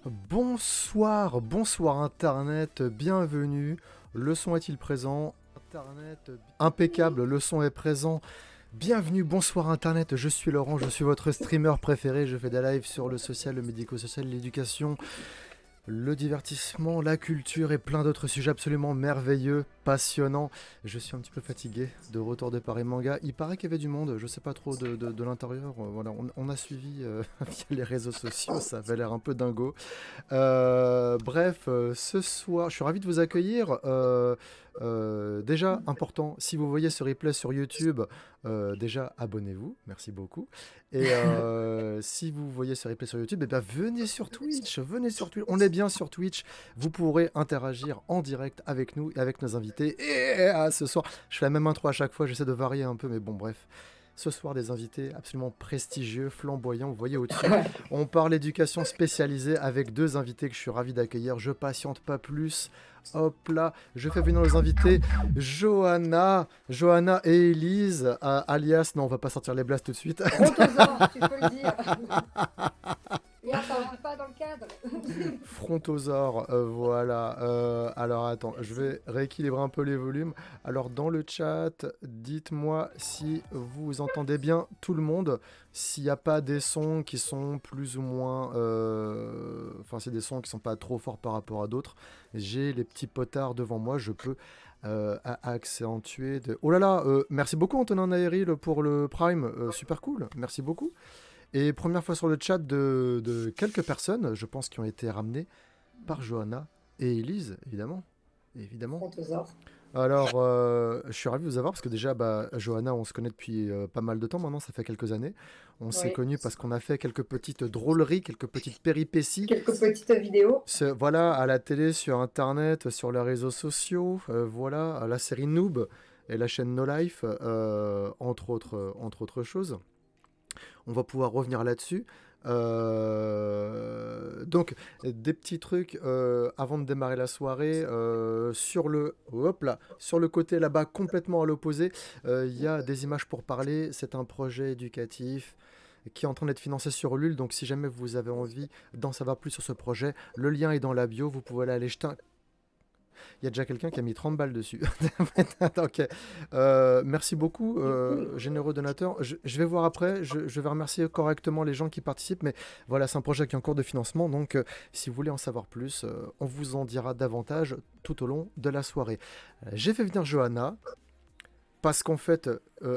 Bonsoir, bonsoir Internet, bienvenue. Le son est-il présent? Internet, impeccable, le son est présent. Bienvenue, bonsoir Internet, je suis Laurent, je suis votre streamer préféré. Je fais des lives sur le social, le médico-social, l'éducation, le divertissement, la culture et plein d'autres sujets absolument merveilleux, passionnants. Je suis un petit peu fatigué de retour de Paris Manga. Il paraît qu'il y avait du monde, je sais pas trop de l'intérieur. Voilà, on a suivi via les réseaux sociaux, ça avait l'air un peu dingo. Bref, ce soir, je suis ravi de vous accueillir. Déjà, important, si vous voyez ce replay sur YouTube, déjà abonnez-vous, merci beaucoup. Et si vous voyez ce replay sur YouTube, eh bien, venez sur Twitch, venez sur Twitch. On est bien sur Twitch, vous pourrez interagir en direct avec nous et avec nos invités. Et ce soir, je fais la même intro à chaque fois, j'essaie de varier un peu, mais bon, bref. Ce soir, des invités absolument prestigieux, flamboyants, vous voyez au-dessus. On parle éducation spécialisée avec deux invités que je suis ravi d'accueillir. Je patiente pas plus. Hop là, je fais venir nos invités. Johanna et Elise, alias, non, on va pas sortir les blasts tout de suite. Brontosaure, tu peux le dire. Hier, ça rentre pas dans le cadre. Frontosaure, voilà. Alors attends, je vais rééquilibrer un peu les volumes. Alors dans le chat, dites-moi si vous entendez bien tout le monde, s'il n'y a pas des sons qui sont plus ou moins... Enfin, c'est des sons qui sont pas trop forts par rapport à d'autres. J'ai les petits potards devant moi, je peux accentuer... Oh là là, merci beaucoup Antonin Naéril pour le Prime, super cool, merci beaucoup. Et première fois sur le chat de quelques personnes, je pense, qui ont été ramenées par Johanna et Elise, évidemment. Brontosaure. Alors, je suis ravi de vous avoir parce que déjà, Johanna, on se connaît depuis pas mal de temps maintenant, ça fait quelques années. On s'est connus parce qu'on a fait quelques petites drôleries, quelques petites péripéties. Quelques petites vidéos. Voilà, à la télé, sur Internet, sur les réseaux sociaux, voilà, à la série Noob et la chaîne No Life, entre autres choses. On va pouvoir revenir là-dessus. Donc, des petits trucs avant de démarrer la soirée. Sur le côté là-bas, complètement à l'opposé, il y a des images pour parler. C'est un projet éducatif qui est en train d'être financé sur Ulule. Donc, si jamais vous avez envie d'en savoir plus sur ce projet, le lien est dans la bio. Vous pouvez aller jeter un... Il y a déjà quelqu'un qui a mis 30 balles dessus. Ok. Merci beaucoup, généreux donateur. Je vais voir après. Je vais remercier correctement les gens qui participent. Mais voilà, c'est un projet qui est en cours de financement. Donc, si vous voulez en savoir plus, on vous en dira davantage tout au long de la soirée. J'ai fait venir Johanna. Parce qu'en fait,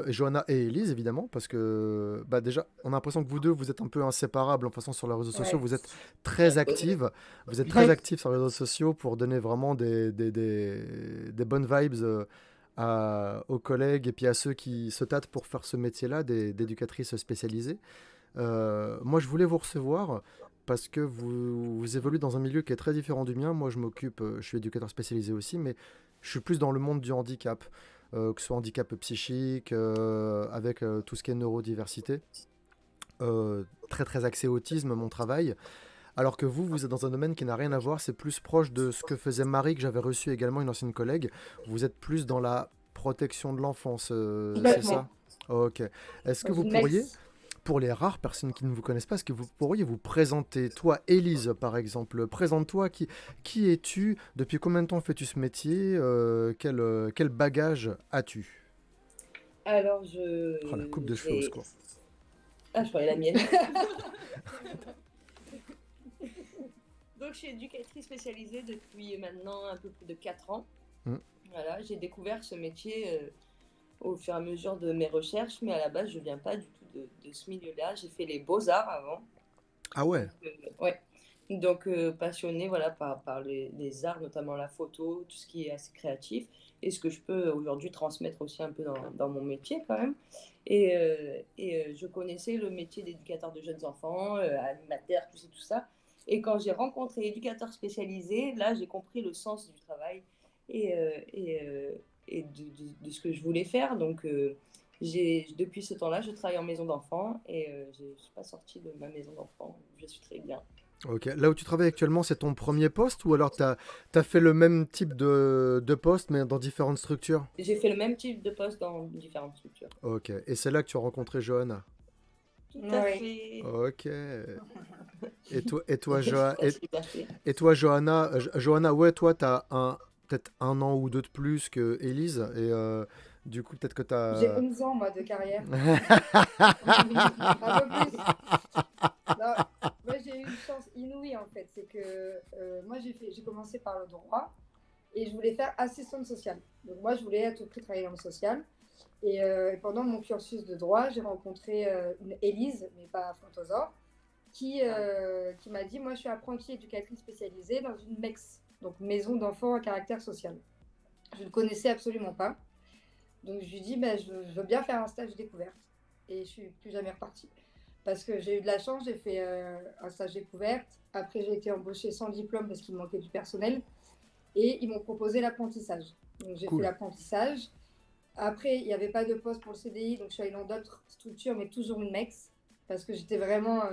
Johanna et Elise, évidemment, parce que déjà, on a l'impression que vous deux, vous êtes un peu inséparables en passant sur les réseaux sociaux. Ouais. Vous êtes très actives. Vous êtes très actives sur les réseaux sociaux pour donner vraiment des bonnes vibes aux collègues et puis à ceux qui se tâtent pour faire ce métier-là, d'éducatrices spécialisées. Moi, je voulais vous recevoir parce que vous évoluez dans un milieu qui est très différent du mien. Moi, je suis éducateur spécialisé aussi, mais je suis plus dans le monde du handicap. Que ce soit handicap psychique, avec tout ce qui est neurodiversité. Très très axé autisme, mon travail. Alors que vous êtes dans un domaine qui n'a rien à voir, c'est plus proche de ce que faisait Marie, que j'avais reçu également, une ancienne collègue. Vous êtes plus dans la protection de l'enfance, c'est ça? Ok. Est-ce que vous pourriez, pour les rares personnes qui ne vous connaissent pas, est-ce que vous pourriez vous présenter? Toi, Élise, par exemple, présente-toi. Qui es-tu? Depuis combien de temps fais-tu ce métier? Quel bagage as-tu? Alors, Oh, la coupe de cheveux au secours. Ah, je croyais la mienne. Donc, je suis éducatrice spécialisée depuis maintenant un peu plus de 4 ans. Voilà, j'ai découvert ce métier au fur et à mesure de mes recherches, mais à la base, je ne viens pas du tout de ce milieu-là. J'ai fait les beaux-arts avant. Ah ouais? Ouais. Donc, passionnée voilà, par les arts, notamment la photo, tout ce qui est assez créatif, et ce que je peux aujourd'hui transmettre aussi un peu dans mon métier quand même. Et je connaissais le métier d'éducateur de jeunes enfants, animateur, tout ça. Et quand j'ai rencontré éducateur spécialisé, là, j'ai compris le sens du travail et, de ce que je voulais faire. Donc, depuis ce temps-là, je travaille en maison d'enfants et je ne suis pas sortie de ma maison d'enfants. Je suis très bien. Ok. Là où tu travailles actuellement, c'est ton premier poste ou alors tu as fait le même type de poste mais dans différentes structures? J'ai fait le même type de poste dans différentes structures. Ok. Et c'est là que tu as rencontré Johanna? Tout à fait. Ok. Et toi, Grosse liberté. Johanna, Johanna, ouais, toi, t'as peut-être un an ou deux de plus que Élise, et du coup, peut-être que J'ai t'as. 11 ans, moi, de carrière. Un peu plus. Non, moi, j'ai eu une chance inouïe, en fait. C'est que moi, j'ai commencé par le droit et je voulais faire assistante sociale. Donc, moi, je voulais à tout prix travailler dans le social. Et pendant mon cursus de droit, j'ai rencontré une Élise, mais pas Fontosaur, qui m'a dit, moi, je suis apprentie éducatrice spécialisée dans une MEX, donc maison d'enfants à caractère social. Je ne connaissais absolument pas. Donc je lui dis, bah, je veux bien faire un stage découverte. Et je suis plus jamais repartie. Parce que j'ai eu de la chance, j'ai fait un stage découverte. Après, j'ai été embauchée sans diplôme parce qu'il me manquait du personnel. Et ils m'ont proposé l'apprentissage. Donc j'ai fait Cool. l'apprentissage. Après, il n'y avait pas de poste pour le CDI, donc je suis allée dans d'autres structures, mais toujours une MEX. Parce que j'étais vraiment.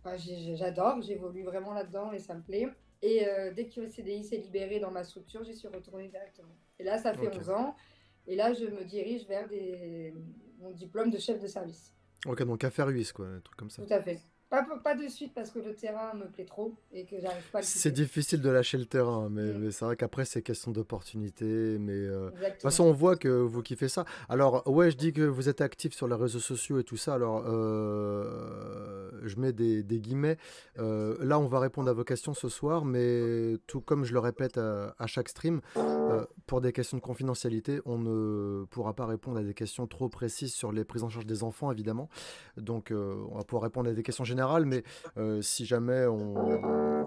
Enfin, j'adore, j'évolue vraiment là-dedans et ça me plaît. Et dès que le CDI s'est libéré dans ma structure, j'y suis retournée directement. Et là, ça fait Ok. 11 ans. Et là, je me dirige vers mon diplôme de chef de service. Ok, donc affaire 8, quoi, un truc comme ça. Tout à fait. Pas de suite parce que le terrain me plaît trop et que j'arrive pas à le C'est quitter. difficile de lâcher le terrain, Mm, mais c'est vrai qu'après, c'est question d'opportunité. Mais de toute façon, exactement. on voit que vous kiffez ça. Alors, ouais, je dis que vous êtes actif sur les réseaux sociaux et tout ça. Alors, je mets des guillemets. Là, on va répondre à vos questions ce soir, mais tout comme je le répète à chaque stream, pour des questions de confidentialité, on ne pourra pas répondre à des questions trop précises sur les prises en charge des enfants, évidemment. Donc, on va pouvoir répondre à des questions générales, mais si jamais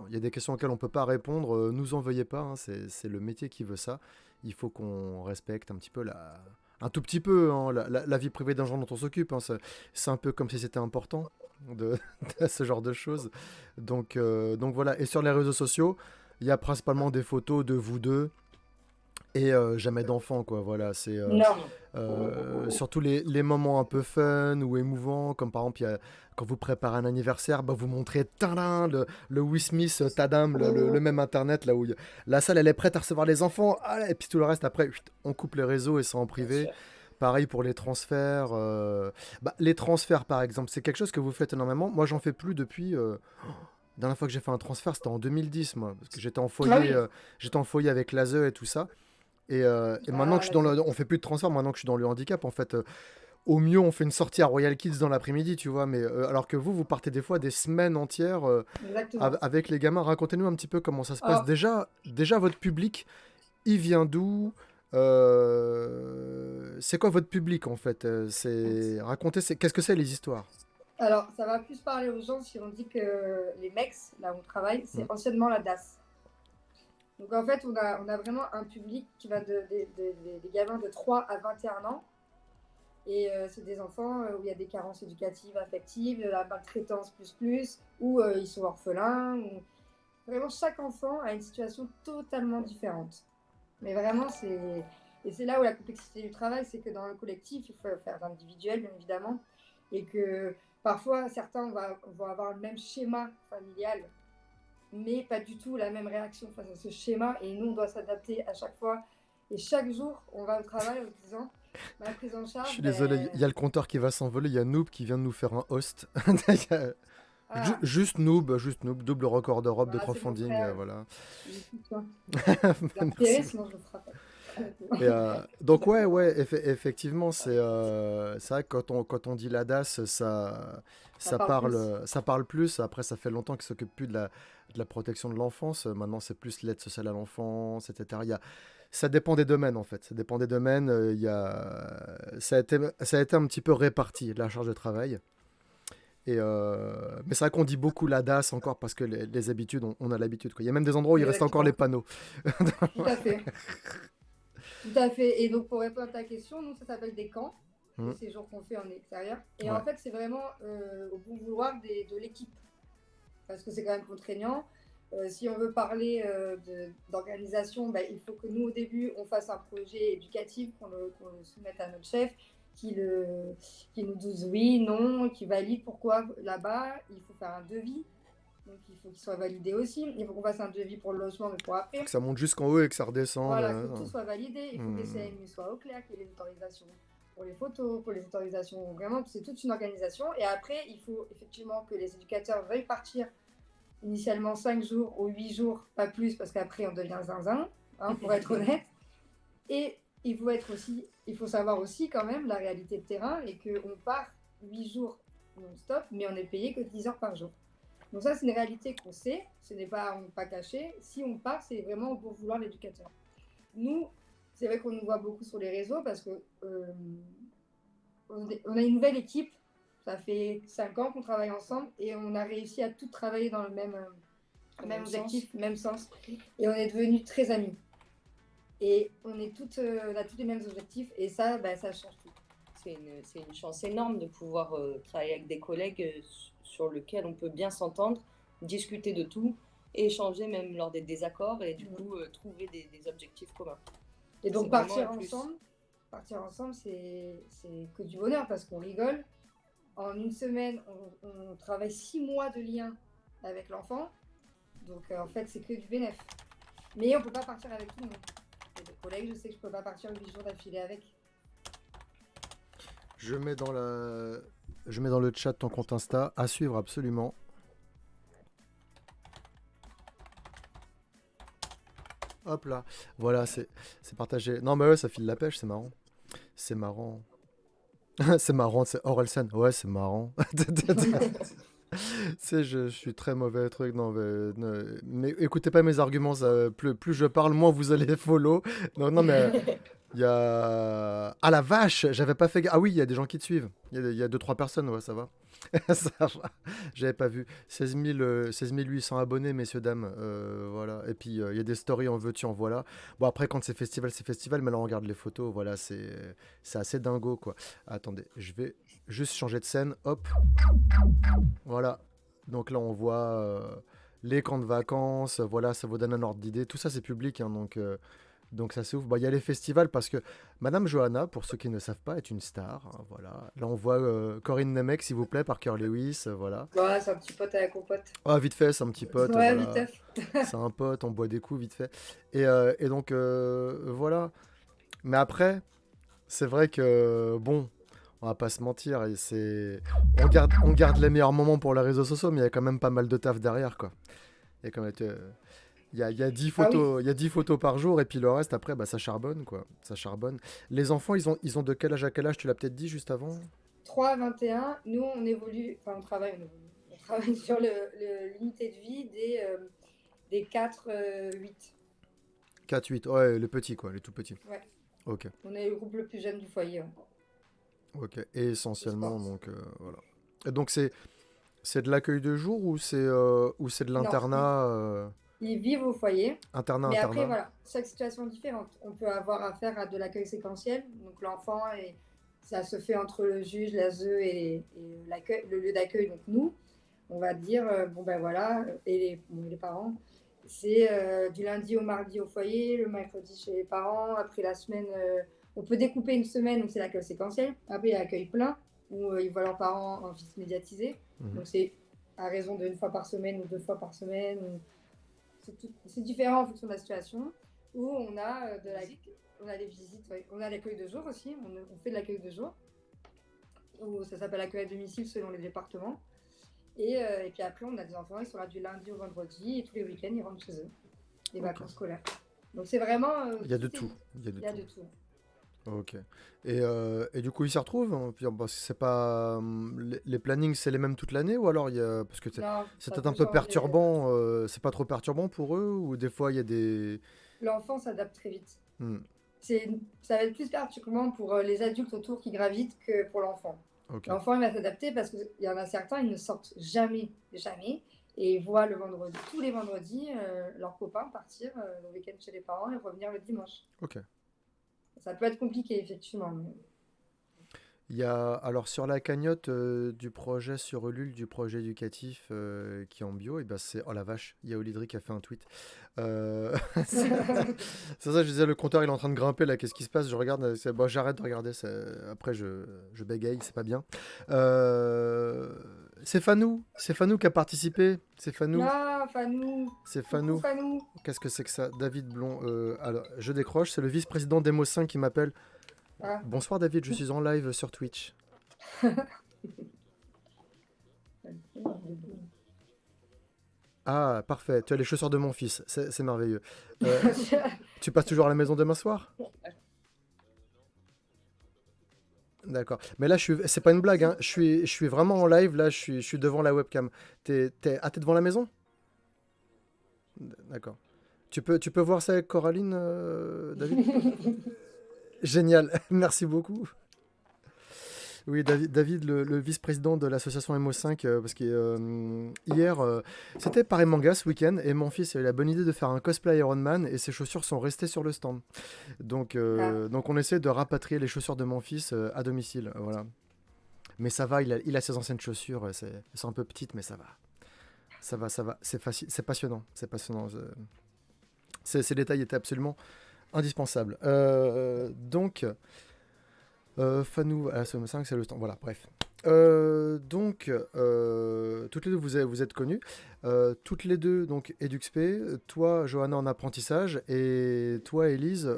il y a des questions auxquelles on ne peut pas répondre, nous en veuillez pas, hein, c'est le métier qui veut ça. Il faut qu'on respecte un petit peu un tout petit peu, hein, la vie privée d'un gens dont on s'occupe, hein. C'est un peu comme si c'était important de, de ce genre de choses. Donc voilà. Et sur les réseaux sociaux, il y a principalement des photos de vous deux et jamais d'enfants, quoi. Voilà, c'est Non. surtout les moments un peu fun ou émouvants, comme par exemple, quand vous préparez un anniversaire, bah, vous montrez tadam, le Will Smith Tadam, le même internet, là où la salle elle est prête à recevoir les enfants, ah, et puis tout le reste après, chut, on coupe les réseaux et c'est en Bien privé. sûr. Pareil pour les transferts. Bah, les transferts, par exemple, c'est quelque chose que vous faites énormément. Moi, j'en fais plus depuis. La dernière fois que j'ai fait un transfert, c'était en 2010, moi, parce que Ah oui. j'étais en foyer avec l'ASE et tout ça. Et maintenant que je Ah, suis là, on fait plus de transfert, maintenant que je suis dans le handicap, en fait, au mieux, on fait une sortie à Royal Kids dans l'après-midi, tu vois, mais alors que vous partez des fois des semaines entières exactement. avec les gamins. Racontez-nous un petit peu comment ça se passe. Alors, Déjà votre public, il vient d'où? C'est quoi votre public, en fait? Racontez, qu'est-ce que c'est les histoires? alors, ça va plus parler aux gens si on dit que les MEX, là où on travaille, Hmm. c'est anciennement la DAS. Donc en fait, on a vraiment un public qui va des gamins de 3 à 21 ans. Et c'est des enfants où il y a des carences éducatives, affectives, de la maltraitance plus, où ils sont orphelins. Vraiment, chaque enfant a une situation totalement différente. Mais vraiment, c'est. Et c'est là où la complexité du travail, c'est que dans le collectif, il faut faire d'individuel, bien évidemment. Et que parfois, certains vont avoir le même schéma familial, mais pas du tout la même réaction face à ce schéma. Et nous, on doit s'adapter à chaque fois. Et chaque jour, on va au travail en se disant, ma prise en Je charge, suis désolé, il ben, y a le compteur qui va s'envoler, il y a Noob qui vient de nous faire un host. Il y a- ah, Juste Noob, double record d'Europe de voilà, c'est mon crowdfunding, frère, voilà. il est tout toi. Je vais Merci. repérer, sinon je le frappe. Donc ouais, effectivement, c'est vrai que quand on dit la DAS, Ça parle plus. ça parle plus. Après, ça fait longtemps qu'ils s'occupent plus de la protection de l'enfance. Maintenant, c'est plus l'aide sociale à l'enfance, etc. Ça dépend des domaines, en fait. Ça dépend des domaines. Ça a été un petit peu réparti, la charge de travail. Mais c'est vrai qu'on dit beaucoup la DAS encore parce que les habitudes, on a l'habitude, quoi. Il y a même des endroits où il reste encore les Exactement. panneaux. Tout à fait. Tout à fait. Et donc, pour répondre à ta question, nous, ça s'appelle des camps, les Hmm. séjours qu'on fait en extérieur. Et en Ouais. fait, c'est vraiment au bon vouloir de l'équipe. Parce que c'est quand même contraignant. Si on veut parler d'organisation, ben, il faut que nous, au début, on fasse un projet éducatif, qu'on le soumette à notre chef, qui nous dise oui, non, qui valide pourquoi là-bas. Il faut faire un devis. Donc, il faut qu'il soit validé aussi. Il faut qu'on fasse un devis pour le logement, mais pour Faut après. que ça monte jusqu'en haut et que ça redescende. Voilà, il faut que tout soit validé. Il faut que les Hmm. CMU soient au clair, qu'il y ait les autorisations pour les photos, pour les autorisations. Vraiment, c'est toute une organisation. Et après, il faut effectivement que les éducateurs veuillent partir initialement 5 jours ou 8 jours, pas plus, parce qu'après, on devient zinzin, hein, pour être honnête. Et il faut savoir aussi quand même la réalité de terrain et qu'on part 8 jours non-stop, mais on n'est payé que 10 heures par jour. Donc ça, c'est une réalité qu'on sait, ce n'est pas caché. Si on part, c'est vraiment pour vouloir l'éducateur. Nous, c'est vrai qu'on nous voit beaucoup sur les réseaux parce que on a une nouvelle équipe. Ça fait 5 ans qu'on travaille ensemble et on a réussi à tout travailler dans le même objectif, même sens. Et on est devenus très amis. Et on a tous les mêmes objectifs et ça, ça change tout. C'est une chance énorme de pouvoir travailler avec des collègues sur lesquels on peut bien s'entendre, discuter de tout, échanger même lors des désaccords et du coup trouver des objectifs communs. Et donc partir ensemble, c'est que du bonheur parce qu'on rigole. En une semaine, on travaille 6 mois de lien avec l'enfant. Donc en fait, c'est que du bénéf. Mais on ne peut pas partir avec tout le monde. Il y a des collègues, je sais que je ne peux pas partir 8 jours d'affilée avec. Je mets dans le chat ton compte Insta, à suivre absolument. Hop là, voilà, c'est partagé. Non mais ouais, ça file la pêche, c'est marrant. C'est marrant. C'est marrant, c'est Orelsan. Ouais, c'est marrant. Je suis très mauvais truc. Non, mais écoutez pas mes arguments. Plus je parle, moins vous allez follow. Non, mais il y a. Ah la vache, j'avais pas fait. Ah oui, il y a des gens qui te suivent. Il y a 2-3 personnes, ouais, ça va. Ça va. J'avais pas vu. 16 800 abonnés, messieurs, dames. Voilà. Et puis, il y a des stories en veux-tu, en voilà. Bon, après, quand c'est festival. Mais là, on regarde les photos. Voilà, c'est assez dingo, quoi. Attendez, je vais juste changer de scène. Hop. Voilà. Donc là, on voit les camps de vacances. Voilà, ça vous donne un ordre d'idée. Tout ça, c'est public, hein, donc ça c'est ouf. Bah, il y a les festivals parce que Madame Johanna, pour ceux qui ne savent pas, est une star, hein, voilà. Là on voit Corinne Nemec, s'il vous plaît, Parker Lewis, voilà. Ouais, c'est un petit pote avec mon pote. Ah vite fait, c'est un petit pote, Ouais, voilà. vite fait. C'est un pote, on boit des coups vite fait. Et donc voilà. Mais après, c'est vrai que bon, on va pas se mentir, on garde les meilleurs moments pour les réseaux sociaux, mais il y a quand même pas mal de taf derrière, quoi. Il y a quand même il y a 10 photos, il y a 10 photos par jour et puis le reste après ça charbonne, quoi. Ça charbonne. Les enfants, ils ont de quel âge à quel âge, tu l'as peut-être dit juste avant? 3 à 21, nous on évolue, enfin on travaille sur l'unité de vie des 4-8. 4-8, ouais, les petits, quoi, les tout petits. Ouais. Ok. On est le groupe le plus jeune du foyer. Ouais. Ok. Et essentiellement, donc voilà. Et donc c'est de l'accueil de jour ou c'est de l'internat Ils vivent au foyer. Internat, mais internat. après, voilà, chaque situation est différente. On peut avoir affaire à de l'accueil séquentiel. Donc l'enfant, ça se fait entre le juge, l'ASE et le lieu d'accueil. Donc nous, on va dire, bon ben voilà, et les parents, c'est du lundi au mardi au foyer, le mercredi chez les parents. Après la semaine, on peut découper une semaine, donc c'est l'accueil séquentiel. Après, il y a l'accueil plein, où ils voient leurs parents en visite médiatisée. Donc c'est à raison de 1 fois par semaine ou 2 fois par semaine. C'est différent en fonction de la situation. Où on a on a des visites, ouais. On a l'accueil de jour aussi. On fait de l'accueil de jour. Où ça s'appelle l'accueil à domicile selon les départements. Et puis après, on a des enfants, ils sont là du lundi au vendredi et tous les week-ends, ils rentrent chez eux. Les vacances scolaires. Donc c'est vraiment. Il y a de tout. Il y a de tout. Ok. Et du coup, ils s'y retrouvent, hein, puis, parce que c'est pas les plannings, c'est les mêmes toute l'année ou alors parce que c'est peut-être un peu perturbant. C'est pas trop perturbant pour eux ou des fois il y a des. L'enfant s'adapte très vite. Ça va être plus perturbant pour les adultes autour qui gravitent que pour l'enfant. Okay. L'enfant il va s'adapter parce qu'il y en a certains, ils ne sortent jamais, et ils voient tous les vendredis leurs copains partir le week-end chez les parents et revenir le dimanche. Ok. Ça peut être compliqué, effectivement. Il y a, alors sur la cagnotte du projet sur Ulule, du projet éducatif qui est en bio, et ben c'est, oh la vache, il y a Olydri qui a fait un tweet. C'est ça, je disais, le compteur il est en train de grimper là, qu'est-ce qui se passe? Je regarde, bon, j'arrête de regarder, après je bégaye, c'est pas bien. C'est Fanou qui a participé. C'est Fanou. Ah, Fanou. C'est Fanou. Qu'est-ce que c'est que ça? David Blond. Alors, je décroche, c'est le vice-président d'Emo 5 qui m'appelle. Ah. Bonsoir David, je suis en live sur Twitch. Ah, parfait, tu as les chaussures de mon fils, c'est merveilleux. Tu passes toujours à la maison demain soir? D'accord. Mais là, c'est pas une blague, hein. Je suis vraiment en live, là, je suis devant la webcam. T'es devant la maison? D'accord. Tu peux voir ça avec Coraline, David? Génial, merci beaucoup. Oui, David, le vice-président de l'association MO5, parce que hier, c'était Paris Manga ce week-end, et mon fils a eu la bonne idée de faire un cosplay Iron Man, et ses chaussures sont restées sur le stand. Donc on essaie de rapatrier les chaussures de mon fils à domicile, voilà. Mais ça va, il a ses anciennes chaussures, elles sont un peu petites, mais ça va. Ça va, c'est passionnant, c'est passionnant. Ces détails étaient absolument indispensables. Fanou, à la SM5, c'est le temps. Voilà, bref. Toutes les deux, vous êtes connues. Toutes les deux, donc, EduxP. Toi, Johanna, en apprentissage. Et toi, Élise,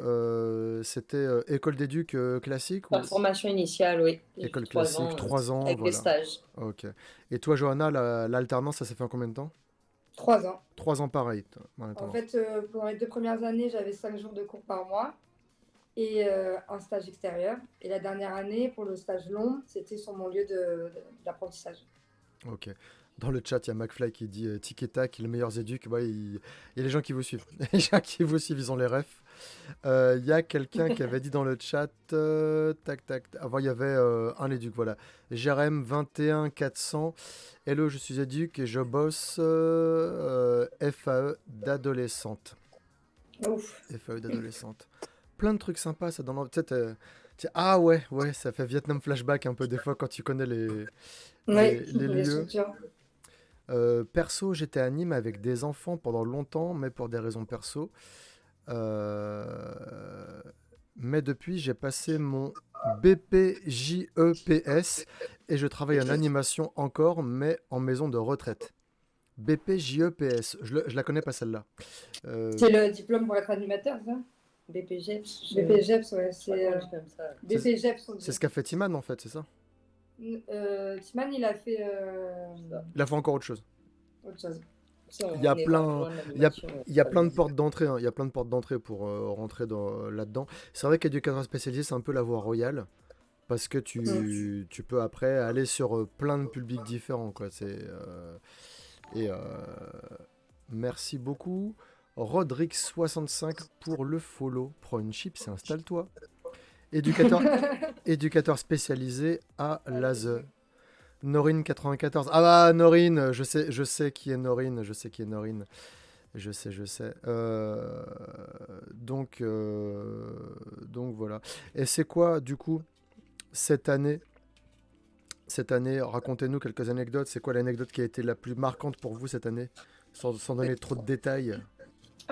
c'était école d'éduc classique Par formation initiale, oui. École J'ai 3 classique, ans 3 ans, avec des voilà. stages. Ok. Et toi, Johanna, l'alternance, ça s'est fait en combien de temps? 3 ans. 3 ans pareil. En fait, pendant les 2 premières années, j'avais 5 jours de cours par mois et un stage extérieur. Et la dernière année, pour le stage long, c'était sur mon lieu d'apprentissage. Ok. Dans le chat, il y a McFly qui dit Tic et Tac, les meilleurs éducs. Ouais, il y a les gens qui vous suivent. Les gens qui vous suivent, ils ont les refs. Il y a quelqu'un qui avait dit dans le chat tac, tac. Avant, il y avait un éduc, voilà. Jérém 21 400. Hello, je suis éduc et je bosse FAE d'adolescente. Ouf. FAE d'adolescente. Plein de trucs sympas, ça donne. Ah ouais, ça fait Vietnam flashback un peu des fois quand tu connais les lieux. Structures. Perso, j'étais à Nîmes avec des enfants pendant longtemps, mais pour des raisons perso. Mais depuis, j'ai passé mon BPJEPS et je travaille en animation encore, mais en maison de retraite. BPJEPS, je la connais pas celle-là. C'est le diplôme pour être animateur, ça? BPGEPS. BPGEPS, ouais. Comme ça. BPGEPS, C'est ce qu'a fait Timan en fait, c'est ça? Timan, il a fait Il a fait encore autre chose. autre chose. Il y a plein de portes d'entrée, hein. Il y a plein de portes d'entrée pour rentrer là-dedans. C'est vrai qu'éducateur spécialisé, c'est un peu la voie royale. Parce que tu peux après aller sur plein de publics différents, quoi. Merci beaucoup. Rodrix65 pour le follow. Prends une chip et installe-toi. Éducateur spécialisé à l'ASE. Norine 94. Ah bah Norine, je sais qui est Norine, je sais. Donc voilà. Et c'est quoi du coup cette année, racontez-nous quelques anecdotes. C'est quoi l'anecdote qui a été la plus marquante pour vous cette année, sans donner trop de détails?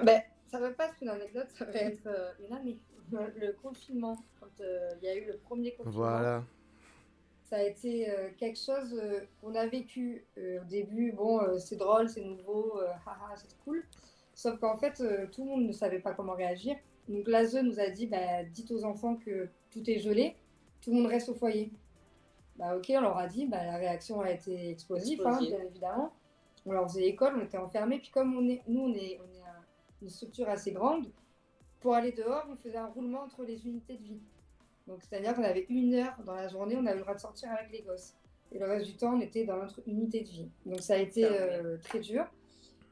Ben, ça va pas être une anecdote, ça va être une année. Le confinement, quand il y a eu le premier confinement. Voilà. Ça a été quelque chose qu'on a vécu au début. Bon, c'est drôle, c'est nouveau, haha, c'est cool. Sauf qu'en fait, tout le monde ne savait pas comment réagir. Donc l'ASE nous a dit, bah, dites aux enfants que tout est gelé, tout le monde reste au foyer. Bah ok, on leur a dit, bah, la réaction a été explosive, hein, bien évidemment. On leur faisait école, on était enfermés. Puis comme on est une structure assez grande, pour aller dehors, on faisait un roulement entre les unités de vie. Donc, c'est-à-dire qu'on avait 1 heure dans la journée, on avait le droit de sortir avec les gosses. Et le reste du temps, on était dans notre unité de vie. Donc, ça a été très dur.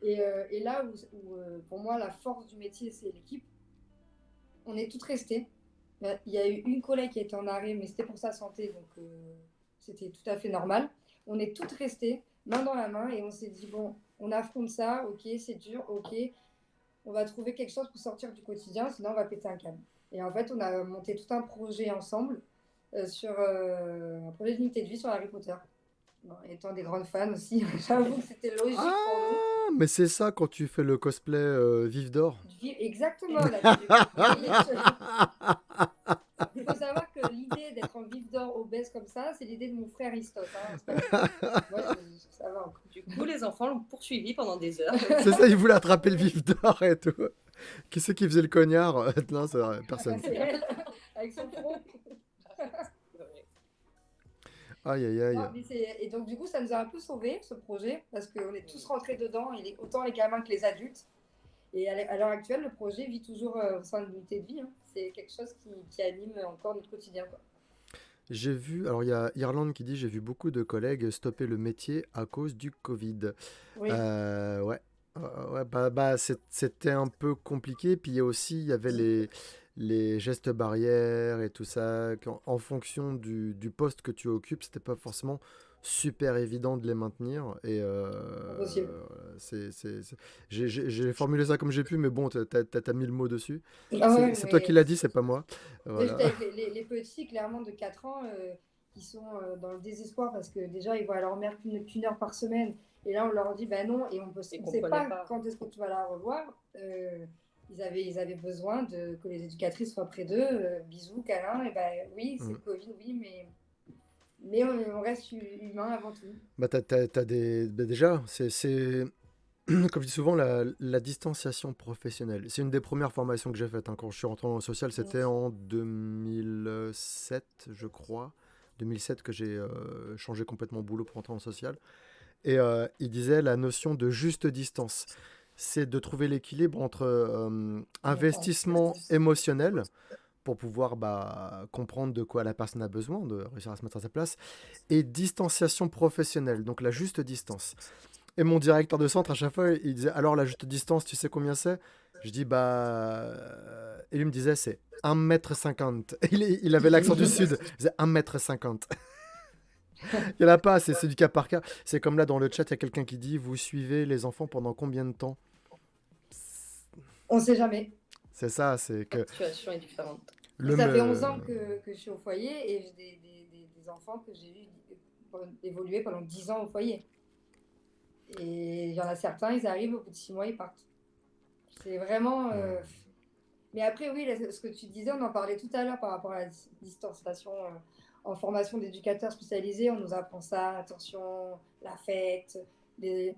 Et là où pour moi, la force du métier, c'est l'équipe. On est toutes restées. Il y a eu une collègue qui était en arrêt, mais c'était pour sa santé, donc c'était tout à fait normal. On est toutes restées, main dans la main, et on s'est dit, bon, on affronte ça, ok, c'est dur, ok. On va trouver quelque chose pour sortir du quotidien, sinon on va péter un câble. Et en fait, on a monté tout un projet ensemble sur un projet d'unité de vie sur Harry Potter. Bon, étant des grandes fans aussi, j'avoue que c'était logique pour nous. Ah, mais c'est ça quand tu fais le cosplay Vive d'Or. Exactement. Il faut savoir que l'idée d'être en Vive d'Or obèse comme ça, c'est l'idée de mon frère Christophe. Hein. Moi, ça va encore. Du coup, les enfants l'ont poursuivi pendant des heures. C'est ça, ils voulaient attraper le Vive d'Or et tout. Qui c'est qui faisait le cognard? Non, c'est vrai, personne. Avec son front. Aïe, aïe, aïe. Non, mais et donc, du coup, ça nous a un peu sauvés, ce projet, parce qu'on est tous rentrés dedans, autant les gamins que les adultes. Et à l'heure actuelle, le projet vit toujours au sein de l'unité de vie, hein. C'est quelque chose qui anime encore notre quotidien, quoi. J'ai vu, alors il y a Irlande qui dit, j'ai vu beaucoup de collègues stopper le métier à cause du Covid. Oui, Ouais. Ouais, bah, c'était un peu compliqué. Puis il y a aussi, il y avait les gestes barrières et tout ça. En fonction du poste que tu occupes, c'était pas forcément super évident de les maintenir. Et impossible. j'ai formulé ça comme j'ai pu, mais bon, t'as mis le mot dessus. Ah ouais, C'est toi qui mais l'as dit, c'est pas moi. j'étais Voilà. avec les petits, clairement, de 4 ans, qui sont dans le désespoir parce que déjà, ils voient leur mère qu'une heure par semaine. Et là, on leur dit, ben non, et on ne sait pas quand est-ce que tu vas la revoir. Ils avaient besoin que les éducatrices soient près d'eux. Bisous, câlins. Et ben oui, c'est Mm. le Covid, oui, mais on reste humain avant tout. Bah, bah, déjà, comme je dis souvent, la distanciation professionnelle. C'est une des premières formations que j'ai faites, hein. Quand je suis rentré dans le social, Mm. c'était en 2007, je crois. 2007 que j'ai changé complètement de boulot pour rentrer dans le social. Et il disait la notion de juste distance. C'est de trouver l'équilibre entre D'accord. investissement émotionnel pour pouvoir comprendre de quoi la personne a besoin, de réussir à se mettre à sa place, et distanciation professionnelle, donc la juste distance. Et mon directeur de centre, à chaque fois, il disait, alors la juste distance, tu sais combien c'est? Je dis, Et lui me disait, c'est 1,50 m. Il avait l'accent du sud. Il disait 1,50 m. Il n'y en a pas, c'est du cas par cas. C'est comme là dans le chat, il y a quelqu'un qui dit, vous suivez les enfants pendant combien de temps? On ne sait jamais. C'est ça, c'est La que situation est différente. le Ça fait 11 ans me... que je suis au foyer et j'ai des enfants que j'ai eu évoluer pendant 10 ans au foyer. Et il y en a certains, ils arrivent, au bout de 6 mois, ils partent. C'est vraiment. Mais après, oui, là, ce que tu disais, on en parlait tout à l'heure par rapport à la distanciation. En formation d'éducateurs spécialisés, on nous apprend ça, attention, l'affect. Mais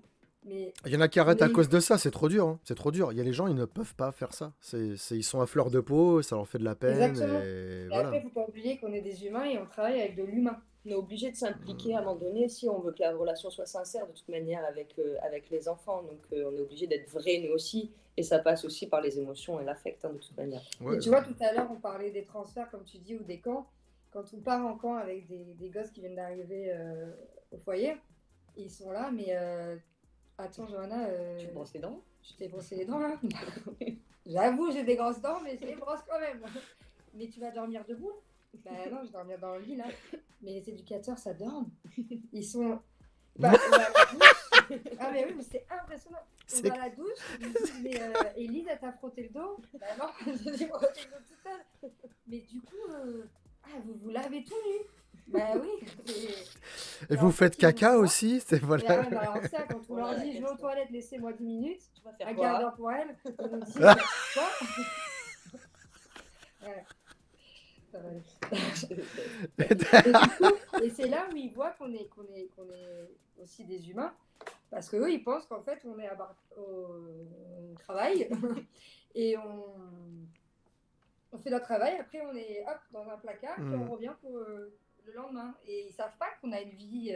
Il y en a qui on arrêtent à est. cause de ça, c'est trop dur, hein. C'est trop dur. Il y a les gens, ils ne peuvent pas faire ça. Ils sont à fleur de peau, ça leur fait de la peine, Exactement. et Et après, voilà. il ne faut pas oublier qu'on est des humains et on travaille avec de l'humain. On est obligé de s'impliquer à un moment donné si on veut que la relation soit sincère de toute manière avec les enfants. Donc on est obligé d'être vrai nous aussi. Et ça passe aussi par les émotions et l'affect, hein, de toute manière. Et Ouais. tu vois, tout à l'heure, on parlait des transferts, comme tu dis, ou des camps. Quand on part en camp avec des gosses qui viennent d'arriver au foyer, ils sont là, mais attends, Johanna, Tu te brosses les dents? je t'ai brossé les dents là. J'avoue, j'ai des grosses dents, mais je les brosse quand même. Mais tu vas dormir debout? Ben non, je vais dormir dans le lit là. Mais les éducateurs, ça dort. Ils sont. Bah, on va à la douche. Ah, mais oui, mais c'est impressionnant. On C'est va à la douche, ils me disent, mais Élise, elle t'a frotté le dos? Bah non, je l'ai frotté le dos toute seule. Mais du coup, vous vous lavez tout nu? Bah oui. Et Et vous en fait, faites ils nous caca voient. aussi, c'est Et voilà. bah alors ça, quand on leur dit, je vais aux toilettes, laissez-moi 10 minutes, Tu vas faire un quoi? quart d'heure pour elle, ils nous disent, quoi? Ouais, ça va aller. Et du coup, et c'est là où ils voient qu'on est aussi des humains, parce qu'eux, ils pensent qu'en fait, on est au travail et on fait notre travail, après on est hop dans un placard, puis on revient pour le lendemain. Et ils savent pas qu'on a une vie.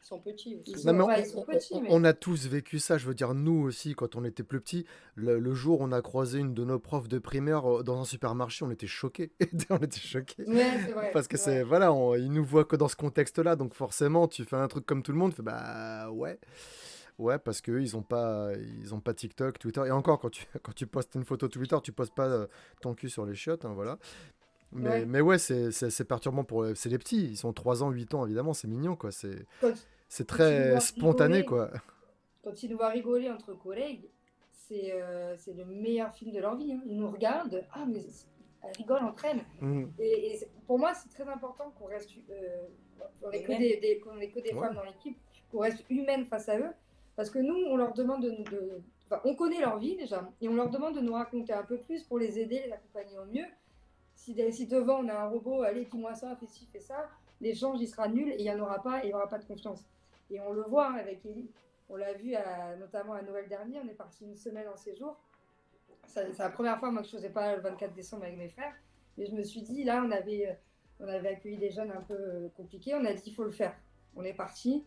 Ils sont petits aussi. Non, mais Ils sont petits, mais. on a tous vécu ça. Je veux dire, nous aussi, quand on était plus petits, le jour où on a croisé une de nos profs de primaire dans un supermarché, on était choqués. On était choqués. Ouais, c'est vrai. Parce que C'est vrai. voilà, ils nous voient que dans ce contexte-là. Donc forcément, tu fais un truc comme tout le monde. Tu fais, bah ouais. Ouais, parce qu'eux, ils ont pas TikTok, Twitter. Et encore, quand tu postes une photo Twitter, tu postes pas ton cul sur les chiottes, hein, voilà. Ouais. Mais ouais, c'est perturbant pour. C'est les petits. Ils sont 3 ans, 8 ans, évidemment. C'est mignon, quoi. Quand, C'est quand ils nous très voient spontané, rigoler, quoi. quand ils nous voient rigoler entre collègues, c'est le meilleur film de leur vie, hein. Ils nous regardent, ah mais elles rigolent entre elles. Mm. Et pour moi, c'est très important qu'on reste, qu'on ait que des Ouais. femmes dans l'équipe, qu'on reste humaine face à eux, parce que nous, on leur demande enfin, on connaît leur vie déjà, et on leur demande de nous raconter un peu plus pour les aider, les accompagner au mieux. Si devant on a un robot, allez, dis-moi ça, fais ci, fais ça, l'échange il sera nul et il n'y en aura pas et il n'y aura pas de confiance. Et on le voit, hein, avec Ellie. On l'a vu notamment à Noël dernier, on est parti une semaine en séjour. C'est la première fois moi, que je ne faisais pas le 24 décembre avec mes frères. Mais je me suis dit, là, on avait on avait accueilli des jeunes un peu compliqués. On a dit, il faut le faire. On est parti.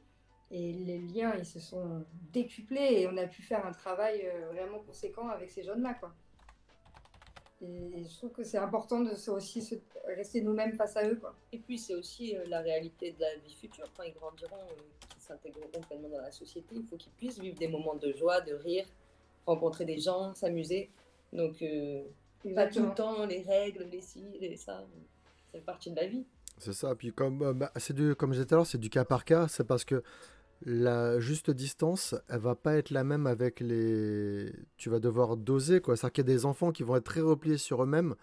Et les liens, ils se sont décuplés et on a pu faire un travail vraiment conséquent avec ces jeunes-là, quoi. Et je trouve que c'est important de rester nous-mêmes face à eux, quoi. Et puis c'est aussi la réalité de la vie future. Quand ils grandiront, qu'ils s'intégreront pleinement dans la société, il faut qu'ils puissent vivre des moments de joie, de rire, rencontrer des gens, s'amuser. Donc pas tout le temps les règles, les ci, les ça. Ça fait partie de la vie. C'est ça. Puis comme comme je disais tout à l'heure, c'est du cas par cas. C'est parce que la juste distance, elle va pas être la même avec les. Tu vas devoir doser, quoi. C'est-à-dire qu'il y a des enfants qui vont être très repliés sur eux-mêmes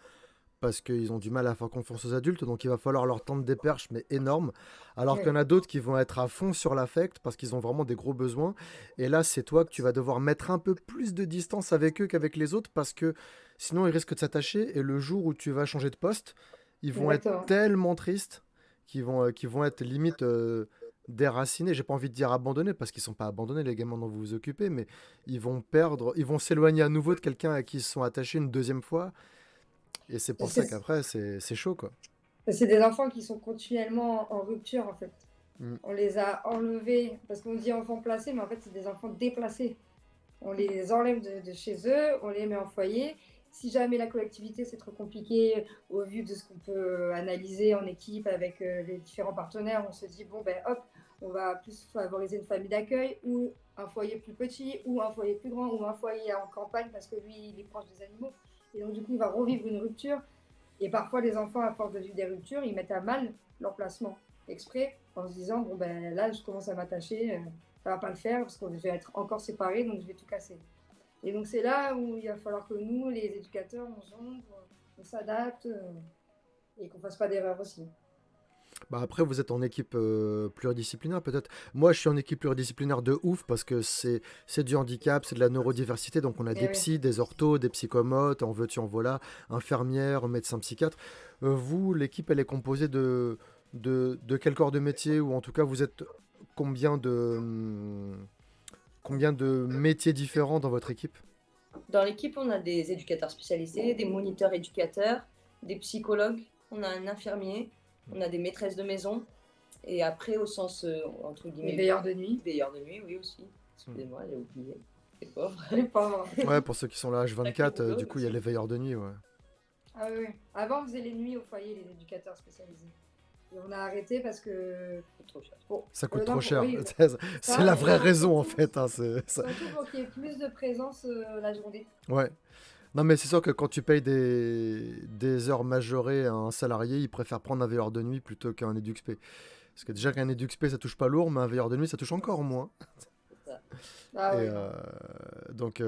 parce qu'ils ont du mal à faire confiance aux adultes, donc il va falloir leur tendre des perches, mais énormes. Alors qu'il y en a d'autres qui vont être à fond sur l'affect parce qu'ils ont vraiment des gros besoins. Et là, c'est toi que tu vas devoir mettre un peu plus de distance avec eux qu'avec les autres parce que sinon ils risquent de s'attacher. Et le jour où tu vas changer de poste, ils vont être tellement tristes qu'ils vont être limite déracinés. J'ai pas envie de dire abandonnés parce qu'ils sont pas abandonnés, les gamins dont vous vous occupez, mais ils vont s'éloigner à nouveau de quelqu'un à qui ils se sont attachés une deuxième fois. Et c'est pour ça qu'après, c'est chaud, quoi. C'est des enfants qui sont continuellement en rupture, en fait. On les a enlevés, parce qu'on dit enfants placés, mais en fait, c'est des enfants déplacés. On les enlève de chez eux, on les met en foyer. Si jamais la collectivité, c'est trop compliqué, au vu de ce qu'on peut analyser en équipe avec les différents partenaires, on se dit, bon, ben hop, on va plus favoriser une famille d'accueil, ou un foyer plus petit, ou un foyer plus grand, ou un foyer en campagne, parce que lui, il est proche des animaux. Et donc, du coup, il va revivre une rupture. Et parfois, les enfants, à force de vivre des ruptures, ils mettent à mal leur placement exprès en se disant, bon, ben là, je commence à m'attacher, ça va pas le faire parce qu'on va être encore séparés, donc je vais tout casser. Et donc, c'est là où il va falloir que nous, les éducateurs, on jongle, on s'adapte et qu'on fasse pas d'erreurs aussi. Bah après, vous êtes en équipe pluridisciplinaire peut-être. Moi, je suis en équipe pluridisciplinaire de ouf parce que c'est du handicap, c'est de la neurodiversité. Donc, on a des psys, des orthos, des psychomotes, en veux-tu, en voilà, infirmières, médecins psychiatres. Vous, l'équipe, elle est composée de quel corps de métier ou en tout cas, vous êtes combien de métiers différents dans votre équipe? Dans l'équipe, on a des éducateurs spécialisés, des moniteurs éducateurs, des psychologues, on a un infirmier, on a des maîtresses de maison. Et après, au sens, entre guillemets... Les veilleurs de nuit. Veilleurs de nuit, oui aussi. Excusez-moi, j'ai oublié. Les pauvres. Les pauvres. Ouais, pour ceux qui sont là H24, du coup, il y a les veilleurs de nuit, ouais. Ah oui. Avant, on faisait les nuits au foyer, les éducateurs spécialisés. Et on a arrêté parce que... Trop cher. Bon, ça coûte trop cher. Oui, c'est la vraie raison, en fait. Hein, surtout pour qu'il y ait plus de présence la journée. Ouais. Non, mais c'est sûr que quand tu payes des heures majorées à un salarié, il préfère prendre un veilleur de nuit plutôt qu'un EduxP. Parce que déjà qu'un EduxP, ça touche pas lourd, mais un veilleur de nuit, ça touche encore moins. Ah, Et, oui. donc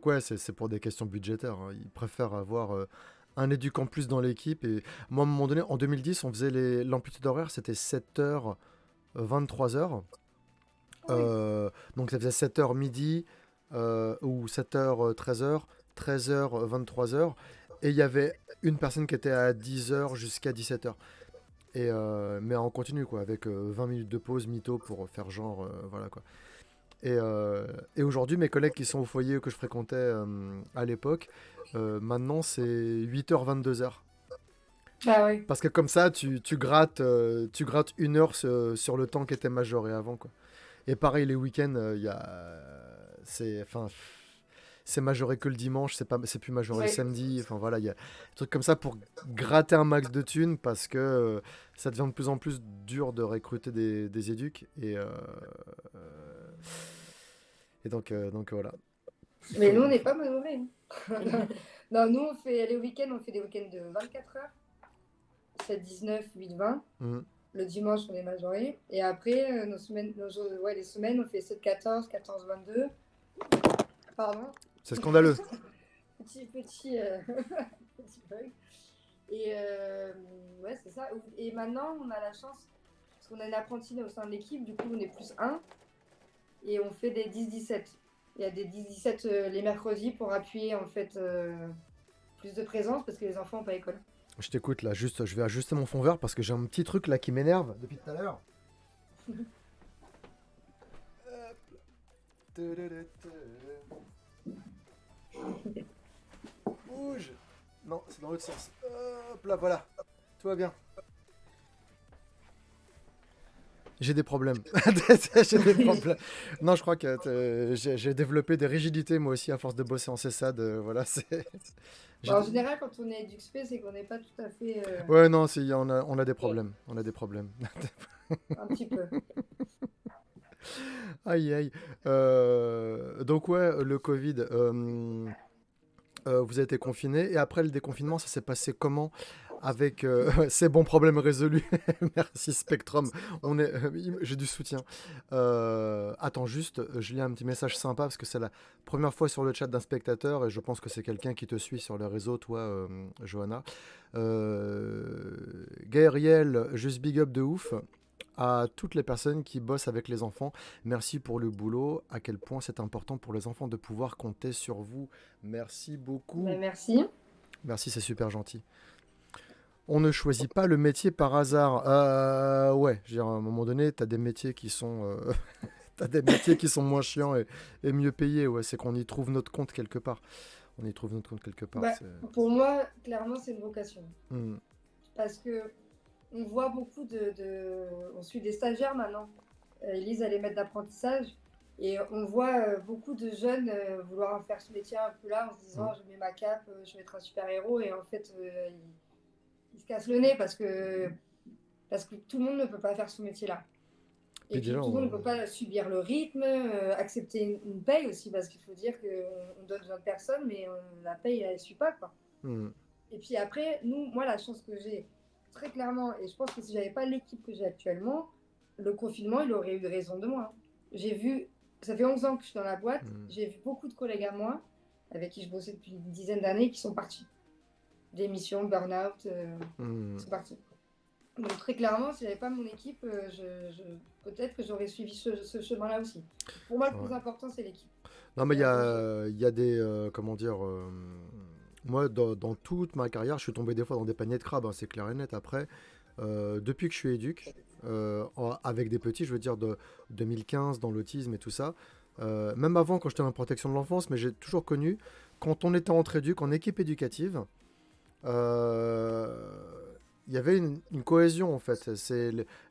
ouais, c'est pour des questions budgétaires. Hein. Ils préfèrent avoir un éduc en plus dans l'équipe. Et moi, à un moment donné, en 2010, on faisait l'amplitude horaire, c'était 7h, 23h. Donc ça faisait 7h midi ou 7h, 13h, 13h, 23h. Et il y avait une personne qui était à 10h jusqu'à 17h. Mais en continu, quoi, avec 20 minutes de pause, mytho, pour faire genre, voilà, quoi. Et aujourd'hui, mes collègues qui sont au foyer que je fréquentais à l'époque, maintenant c'est 8h, 22h. Ah oui. Parce que comme ça, tu grattes une heure sur le temps qui était majoré avant, quoi. Et pareil, les week-ends, c'est majoré que le dimanche, c'est plus majoré le samedi. Enfin voilà, il y a des trucs comme ça pour gratter un max de thunes parce que ça devient de plus en plus dur de recruter des éducs. Et donc voilà. Mais nous, on n'est pas majorés. Hein. Non, nous, on fait les week-ends, on fait des week-ends de 24 heures. 7-19, 8-20. Le dimanche, on est majoré. Et après, les semaines, on fait 7-14, 14-22. Pardon. C'est scandaleux. petit bug. Et ouais, c'est ça. Et maintenant, on a la chance, parce qu'on a une apprentie au sein de l'équipe, du coup, on est plus 1. Et on fait des 10-17. Il y a des 10-17 les mercredis pour appuyer, en fait, plus de présence, parce que les enfants n'ont pas école. Je t'écoute là, juste, je vais ajuster mon fond vert parce que j'ai un petit truc là qui m'énerve depuis tout à l'heure. Bouge. Non, c'est dans l'autre sens. Hop là, voilà. Tout va bien. J'ai des problèmes. J'ai des problèmes. Non, je crois que j'ai développé des rigidités moi aussi à force de bosser en CESAD. Voilà, j'ai Bon, en des- général, quand on est EduxP, c'est qu'on n'est pas tout à fait Ouais, non, on a des Ouais. problèmes. On a des problèmes. un petit peu. Aïe, aïe. Donc, ouais, le Covid, vous avez été confiné. Et après le déconfinement, ça s'est passé comment avec ces bons problèmes résolus? Merci Spectrum. J'ai du soutien. Attends, juste, je lis un petit message sympa parce que c'est la première fois sur le chat d'un spectateur et je pense que c'est quelqu'un qui te suit sur les réseaux, toi, Johanna. Gaëriel, juste big up de ouf à toutes les personnes qui bossent avec les enfants. Merci pour le boulot. À quel point c'est important pour les enfants de pouvoir compter sur vous. Merci beaucoup. Ben, merci. Merci, c'est super gentil. On ne choisit pas le métier par hasard. Ouais, je veux dire, à un moment donné, t'as des métiers qui sont, t'as des métiers qui sont moins chiants et mieux payés. Ouais, c'est qu'on y trouve notre compte quelque part. On y trouve notre compte quelque part. Bah, pour moi, clairement, c'est une vocation. Hmm. Parce que on voit beaucoup on suit des stagiaires maintenant. Elise, elle est maître d'apprentissage. Et on voit beaucoup de jeunes vouloir faire ce métier un peu là en se disant je mets ma cape, je vais être un super-héros. Et en fait, ils se cassent le nez parce que tout le monde ne peut pas faire ce métier-là. Et Puis puis déjà, tout le monde ne peut pas subir le rythme, accepter une paye aussi, parce qu'il faut dire qu'on donne besoin de personne, mais la paye, elle ne suit pas, quoi. hmm. Et puis après, moi, la chance que j'ai, très clairement, et je pense que si j'avais pas l'équipe que j'ai actuellement, le confinement, il aurait eu raison de moi. J'ai vu, ça fait 11 ans que je suis dans la boîte, j'ai vu beaucoup de collègues à moi, avec qui je bossais depuis une dizaine d'années, qui sont partis. Démission, burn-out, ils sont partis. Donc très clairement, si j'avais pas mon équipe, peut-être que j'aurais suivi ce chemin-là aussi. Pour moi, le plus Ouais. important, c'est l'équipe. Non, mais Et après, il y a des. Comment dire. Moi, dans toute ma carrière, je suis tombé des fois dans des paniers de crabes, hein, c'est clair et net. Après, depuis que je suis éduc, avec des petits, je veux dire de 2015, dans l'autisme et tout ça, même avant, quand j'étais en protection de l'enfance, mais j'ai toujours connu, quand on était entre éduc, en équipe éducative, euh, il y avait une cohésion en fait.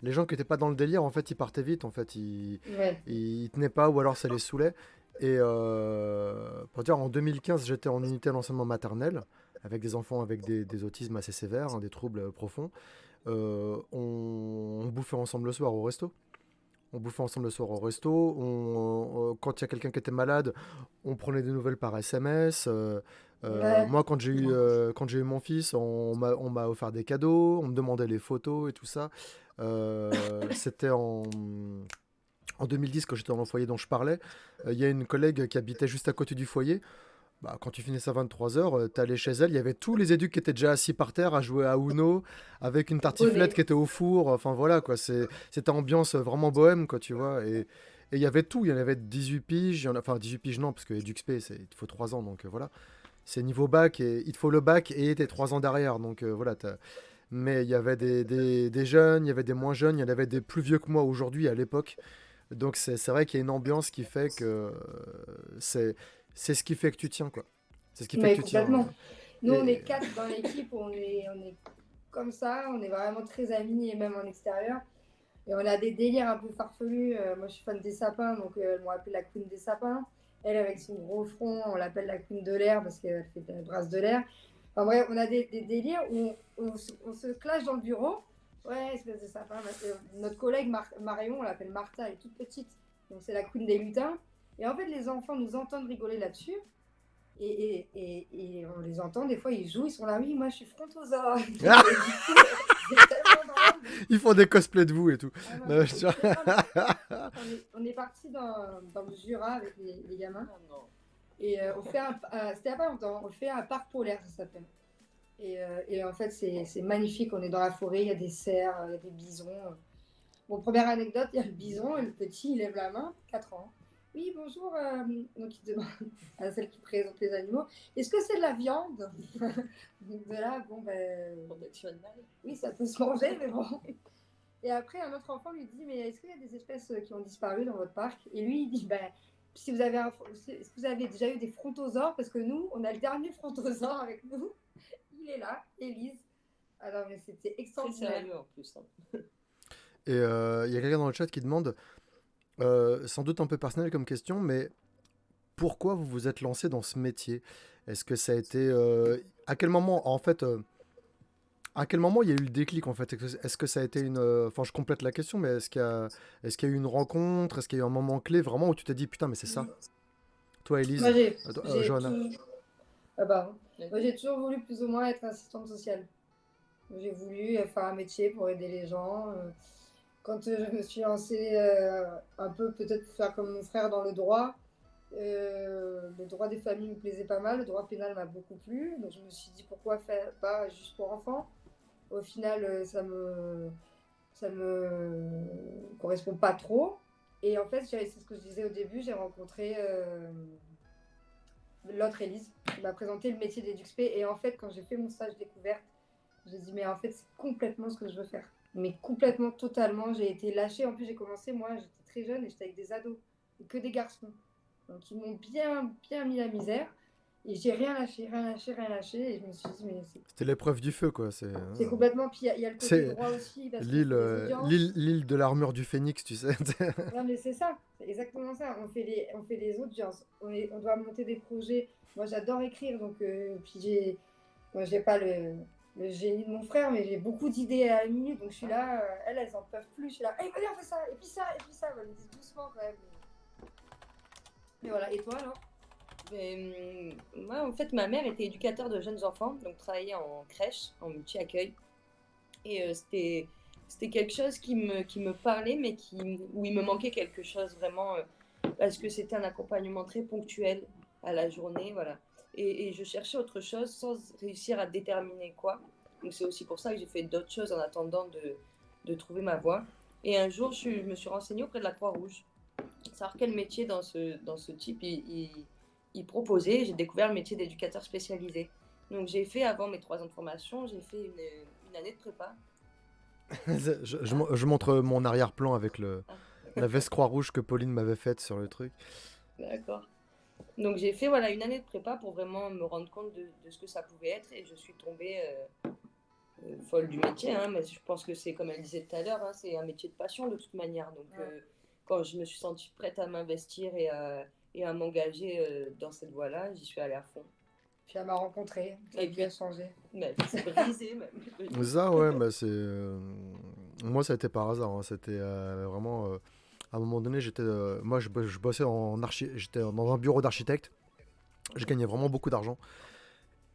Les gens qui n'étaient pas dans le délire, en fait, ils partaient vite, en fait, ouais. ils tenaient pas ou alors ça les saoulait. Et pour dire, en 2015, j'étais en unité d'enseignement maternel avec des enfants avec des autismes assez sévères, hein, des troubles profonds. On bouffait ensemble le soir au resto. On bouffait ensemble le soir au resto. Quand il y a quelqu'un qui était malade, on prenait des nouvelles par SMS. Ouais. Moi, quand j'ai eu mon fils, on m'a offert des cadeaux, on me demandait les photos et tout ça. C'était en 2010, quand j'étais dans le foyer dont je parlais. Il y a une collègue qui habitait juste à côté du foyer. Bah, quand tu finissais à 23h, t'allais chez elle, il y avait tous les éducs qui étaient déjà assis par terre à jouer à Uno, avec une tartiflette Bonnet. qui était au four, enfin voilà quoi, c'était ambiance vraiment bohème quoi, tu vois, et il y avait tout, il y en avait 18 piges, enfin 18 piges non, parce que EduxP, il te faut 3 ans, donc voilà, c'est niveau bac, et il te faut le bac et tes 3 ans derrière, donc voilà, mais il y avait des jeunes, il y avait des moins jeunes, il y en avait des plus vieux que moi aujourd'hui à l'époque, donc c'est vrai qu'il y a une ambiance qui fait que c'est c'est ce qui fait que tu tiens, quoi. C'est ce qui fait que Mais tu tiens. complètement. Nous, on est Et... 4 dans l'équipe, on est comme ça, on est vraiment très amis, et même en extérieur. Et on a des délires un peu farfelus. Moi, je suis fan des sapins, donc elles m'ont appelé la queen des sapins. Elle, avec son gros front, on l'appelle la queen de l'air parce qu'elle fait de la brasse de l'air. Enfin bref, on a des délires où on se clash dans le bureau. Ouais, espèce de sapin. Notre collègue Marion, on l'appelle Martha, elle est toute petite. Donc c'est la queen des lutins. Et en fait, les enfants nous entendent rigoler là-dessus. Et on les entend, des fois ils jouent, ils sont là, oui, moi je suis frontosaure. Et du Ah, coup, c'est tellement drôle. ils font des cosplays de vous et tout. Ah non, Non, mais je- c'est très drôle. On est parti dans le Jura avec les gamins. Oh non. Et on fait c'était il n'y a pas longtemps, on fait un parc polaire, ça s'appelle. Et en fait, c'est magnifique. On est dans la forêt, il y a des cerfs, il y a des bisons. Bon, première anecdote, il y a le bison et le petit, il lève la main, 4 ans. Oui, bonjour. Donc, il demande à celle qui présente les animaux, est-ce que c'est de la viande? Donc, de là, bon, ben, Protection animale. oui, ça peut se manger, mais bon. Et après, un autre enfant lui dit, mais est-ce qu'il y a des espèces qui ont disparu dans votre parc? Et lui, il dit, ben, si vous avez est-ce que vous avez déjà eu des frontosaures? Parce que nous, on a le dernier frontosaure avec nous. Il est là, Élise. Alors, mais c'était Très extraordinaire. sérieux en plus. Hein. Et il y a quelqu'un dans le chat qui demande, sans doute un peu personnel comme question, mais pourquoi vous vous êtes lancé dans ce métier? Est-ce que ça a été... à quel moment, en fait, à quel moment il y a eu le déclic, en fait? Est-ce que ça a été une... Enfin, je complète la question, mais est-ce qu'il y a eu une rencontre? Est-ce qu'il y a eu un moment clé, vraiment, où tu t'es dit, putain, mais c'est ça? Toi, Moi, Élise? j'ai Johanna? tout... Ah bah, moi, j'ai toujours voulu plus ou moins être assistante sociale. J'ai voulu faire un métier pour aider les gens. Quand je me suis lancée un peu, peut-être faire comme mon frère dans le droit des familles me plaisait pas mal, le droit pénal m'a beaucoup plu. Donc je me suis dit pourquoi faire pas juste pour enfants. Au final, ça me correspond pas trop. Et en fait, c'est ce que je disais au début, j'ai rencontré l'autre Élise qui m'a présenté le métier d'EduxP. Et en fait, quand j'ai fait mon stage découverte, j'ai dit, mais en fait, c'est complètement ce que je veux faire. Mais complètement, totalement. J'ai été lâchée. En plus, j'ai commencé, moi, j'étais très jeune et j'étais avec des ados. Et que des garçons. Donc, ils m'ont bien, bien mis la misère. Et j'ai rien lâché, rien lâché, rien lâché. Et je me suis dit, mais C'était l'épreuve du feu, quoi. c'est complètement. Puis il y a le côté C'est droit aussi, parce qu'on l'île fait des audiences. l'île de l'armure du phénix, tu sais. Non, mais c'est ça, c'est exactement ça. On fait les audiences, on doit monter des projets. Moi, j'adore écrire, donc puis moi, j'ai pas le génie de mon frère, mais j'ai beaucoup d'idées à la minute, donc je suis là. Elles en peuvent plus. Je suis là, hey, vas-y, on fait ça, et puis ça, et puis ça. Elles me disent doucement quand même. Mais voilà. Et toi alors? Moi, en fait, ma mère était éducateur de jeunes enfants, donc travaillait en crèche, en multi-accueil. Et c'était quelque chose qui me parlait, mais où il me manquait quelque chose vraiment, parce que c'était un accompagnement très ponctuel à la journée, voilà. Et je cherchais autre chose sans réussir à déterminer quoi. Donc c'est aussi pour ça que j'ai fait d'autres choses en attendant de trouver ma voie. Et un jour, je me suis renseignée auprès de la Croix-Rouge, savoir quel métier dans ce type il proposait. J'ai découvert le métier d'éducateur spécialisé. Donc j'ai fait, avant mes 3 ans de formation, j'ai fait une année de prépa. Je montre mon arrière-plan avec Ah, la veste Croix-Rouge que Pauline m'avait faite sur le truc. d'accord. Donc j'ai fait voilà une année de prépa pour vraiment me rendre compte de ce que ça pouvait être, et je suis tombée folle du métier, hein, mais je pense que c'est comme elle disait tout à l'heure, hein, c'est un métier de passion de toute manière. Donc Ouais. quand je me suis sentie prête à m'investir et à m'engager dans cette voie-là, j'y suis allée à fond. Puis elle m'a rencontré, ça a Et bien puis changé. ma vie s'est brisée même. Je peux dire. Ça, ouais, bah c'est. Moi, ça a été par hasard, hein. C'était vraiment. À un moment donné, moi, je bossais j'étais dans un bureau d'architecte. Je gagnais vraiment beaucoup d'argent.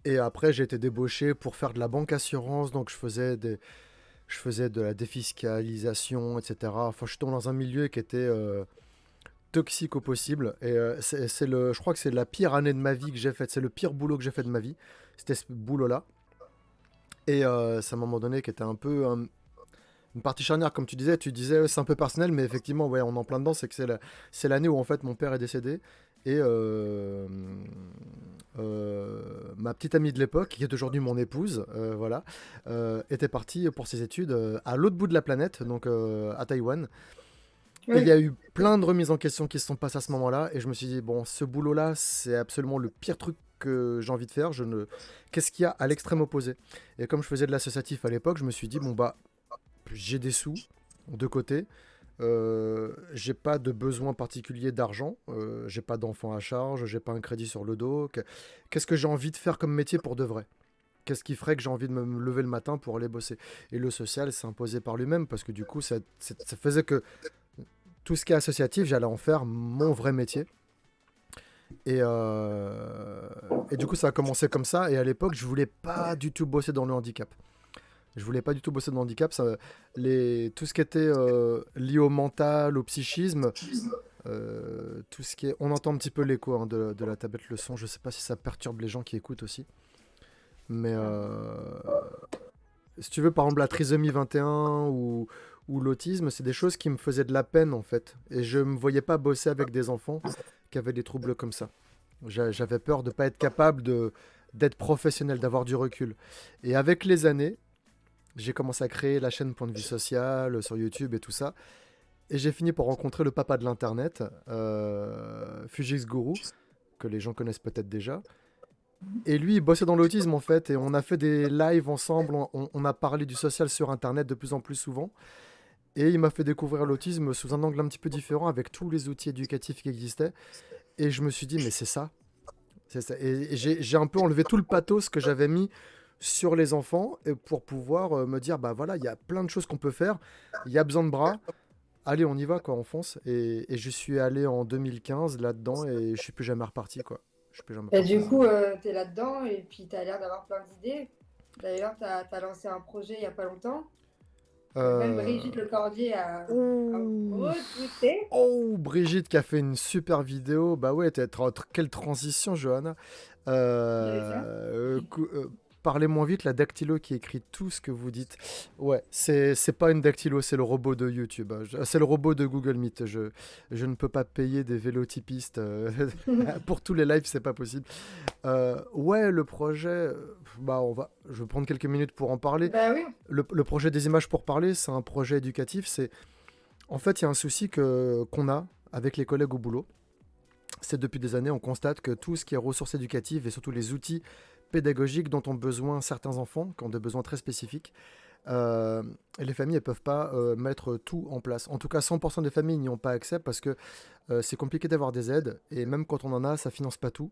Et après, j'ai été débauché pour faire de la banque assurance. Donc, je faisais de la défiscalisation, etc. Enfin, je suis tombé dans un milieu qui était toxique au possible. Et je crois que c'est la pire année de ma vie que j'ai faite. C'est le pire boulot que j'ai fait de ma vie. C'était ce boulot-là. Et c'est à un moment donné qui était un peu une partie charnière, comme tu disais, c'est un peu personnel, mais effectivement, ouais, on est en plein dedans. C'est que c'est l'année où en fait mon père est décédé et ma petite amie de l'époque, qui est aujourd'hui mon épouse, voilà, était partie pour ses études à l'autre bout de la planète, donc à Taïwan. Et il y Oui. a eu plein de remises en question qui se sont passées à ce moment-là, et je me suis dit, bon, ce boulot-là, c'est absolument le pire truc que j'ai envie de faire. Qu'est-ce qu'il y a à l'extrême opposé? Et comme je faisais de l'associatif à l'époque, je me suis dit, bon, bah, j'ai des sous de côté, j'ai pas de besoin particulier d'argent, j'ai pas d'enfant à charge, j'ai pas un crédit sur le dos. Qu'est-ce que j'ai envie de faire comme métier pour de vrai? Qu'est-ce qui ferait que j'ai envie de me lever le matin pour aller bosser? Et le social s'est imposé par lui-même parce que du coup, ça faisait que tout ce qui est associatif, j'allais en faire mon vrai métier. Et du coup, ça a commencé comme ça. Et à l'époque, je voulais pas du tout bosser dans le handicap. Je voulais pas du tout bosser dans le handicap. Tout ce qui était lié au mental, au psychisme, tout ce qui est... On entend un petit peu l'écho, hein, de la tablette le son. Je sais pas si ça perturbe les gens qui écoutent aussi. Mais si tu veux, par exemple, la trisomie 21 ou l'autisme, c'est des choses qui me faisaient de la peine en fait. Et je me voyais pas bosser avec des enfants qui avaient des troubles comme ça. J'avais peur de pas être capable d'être professionnel, d'avoir du recul. Et avec les années, j'ai commencé à créer la chaîne Point de vue social sur YouTube et tout ça. Et j'ai fini par rencontrer le papa de l'internet, Fujix Guru, que les gens connaissent peut-être déjà. Et lui, il bossait dans l'autisme en fait, et on a fait des lives ensemble, on a parlé du social sur internet de plus en plus souvent. Et il m'a fait découvrir l'autisme sous un angle un petit peu différent avec tous les outils éducatifs qui existaient. Et je me suis dit, mais c'est ça. C'est ça. Et j'ai un peu enlevé tout le pathos que j'avais mis sur les enfants et pour pouvoir me dire, bah voilà, il y a plein de choses qu'on peut faire. Il y a besoin de bras. Allez, on y va, quoi, on fonce. Et je suis allé en 2015 là-dedans et je suis plus jamais reparti, quoi. Je suis plus jamais Et reparti. du coup, tu es là-dedans et puis tu as l'air d'avoir plein d'idées. D'ailleurs, tu as lancé un projet il n'y a pas longtemps. Même Euh... Brigitte Lecordier a Ouh. retweeté. Oh, Brigitte qui a fait une super vidéo. Bah ouais, quelle transition, Johanna. J'avais ça. Parlez moins vite, la dactylo qui écrit tout ce que vous dites. Ouais, c'est pas une dactylo, c'est le robot de YouTube. C'est le robot de Google Meet. Je ne peux pas payer des vélotypistes pour tous les lives, c'est pas possible. Ouais, le projet, bah je vais prendre quelques minutes pour en parler. Bah oui. Le projet des images pour parler, c'est un projet éducatif. En fait, il y a un souci qu'on a avec les collègues au boulot. C'est depuis des années, on constate que tout ce qui est ressources éducatives et surtout les outils pédagogiques dont ont besoin certains enfants, qui ont des besoins très spécifiques, les familles ne peuvent pas mettre tout en place. En tout cas, 100% des familles n'y ont pas accès parce que c'est compliqué d'avoir des aides et même quand on en a, ça finance pas tout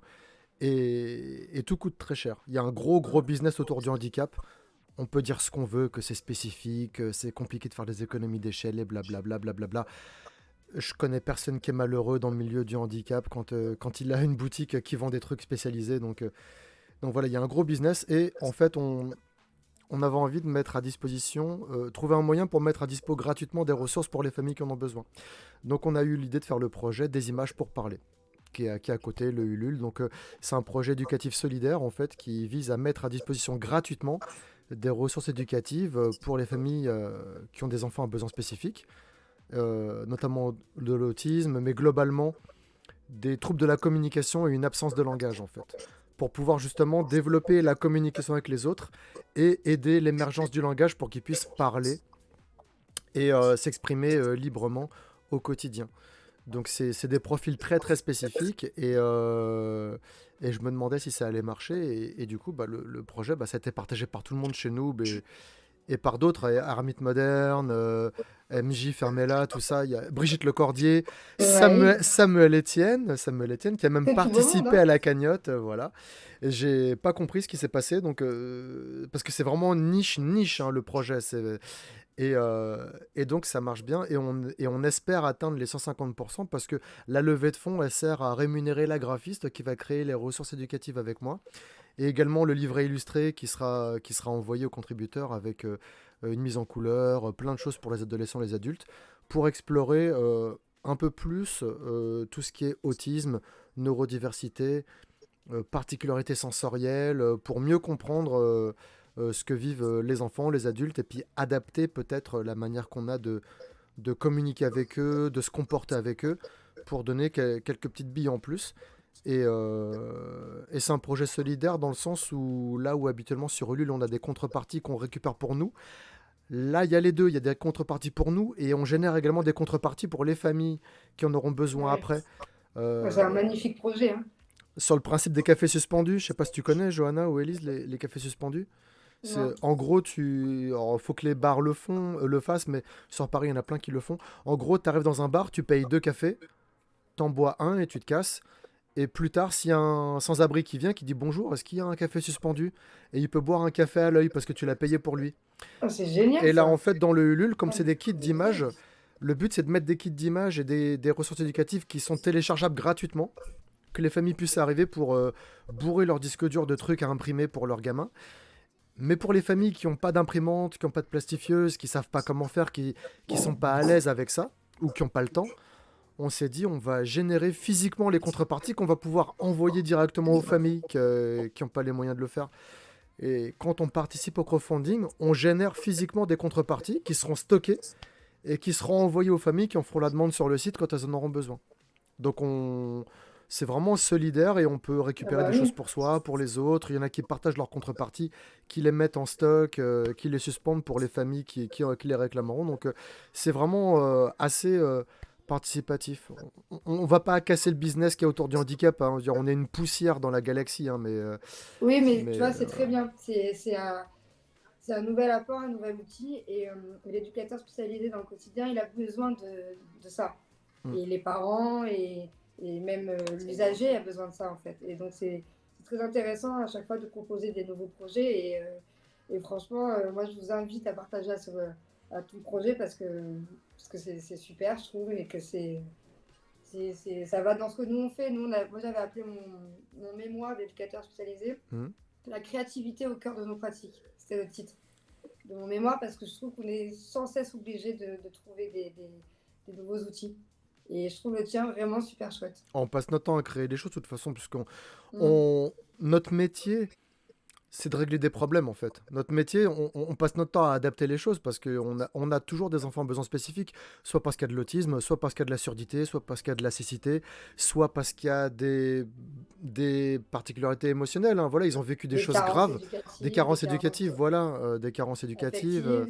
et tout coûte très cher. Il y a un gros business autour du handicap. On peut dire ce qu'on veut, que c'est spécifique, que c'est compliqué de faire des économies d'échelle et blablabla. Blablabla. Je connais personne qui est malheureux dans le milieu du handicap quand il a une boutique qui vend des trucs spécialisés. Donc voilà, il y a un gros business et en fait, on avait envie de mettre à disposition, trouver un moyen pour mettre à dispo gratuitement des ressources pour les familles qui en ont besoin. Donc on a eu l'idée de faire le projet des images pour parler, qui est à côté, le Ulule. Donc c'est un projet éducatif solidaire en fait qui vise à mettre à disposition gratuitement des ressources éducatives pour les familles qui ont des enfants à besoins spécifiques, notamment de l'autisme, mais globalement des troubles de la communication et une absence de langage en fait, pour pouvoir justement développer la communication avec les autres et aider l'émergence du langage pour qu'ils puissent parler et s'exprimer librement au quotidien. Donc c'est des profils très spécifiques et je me demandais si ça allait marcher et du coup bah, le projet bah, ça a été partagé par tout le monde chez nous et par d'autres, Armite Moderne, MJ Fermella, tout ça. Il y a Brigitte Lecordier, Ouais. Samuel Etienne qui a même C'est tout beau monde, participé hein. à la cagnotte, voilà. Et j'ai pas compris ce qui s'est passé, donc parce que c'est vraiment niche hein, le projet. Et donc ça marche bien et on espère atteindre les 150% parce que la levée de fonds elle sert à rémunérer la graphiste qui va créer les ressources éducatives avec moi et également le livret illustré qui sera envoyé aux contributeurs avec une mise en couleur, plein de choses pour les adolescents et les adultes pour explorer un peu plus tout ce qui est autisme, neurodiversité, particularités sensorielles, pour mieux comprendre ce que vivent les enfants, les adultes, et puis adapter peut-être la manière qu'on a de communiquer avec eux, de se comporter avec eux, pour donner quelques petites billes en plus. Et c'est un projet solidaire dans le sens où là où habituellement sur Ulule on a des contreparties qu'on récupère pour nous, là il y a les deux, il y a des contreparties pour nous et on génère également des contreparties pour les familles qui en auront besoin Ouais. après. Ouais, c'est un Euh, magnifique projet, hein. Sur le principe des cafés suspendus, je sais pas si tu connais, Johanna ou Elise, les cafés suspendus. Non. En gros, alors, faut que les bars le fassent, mais sur Paris, il y en a plein qui le font. En gros, tu arrives dans un bar, tu payes deux cafés, t'en bois un et tu te casses. Et plus tard, s'il y a un sans-abri qui vient, qui dit bonjour, est-ce qu'il y a un café suspendu? Et il peut boire un café à l'œil parce que tu l'as payé pour lui. Oh, c'est génial Et là, en ça. fait, dans le Ulule, comme c'est des kits d'images, le but c'est de mettre des kits d'images et des ressources éducatives qui sont téléchargeables gratuitement, que les familles puissent arriver pour bourrer leur disque dur de trucs à imprimer pour leurs gamins. Mais pour les familles qui n'ont pas d'imprimante, qui n'ont pas de plastifieuse, qui savent pas comment faire, qui sont pas à l'aise avec ça, ou qui n'ont pas le temps, on s'est dit on va générer physiquement les contreparties qu'on va pouvoir envoyer directement aux familles qui n'ont pas les moyens de le faire. Et quand on participe au crowdfunding, on génère physiquement des contreparties qui seront stockées et qui seront envoyées aux familles qui en feront la demande sur le site quand elles en auront besoin. Donc c'est vraiment solidaire et on peut Ah récupérer bah des choses oui. pour soi, pour les autres. Il y en a qui partagent leurs contreparties, qui les mettent en stock, qui les suspendent pour les familles qui les réclameront. Donc c'est vraiment assez participatif. On va pas casser le business qu'il y a autour du handicap, hein. Je veux dire, on est une poussière dans la galaxie, hein, Oui, mais tu mais vois, c'est très bien. c'est un nouvel apport, un nouvel outil. Et l'éducateur spécialisé dans le quotidien, il a besoin de ça. Et les parents et même l'usager a besoin de ça, en fait. Et donc, c'est très intéressant à chaque fois de proposer des nouveaux projets. Et franchement, moi, je vous invite à partager à tout projet parce que c'est super, je trouve, et que ça va dans ce que nous on fait. Moi, j'avais appelé mon mémoire d'éducateur spécialisé La créativité au cœur de nos pratiques. C'était le titre de mon mémoire parce que je trouve qu'on est sans cesse obligé de trouver des nouveaux outils. Et je trouve le tien vraiment super chouette. On passe notre temps à créer des choses de toute façon, notre métier, c'est de régler des problèmes en fait. Notre métier, on passe notre temps à adapter les choses parce qu'on a toujours des enfants à besoins spécifiques, soit parce qu'il y a de l'autisme, soit parce qu'il y a de la surdité, soit parce qu'il y a de la cécité, soit parce qu'il y a des particularités émotionnelles. Hein. Voilà, ils ont vécu des choses graves, des carences éducatives, voilà, des carences éducatives.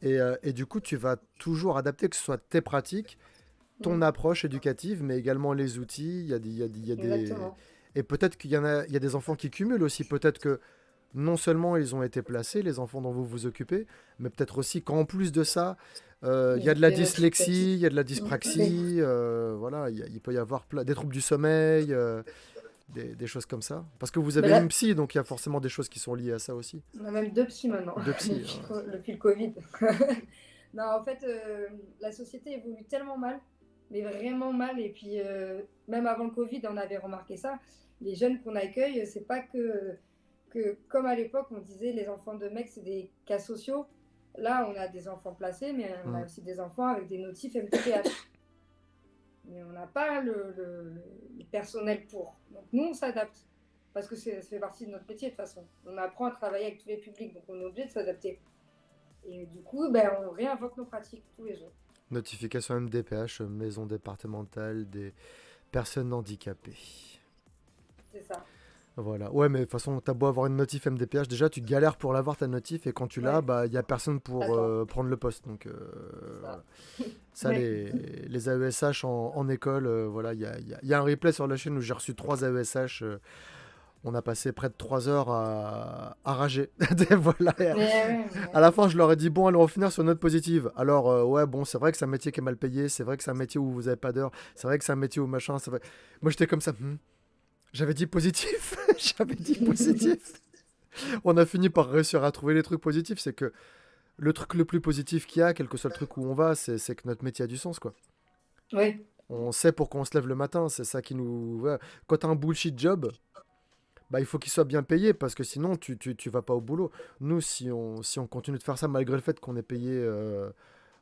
Et du coup, tu vas toujours adapter, que ce soit tes pratiques, ton approche éducative, mais également les outils. Il y a des... Et peut-être qu'il y a des enfants qui cumulent aussi. Peut-être que non seulement ils ont été placés, les enfants dont vous vous occupez, mais peut-être aussi qu'en plus de ça, il y a de la dyslexie, il y a de la dyspraxie, voilà, il peut y avoir des troubles du sommeil, des choses comme ça. Parce que vous avez une psy, donc il y a forcément des choses qui sont liées à ça aussi. On a même 2 psys maintenant, depuis le Covid. Non, en fait, la société évolue tellement mal, mais vraiment mal. Et puis, même avant le Covid, on avait remarqué ça. Les jeunes qu'on accueille, c'est pas que comme à l'époque, on disait les enfants de mecs, c'est des cas sociaux. Là, on a des enfants placés, mais on a aussi des enfants avec des notifs MTPH. Mais on n'a pas le personnel pour. Donc nous, on s'adapte. Parce que ça fait partie de notre métier de toute façon. On apprend à travailler avec tous les publics, donc on est obligé de s'adapter. Et du coup, on réinvente nos pratiques tous les jours. Notification MDPH, maison départementale des personnes handicapées. C'est ça. Voilà. Ouais, mais de toute façon, t'as beau avoir une notif MDPH, déjà tu galères pour l'avoir ta notif, et quand tu l'as, il n'y a personne pour prendre le poste. Donc, ça les AESH en école, voilà, il y a un replay sur la chaîne où j'ai reçu 3 AESH. On a passé près de 3 heures à rager. Voilà. À la fin, je leur ai dit, bon, allons on va finir sur une note positive. Alors, ouais, bon, c'est vrai que c'est un métier qui est mal payé, c'est vrai que c'est un métier où vous n'avez pas d'heure, c'est vrai que c'est un métier où machin, c'est vrai. Moi, j'étais comme ça. J'avais dit positif. J'avais dit positif. On a fini par réussir à trouver les trucs positifs. C'est que le truc le plus positif qu'il y a, quel que soit le truc où on va, c'est que notre métier a du sens, quoi. Oui. On sait pourquoi on se lève le matin. C'est ça qui nous... Ouais. Quand t'as un bullshit job, il faut qu'il soit bien payé parce que sinon, tu vas pas au boulot. Nous, si on continue de faire ça malgré le fait qu'on est payé...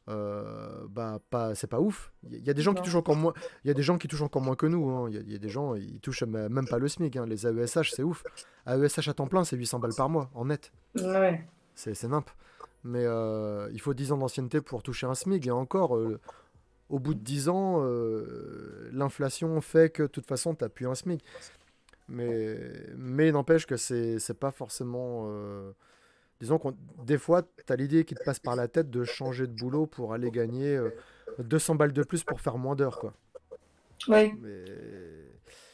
c'est pas ouf. Il y a des gens qui touchent encore moins. Il y a des gens qui touchent encore moins que nous. Hein. Il y a des gens, ils touchent même pas le SMIC. Hein. Les AESH, c'est ouf. AESH à temps plein, c'est 800 balles par mois en net. Ouais. C'est nimp. Mais il faut 10 ans d'ancienneté pour toucher un SMIC. Et encore, au bout de 10 ans, l'inflation fait que de toute façon, t'as plus un SMIC. Mais n'empêche que c'est pas forcément. Disons que des fois, tu as l'idée qui te passe par la tête de changer de boulot pour aller gagner 200 balles de plus pour faire moins d'heures, quoi. Oui. Mais...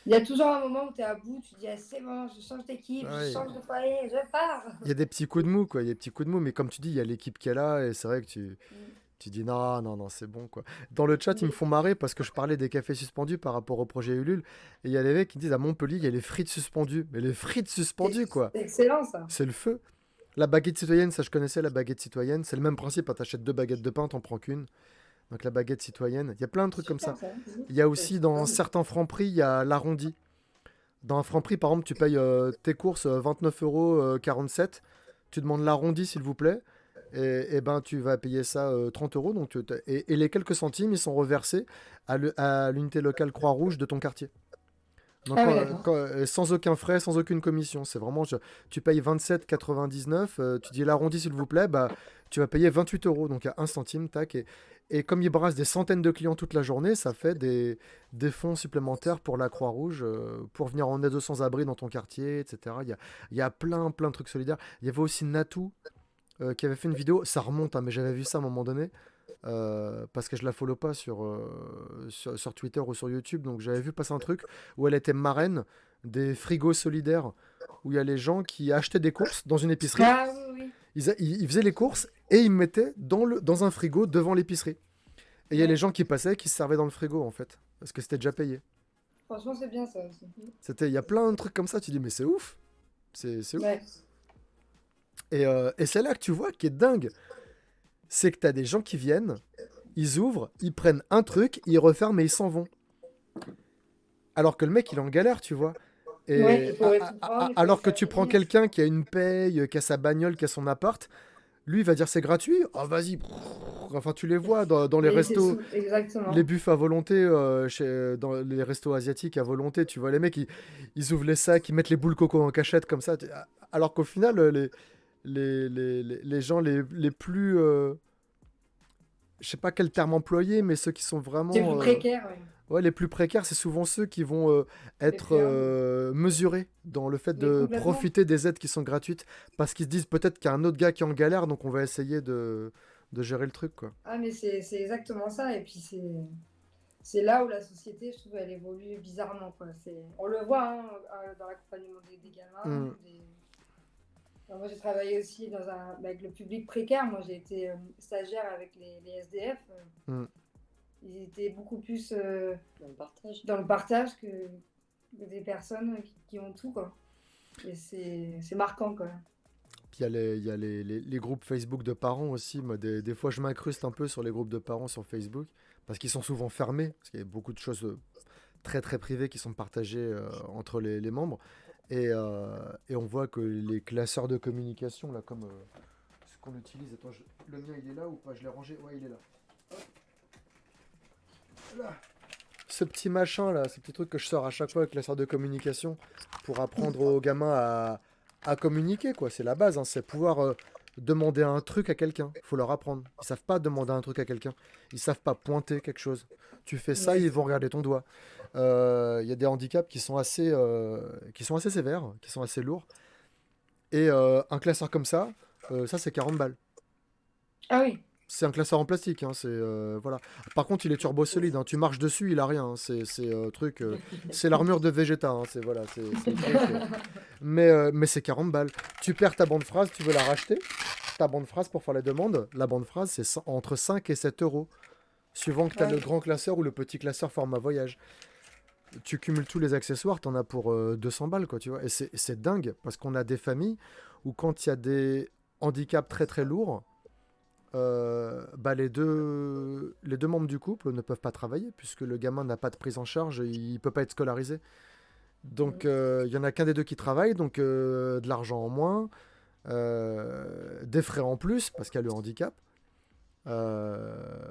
Il y a toujours un moment où tu es à bout, tu dis c'est bon, je change d'équipe, je change de foyer, je pars. Il y a des petits coups de mou, quoi. Il y a des petits coups de mou, mais comme tu dis, il y a l'équipe qui est là et c'est vrai que tu dis non, c'est bon, quoi. Dans le chat, ils me font marrer parce que je parlais des cafés suspendus par rapport au projet Ulule et il y a des mecs qui disent à Montpellier, il y a les frites suspendues. Mais les frites suspendues, quoi. C'est excellent, ça. C'est le feu. La baguette citoyenne, ça je connaissais, la baguette citoyenne. C'est le même principe, tu achètes 2 baguettes de pain, t'en prends qu'une. Donc la baguette citoyenne. Il y a plein de trucs comme ça. Il y a aussi dans certains Franprix, il y a l'arrondi. Dans un Franprix, par exemple, tu payes tes courses 29,47 €. Tu demandes l'arrondi, s'il vous plaît. Et ben tu vas payer ça 30 €. Donc, et les quelques centimes, ils sont reversés à l'unité locale Croix-Rouge de ton quartier. Donc, sans aucun frais, sans aucune commission. C'est vraiment, tu payes 27,99 €, tu dis l'arrondi s'il vous plaît, tu vas payer 28 €. Donc, il y a 1 centime, tac. Et comme ils brassent des centaines de clients toute la journée, ça fait des fonds supplémentaires pour la Croix-Rouge, pour venir en aide aux sans-abri dans ton quartier, etc. Il y a plein de trucs solidaires. Il y avait aussi Natou qui avait fait une vidéo, ça remonte, hein, mais j'avais vu ça à un moment donné. Parce que je la follow pas sur Twitter ou sur YouTube, donc j'avais vu passer un truc où elle était marraine des frigos solidaires où il y a les gens qui achetaient des courses dans une épicerie, Ils faisaient les courses et ils mettaient dans un frigo devant l'épicerie. Et il y a Ouais. les gens qui passaient qui se servaient dans le frigo, en fait. Parce que c'était déjà payé. Franchement, c'est bien ça aussi. Il y a plein de trucs comme ça, tu dis, mais c'est ouf. C'est ouf. Ouais. Et c'est là que tu vois qui est dingue. C'est que tu as des gens qui viennent, ils ouvrent, ils prennent un truc, ils referment et ils s'en vont. Alors que le mec, il est en galère, tu vois. Ouais, il Et faudrait tout prendre, il faut alors le que faire tu prends venir. quelqu'un qui a une paye, qui a sa bagnole, qui a son appart, lui, il va dire c'est gratuit. Oh, vas-y. Enfin, tu les vois dans les Mais c'est restos, les exactement. buffets à volonté, dans les restos asiatiques à volonté. Tu vois, les mecs, ils ouvrent les sacs, ils mettent les boules coco en cachette comme ça. Alors qu'au final, les gens les plus. Je sais pas quel terme employer, mais ceux qui sont C'est vraiment. plus précaire, ouais. Ouais, les plus précaires, c'est souvent ceux qui vont Les être plus humbles. mesurés dans le fait Mais de complètement. profiter des aides qui sont gratuites, parce qu'ils se disent peut-être qu'il y a un autre gars qui est en galère, donc on va essayer de gérer le truc, quoi. Ah, mais c'est exactement ça. Et puis, c'est là où la société, je trouve, elle évolue bizarrement, quoi. On le voit hein, dans l'accompagnement des gamins. Mm, Alors, moi, j'ai travaillé aussi avec le public précaire. Moi, j'ai été stagiaire avec les SDF. mm. Ils étaient beaucoup plus Dans le partage. dans le partage que des personnes qui ont tout, quoi. Et c'est marquant, quoi. Puis il y a les groupes Facebook de parents aussi. Moi, des fois, je m'incruste un peu sur les groupes de parents sur Facebook, parce qu'ils sont souvent fermés, parce qu'il y a beaucoup de choses très très privées qui sont partagées entre les membres. Et on voit que les classeurs de communication, là, comme ce qu'on utilise. Attends, le mien, il est là ou pas? Je l'ai rangé. Ouais, il est là. Là. Ce petit machin là, ce petit truc que je sors à chaque fois avec la sorte de communication pour apprendre aux gamins à communiquer, quoi. C'est la base, hein, c'est pouvoir demander un truc à quelqu'un. Il faut leur apprendre. Ils savent pas demander un truc à quelqu'un. Ils savent pas pointer quelque chose. Tu fais ça, Ouais. ils vont regarder ton doigt. Il y a des handicaps qui sont assez sévères, qui sont assez lourds. Et un classeur comme ça c'est 40 balles. Ah oui. C'est un classeur en plastique, hein, voilà. Par contre, il est turbo solide, hein. Tu marches dessus, il a rien, hein. C'est l'armure de Vegeta, hein. C'est le truc, mais c'est 40 balles. Tu perds ta bande phrase, tu veux la racheter. Ta bande phrase pour faire la demande. La bande phrase, c'est entre 5 et 7 euros, suivant que tu as Ah le oui. grand classeur ou le petit classeur format voyage. Tu cumules tous les accessoires, t'en as pour 200 balles, quoi, tu vois. Et c'est dingue, parce qu'on a des familles où quand il y a des handicaps très très lourds, bah les deux membres du couple ne peuvent pas travailler puisque le gamin n'a pas de prise en charge, il peut pas être scolarisé. Donc il y en a qu'un des deux qui travaille, donc de l'argent en moins, des frais en plus parce qu'il y a le handicap. Euh,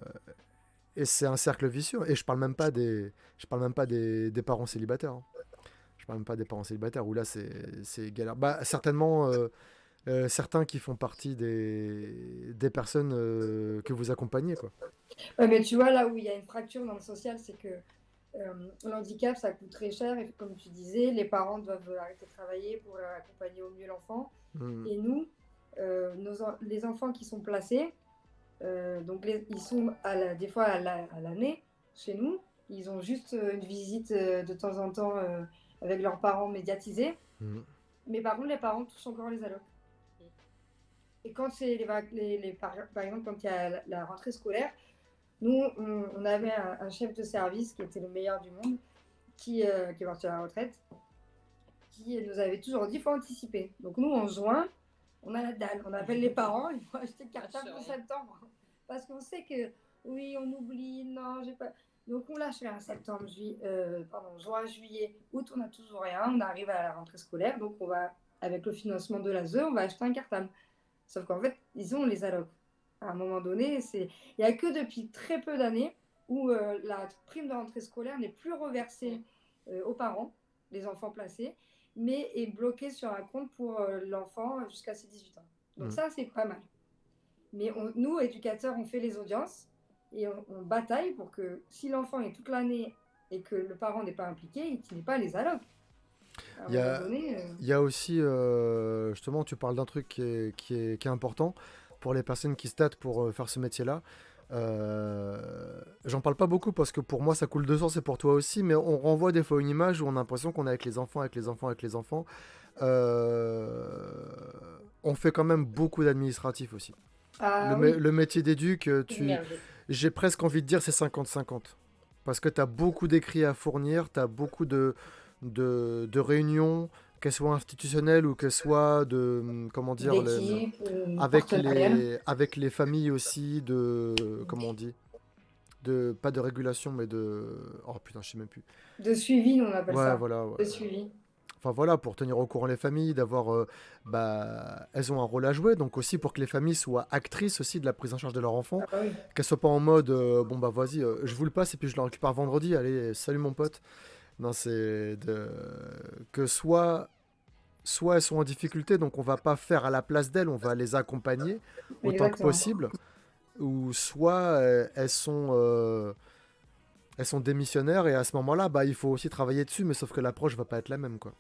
et c'est un cercle vicieux. Et je parle même pas des parents célibataires, hein. Je parle même pas des parents célibataires où là c'est galère. Bah certainement. Certains qui font partie des personnes que vous accompagnez, quoi. Ouais, mais tu vois, là où il y a une fracture dans le social, c'est que l'handicap, ça coûte très cher. Et comme tu disais, les parents doivent arrêter de travailler pour accompagner au mieux l'enfant. Mm, Et nous, les enfants qui sont placés, donc ils sont des fois à l'année chez nous. Ils ont juste une visite de temps en temps avec leurs parents médiatisés. mm. Mais par contre, les parents touchent encore les allocs. Et quand c'est par exemple, quand il y a la rentrée scolaire, nous, on avait un chef de service qui était le meilleur du monde, qui est parti à la retraite, qui nous avait toujours dit qu'il faut anticiper. Donc nous, en juin, on a la dalle. On appelle les parents, ils vont acheter le cartable pour septembre. Parce qu'on sait que, oui, on oublie, non, j'ai pas... Donc on lâche rien, septembre, juin, juillet, août, on n'a toujours rien. On arrive à la rentrée scolaire, donc on va, avec le financement de l'ASE, on va acheter un cartable. Sauf qu'en fait, ils ont les allocs. À un moment donné, il n'y a que depuis très peu d'années où la prime de rentrée scolaire n'est plus reversée aux parents, les enfants placés, mais est bloquée sur un compte pour l'enfant jusqu'à ses 18 ans. Donc ça, c'est pas mal. Mais nous, éducateurs, on fait les audiences et on bataille pour que si l'enfant est toute l'année et que le parent n'est pas impliqué, qu'il n'ait pas les allocs. À un Il y moment a, donné, il y a aussi, justement, tu parles d'un truc qui est important pour les personnes qui se tâtent pour faire ce métier-là. J'en parle pas beaucoup parce que pour moi ça coule de source et pour toi aussi, mais on renvoie des fois une image où on a l'impression qu'on est avec les enfants, avec les enfants, avec les enfants. on fait quand même beaucoup d'administratifs aussi. Ah oui, Le métier d'éduc, Submergé. j'ai presque envie de dire c'est 50-50. Parce que tu as beaucoup d'écrits à fournir, tu as beaucoup de réunions, qu'elles soient institutionnelles ou qu'elles soient comment dire, d'équipe, partenariat, avec les familles aussi, comment on dit, pas de régulation, mais oh putain, je sais même plus. de suivi, nous, on appelle Ouais, ça. voilà, ouais. De suivi. Enfin voilà, pour tenir au courant les familles, elles ont un rôle à jouer, donc aussi pour que les familles soient actrices aussi de la prise en charge de leur enfant, Ah bah oui. qu'elles soient pas en mode bon bah vas-y, je vous le passe et puis je le récupère vendredi, allez, salut mon pote. Non, que soit elles sont en difficulté, donc on va pas faire à la place d'elles, on va les accompagner autant que Exactement. possible, ou soit elles sont démissionnaires et à ce moment-là, bah il faut aussi travailler dessus, mais sauf que l'approche va pas être la même quoi.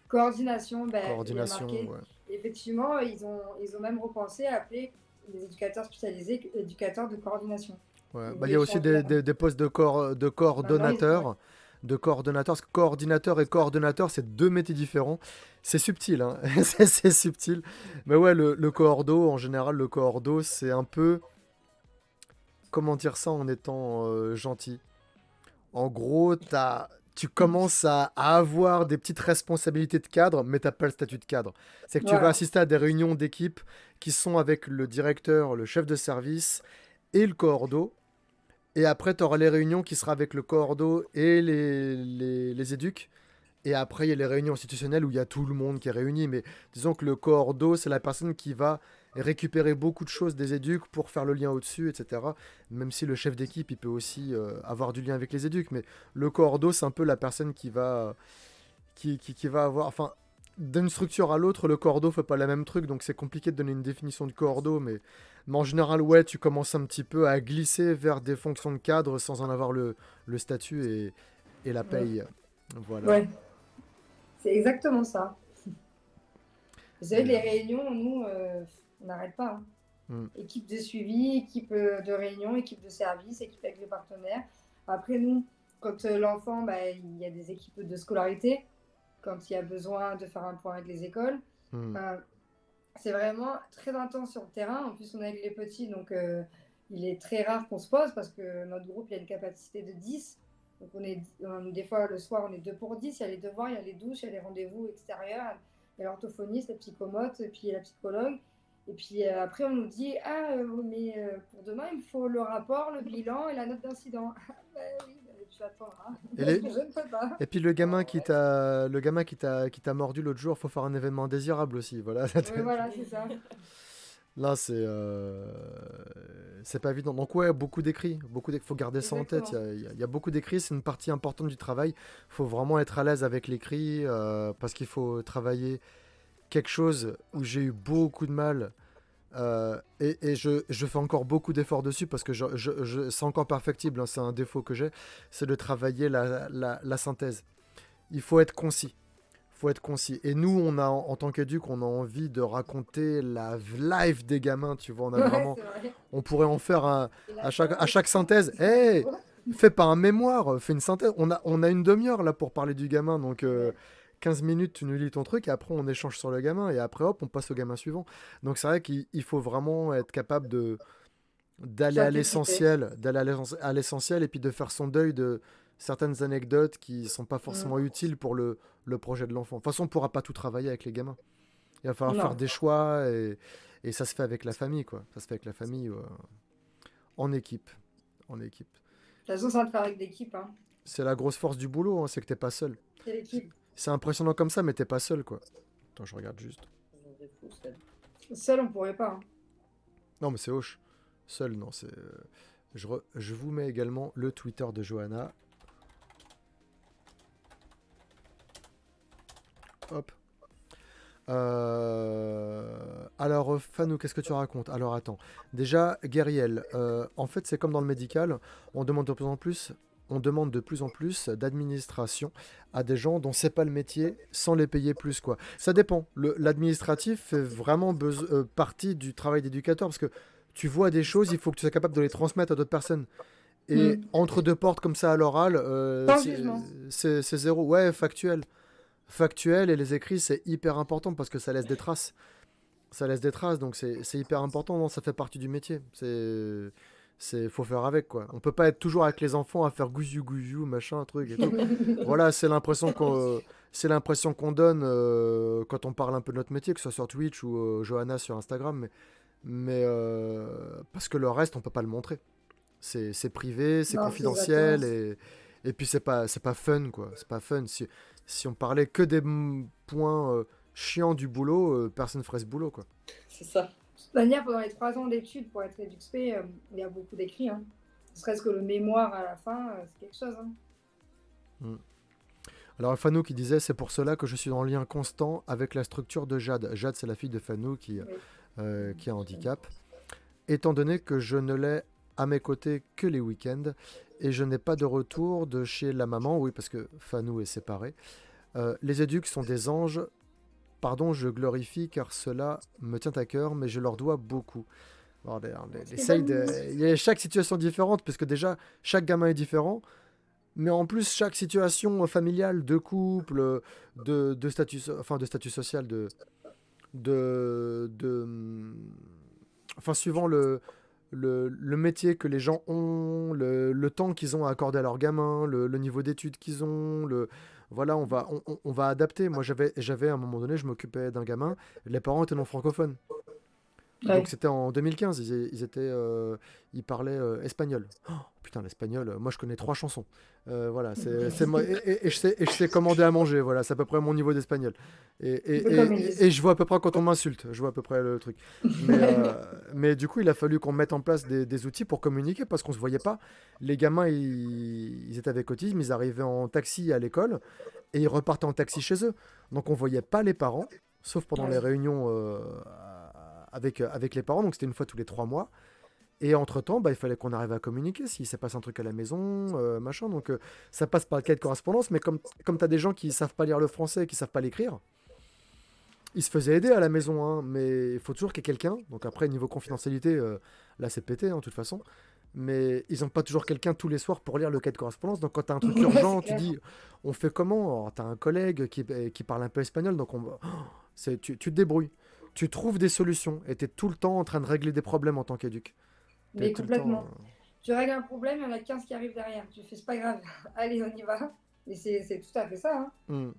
Coordination, ben, il y a Coordination, marqué. ouais. Effectivement, ils ont même repensé à appeler les éducateurs spécialisés éducateurs de coordination. Ouais. Ils Bah, il y voulaient a aussi changer la des postes de Maintenant, ouais. coordonnateurs. De coordonnateurs, parce que coordinateur et coordonnateur, c'est deux métiers différents. C'est subtil, hein. C'est subtil. Mais ouais, le coordo, en général, le coordo, c'est un peu, comment dire ça en étant gentil. En gros, tu commences à avoir des petites responsabilités de cadre, mais t'as pas le statut de cadre. C'est que tu vas Voilà. assister à des réunions d'équipe qui sont avec le directeur, le chef de service et le coordo. Et après, tu auras les réunions qui sera avec le coordo et les éducs. Et après, il y a les réunions institutionnelles où il y a tout le monde qui est réuni. Mais disons que le coordo, c'est la personne qui va récupérer beaucoup de choses des éducs pour faire le lien au-dessus, etc. Même si le chef d'équipe, il peut aussi avoir du lien avec les éducs. Mais le coordo, c'est un peu la personne qui va avoir... Enfin, d'une structure à l'autre, le cordeau fait pas la même truc, donc c'est compliqué de donner une définition de cordeau, mais en général, ouais, tu commences un petit peu à glisser vers des fonctions de cadre sans en avoir le statut et la Ouais. paye. Voilà. Ouais, c'est exactement ça. Vous savez, Mais, les réunions, nous, on n'arrête pas, hein. hmm, Équipe de suivi, équipe de réunion, équipe de service, équipe avec les partenaires. Après, nous, quand l'enfant, bah, il y a des équipes de scolarité, quand il y a besoin de faire un point avec les écoles. hmm, Enfin, c'est vraiment très intense sur le terrain. En plus, on est avec les petits, donc il est très rare qu'on se pose parce que notre groupe, il a une capacité de 10. Donc, des fois, le soir, on est 2 pour 10. Il y a les devoirs, il y a les douches, il y a les rendez-vous extérieurs, il y a l'orthophoniste, la psychomote, et puis la psychologue. Et puis après, on nous dit ah, mais pour demain, il me faut le rapport, le bilan et la note d'incident. Ben oui, ben, tu attendras. Et, Parce que je ne peux pas. et puis le gamin qui t'a mordu l'autre jour, faut faire un événement indésirable aussi. Voilà. Oui, voilà, c'est ça. Là, c'est pas évident. Donc ouais, beaucoup d'écrits, faut garder ça en tête. Exactement. Il y a beaucoup d'écrits, c'est une partie importante du travail. Il faut vraiment être à l'aise avec l'écrit parce qu'il faut travailler quelque chose où j'ai eu beaucoup de mal et je fais encore beaucoup d'efforts dessus parce que c'est encore perfectible, hein, c'est un défaut que j'ai, c'est de travailler la synthèse. Il faut être concis. Faut être concis. Et nous, en tant qu'éduc, on a envie de raconter la life des gamins, tu vois. Ouais, c'est vrai. On pourrait en faire Et la à fin, chaque synthèse. Hey, fais pas un mémoire, fais une synthèse. On a une demi-heure là pour parler du gamin, donc ouais, 15 minutes, tu nous lis ton truc, et après on échange sur le gamin, et après hop, on passe au gamin suivant. Donc c'est vrai qu'il faut vraiment être capable simplicité. à l'essentiel, et puis de faire son deuil de certaines anecdotes qui sont pas Mm. forcément utiles pour le projet de l'enfant. De toute façon, on pourra pas tout travailler avec les gamins. Il va falloir faire Non, des choix, et ça se fait avec la famille, quoi. Ça se fait avec la famille, en équipe. En équipe. de toute façon, ça va te faire avec l'équipe, hein. C'est la grosse force du boulot, hein, c'est que t'es pas seul. C'est l'équipe. C'est impressionnant comme ça, mais t'es pas seul, quoi. Attends, je regarde juste. C'est fou, ça. Seul, on pourrait pas, hein. Non, mais c'est hoche. Seul, non, c'est. Je vous mets également le Twitter de Johanna. Hop. Alors, Fanou, qu'est-ce que tu racontes? Alors, attends. Déjà, Guériel, en fait, c'est comme dans le médical, on demande de plus en plus, on demande de plus en plus d'administration à des gens dont c'est pas le métier, sans les payer plus, quoi. Ça dépend. L'administratif fait vraiment partie du travail d'éducateur, parce que tu vois des choses, il faut que tu sois capable de les transmettre à d'autres personnes. Et Mm. entre deux portes comme ça à l'oral, Sans jugement. c'est zéro. Ouais, factuel. factuel et les écrits, c'est hyper important parce que ça laisse des traces. Ça laisse des traces, donc c'est hyper important. Non, ça fait partie du métier. Faut faire avec, quoi. On peut pas être toujours avec les enfants à faire gouzou gouzou, machin, truc et tout. Voilà, c'est l'impression qu'on donne quand on parle un peu de notre métier, que ce soit sur Twitch ou Johanna sur Instagram, mais parce que le reste, on peut pas le montrer. C'est privé, c'est Non, c'est confidentiel exactement. et puis c'est pas fun, quoi. C'est pas fun. Si on parlait que des points chiants du boulot, personne ferait ce boulot, quoi. C'est ça. De toute manière, pendant les 3 ans d'études pour être EduxP, il y a beaucoup d'écrits. Hein. Ne serait-ce que le mémoire à la fin, c'est quelque chose. Hein. Mm. Alors Fanou qui disait, c'est pour cela que je suis en lien constant avec la structure de Jade. Jade, c'est la fille de Fanou Oui. qui a un handicap. Étant donné que je ne l'ai à mes côtés que les week-ends et je n'ai pas de retour de chez la maman, oui, parce que Fanou est séparée. Les éducs sont des anges. Pardon, je glorifie car cela me tient à cœur, mais je leur dois beaucoup. Alors, C'est bonne news. il y a chaque situation différente, parce que déjà, chaque gamin est différent, mais en plus, chaque situation familiale, de couple, de statut, enfin, de statut social, de, enfin, suivant le métier que les gens ont, le temps qu'ils ont à accorder à leurs gamins, le niveau d'études qu'ils ont, voilà, on va adapter. Moi, j'avais à un moment donné, je m'occupais d'un gamin, les parents étaient non francophones. Donc Ouais. c'était en 2015, ils parlaient espagnol. Oh, putain, l'espagnol, moi je connais 3 chansons. Voilà, c'est moi, et je sais commander à manger, voilà, c'est à peu près mon niveau d'espagnol. Un peu comme Elise. Et je vois à peu près quand on m'insulte, je vois à peu près le truc. Mais du coup, il a fallu qu'on mette en place des outils pour communiquer parce qu'on se voyait pas. Les gamins, ils étaient avec autisme, ils arrivaient en taxi à l'école et ils repartaient en taxi chez eux. Donc on voyait pas les parents, sauf pendant les Ouais. réunions avec les parents, donc c'était une fois tous les 3 mois. Et entre-temps, bah, il fallait qu'on arrive à communiquer s'il s'est passé un truc à la maison, machin. Donc ça passe par le cas de correspondance, mais comme tu as des gens qui savent pas lire le français, qui savent pas l'écrire, ils se faisaient aider à la maison, hein, mais il faut toujours qu'il y ait quelqu'un. Donc après, niveau confidentialité, là c'est pété, hein, de toute façon. Mais ils n'ont pas toujours quelqu'un tous les soirs pour lire le cas de correspondance. Donc quand tu as un truc Ouais, c'est urgent, tu clair. dis, on fait comment? Alors tu as un collègue qui parle un peu espagnol, donc tu te débrouilles. Tu trouves des solutions et tu es tout le temps en train de régler des problèmes en tant qu'éduc. Tu es Mais tout le temps. complètement. Tu règles un problème, il y en a 15 qui arrivent derrière. Tu fais, c'est pas grave. Allez, on y va. Et c'est tout à fait ça. Hein. Hmm.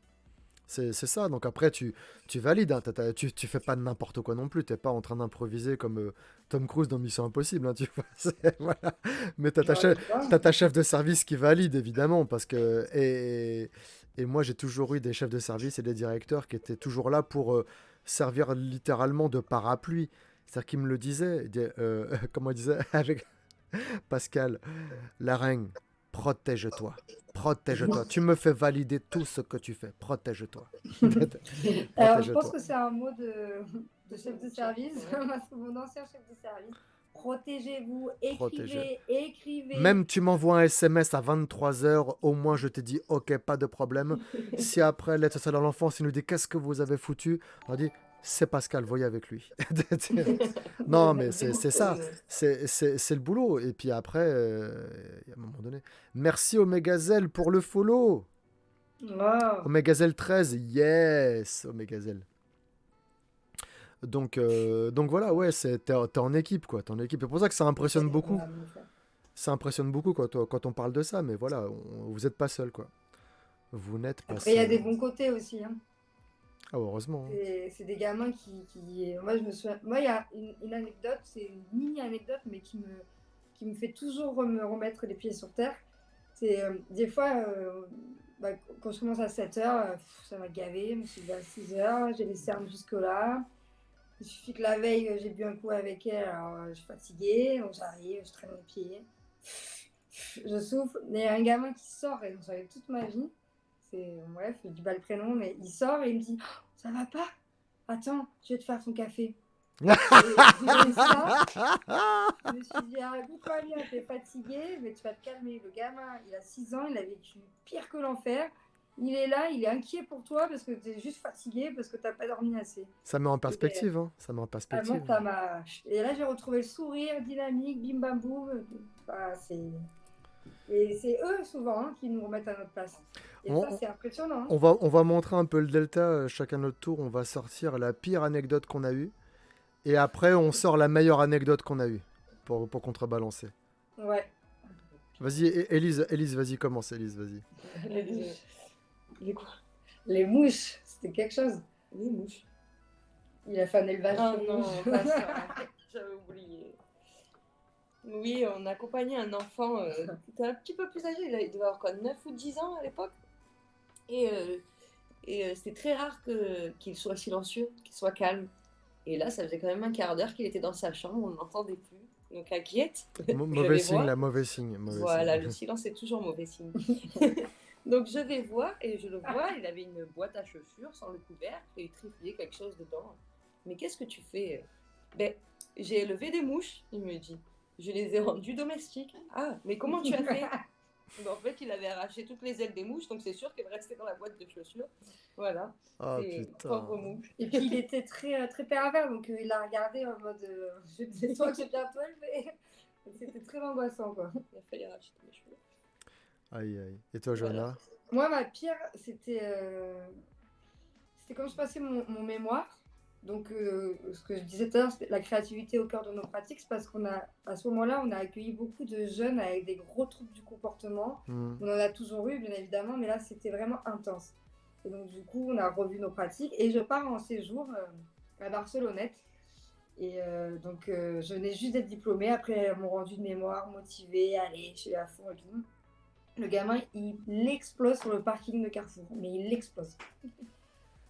C'est ça, donc après tu valides, hein, tu fais pas n'importe quoi non plus, t'es pas en train d'improviser comme Tom Cruise dans Mission Impossible, hein, tu vois, voilà. Mais Bah, tu vois. t'as ta chef de service qui valide évidemment, parce que, et moi j'ai toujours eu des chefs de service et des directeurs qui étaient toujours là pour servir littéralement de parapluie, c'est-à-dire qu'ils me le disaient, comment il disait, avec Pascal, la reine, protège-toi. Protège-toi. Tu me fais valider tout ce que tu fais. Protège-toi. Alors, je pense Protège-toi. que c'est un mot de chef de service. Parce que mon ancien chef de service, protégez-vous, Protège. écrivez, écrivez. Même tu m'envoies un SMS à 23 h, au moins je te dis ok, pas de problème. Si après l'aide sociale à l'enfance, il nous dit qu'est-ce que vous avez foutu, on dit c'est Pascal, voyez avec lui. Non, mais c'est ça, c'est le boulot. Et puis après, à un moment donné, merci Omegazelle pour le follow. Wow. Omegazelle 13, yes, Omegazelle. Donc voilà, ouais, t'es en équipe, quoi. T'es en équipe. C'est pour ça que ça impressionne beaucoup. Voilà, mon frère. Ça impressionne beaucoup quand on parle de ça, mais voilà, vous n'êtes pas seul, quoi. Vous n'êtes pas Après, il y a seul. des bons côtés aussi. Hein. Ah, heureusement, hein. C'est des gamins Moi, je me souviens. Moi, il y a une anecdote, c'est une mini-anecdote, mais qui me fait toujours me remettre les pieds sur terre. C'est des fois, bah, quand je commence à 7 h, ça m'a gavé. Je me suis dit à 6 h, j'ai les cernes jusque-là. Il suffit que la veille, j'ai bu un coup avec elle, alors je suis fatiguée, donc j'arrive, je traîne les pieds, je souffle. Mais il y a un gamin qui sort, et j'en savais toute ma vie, bref, je dis pas le prénom, mais il sort et il me dit oh, ça va pas? Attends, je vais te faire ton café. Et ça, je me suis dit, ah, écoute-toi bien, t'es fatigué, mais tu vas te calmer. Le gamin, il a 6 ans, il a vécu pire que l'enfer. Il est là, il est inquiet pour toi parce que t'es juste fatigué, parce que t'as pas dormi assez. Ça met en Et perspective, hein. Ça met en vraiment, perspective. ça m'a. Et là, j'ai retrouvé le sourire dynamique, bim bam boum. Ah, c'est. Et c'est eux souvent hein, qui nous remettent à notre place. Et On, ça, c'est impressionnant. Hein. on va montrer un peu le delta, chacun notre tour. On va sortir la pire anecdote qu'on a eue. Et après, on sort la meilleure anecdote qu'on a eue pour contrebalancer. Ouais. Vas-y, Élise, vas-y, commence, Élise, vas-y. Les quoi? Les mouches, c'était quelque chose. Les mouches. Il a fait un élevage Ah de non, mouches. pas ça. J'avais oublié. Oui, on accompagnait un enfant qui était un petit peu plus âgé. Il devait avoir quoi, 9 ou 10 ans à l'époque. Et, c'était très rare qu'il soit silencieux, qu'il soit calme. Et là, ça faisait quand même un quart d'heure qu'il était dans sa chambre, on ne l'entendait plus. Donc inquiète, je Mauvais vais signe, voir. là, mauvais signe. Voilà, Signe. le silence est toujours mauvais signe. Donc je vais voir et je le vois, il avait une boîte à chaussures sans le couvercle et il trifouillait quelque chose dedans. Mais qu'est-ce que tu fais? Ben, j'ai élevé des mouches, il me dit. Je les ai rendues domestiques. Ah, mais comment tu as fait? Ben, en fait, il avait arraché toutes les ailes des mouches, donc c'est sûr qu'elles restaient dans la boîte de chaussures. Voilà, Ah c'est putain. pauvre mouche. Et puis il était très, très pervers, donc il a regardé en mode c'est toi que j'ai bientôt élevé. C'était très angoissant quoi. Il a failli arracher tous mes cheveux. Aïe aïe. Et toi, Voilà. Johanna? Moi, ma pire, c'était quand je passais mon mémoire. Donc, ce que je disais tout à l'heure, c'était la créativité au cœur de nos pratiques. C'est parce à ce moment-là, on a accueilli beaucoup de jeunes avec des gros troubles du comportement. On en a toujours eu, bien évidemment, mais là, c'était vraiment intense. Et donc, du coup, on a revu nos pratiques. Et je pars en séjour à Barcelonnette. Et donc, je venais juste d'être diplômée après mon rendu de mémoire, motivée, allez, je suis à fond et tout. Le gamin, il explose sur le parking de Carrefour. Mais il explose.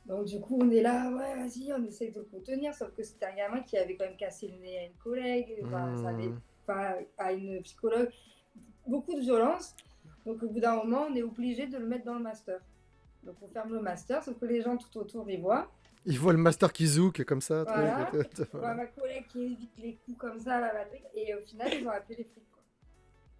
Donc du coup, on est là, ouais, vas-y, on essaie de le contenir, sauf que c'était un gamin qui avait quand même cassé le nez à une collègue, à une psychologue, beaucoup de violence. Donc au bout d'un moment, on est obligé de le mettre dans le master. Donc on ferme le master, sauf que les gens tout autour y voient. Il voit le master qui zouk comme ça. Voilà. Truc. On voit ma collègue qui évite les coups comme ça, et au final, ils ont appelé les flics. Quoi.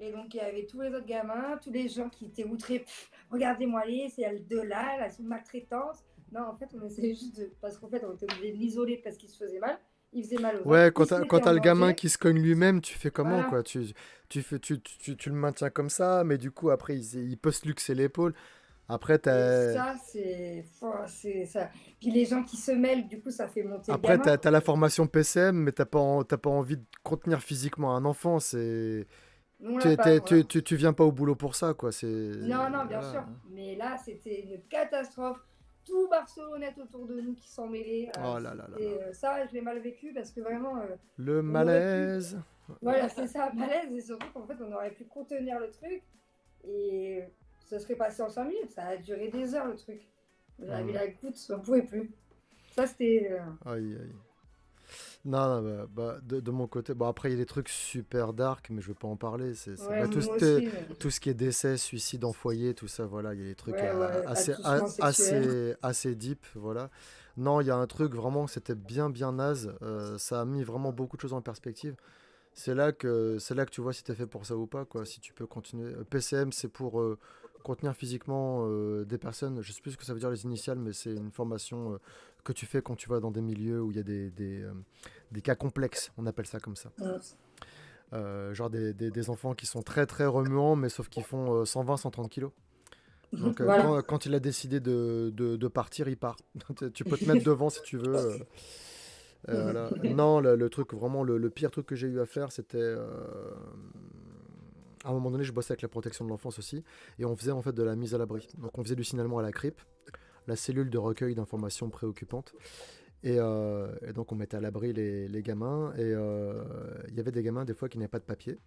Et donc il y avait tous les autres gamins, tous les gens qui étaient outrés, regardez-moi aller, c'est elle de là, la maltraitance. Non, en fait, on essayait juste de. Parce qu'en fait, on était obligé de l'isoler parce qu'il se faisait mal. Il faisait mal aux autres. Ouais, quand t'as le gamin qui se cogne lui-même, tu fais comment Voilà. quoi tu le maintiens comme ça, mais du coup, après, il peut se luxer l'épaule. Après, Et t'as. ça, c'est ça. Puis les gens qui se mêlent, du coup, ça fait monter le Après, gamin. t'as la formation PCM, mais t'as pas envie de contenir physiquement un enfant. Nous, on l'a pas. Voilà. Tu viens pas au boulot pour ça, quoi. Non, bien Voilà. sûr. Mais là, c'était une catastrophe. Tout Barcelonnette autour de nous qui s'en mêlait. Oh là là là là. Ça, je l'ai mal vécu parce que vraiment. Le on malaise. Voilà, c'est ça, malaise. Et surtout qu'en fait, on aurait pu contenir le truc. Et ça serait passé en 5 minutes. Ça a duré des heures, le truc. J'avais la goutte, on pouvait plus. Ça, c'était. Aïe aïe. Non, de mon côté, bon après il y a des trucs super dark, mais je veux pas en parler. Ouais, Tout, moi aussi. tout ce qui est décès, suicide en foyer, tout ça, voilà, il y a des trucs Ouais, attouchement assez deep, voilà. Non, il y a un truc vraiment, c'était bien naze. Ça a mis vraiment beaucoup de choses en perspective. C'est là que tu vois si t'es fait pour ça ou pas, quoi. Si tu peux continuer. PCM, c'est pour contenir physiquement des personnes. Je sais plus ce que ça veut dire les initiales, mais c'est une formation que tu fais quand tu vas dans des milieux où il y a des cas complexes. On appelle ça comme ça. Genre des enfants qui sont très remuants, mais sauf qu'ils font 120-130 kilos. Donc Voilà. quand il a décidé de partir, il part. Tu peux te mettre devant si tu veux. Voilà. Non, le truc, vraiment, le pire truc que j'ai eu à faire, c'était. À un moment donné, je bossais avec la protection de l'enfance aussi, et on faisait en fait de la mise à l'abri. Donc on faisait du signalement à la CRIP, la cellule de recueil d'informations préoccupantes. Et donc on mettait à l'abri les gamins, et il y avait des gamins des fois qui n'avaient pas de papier.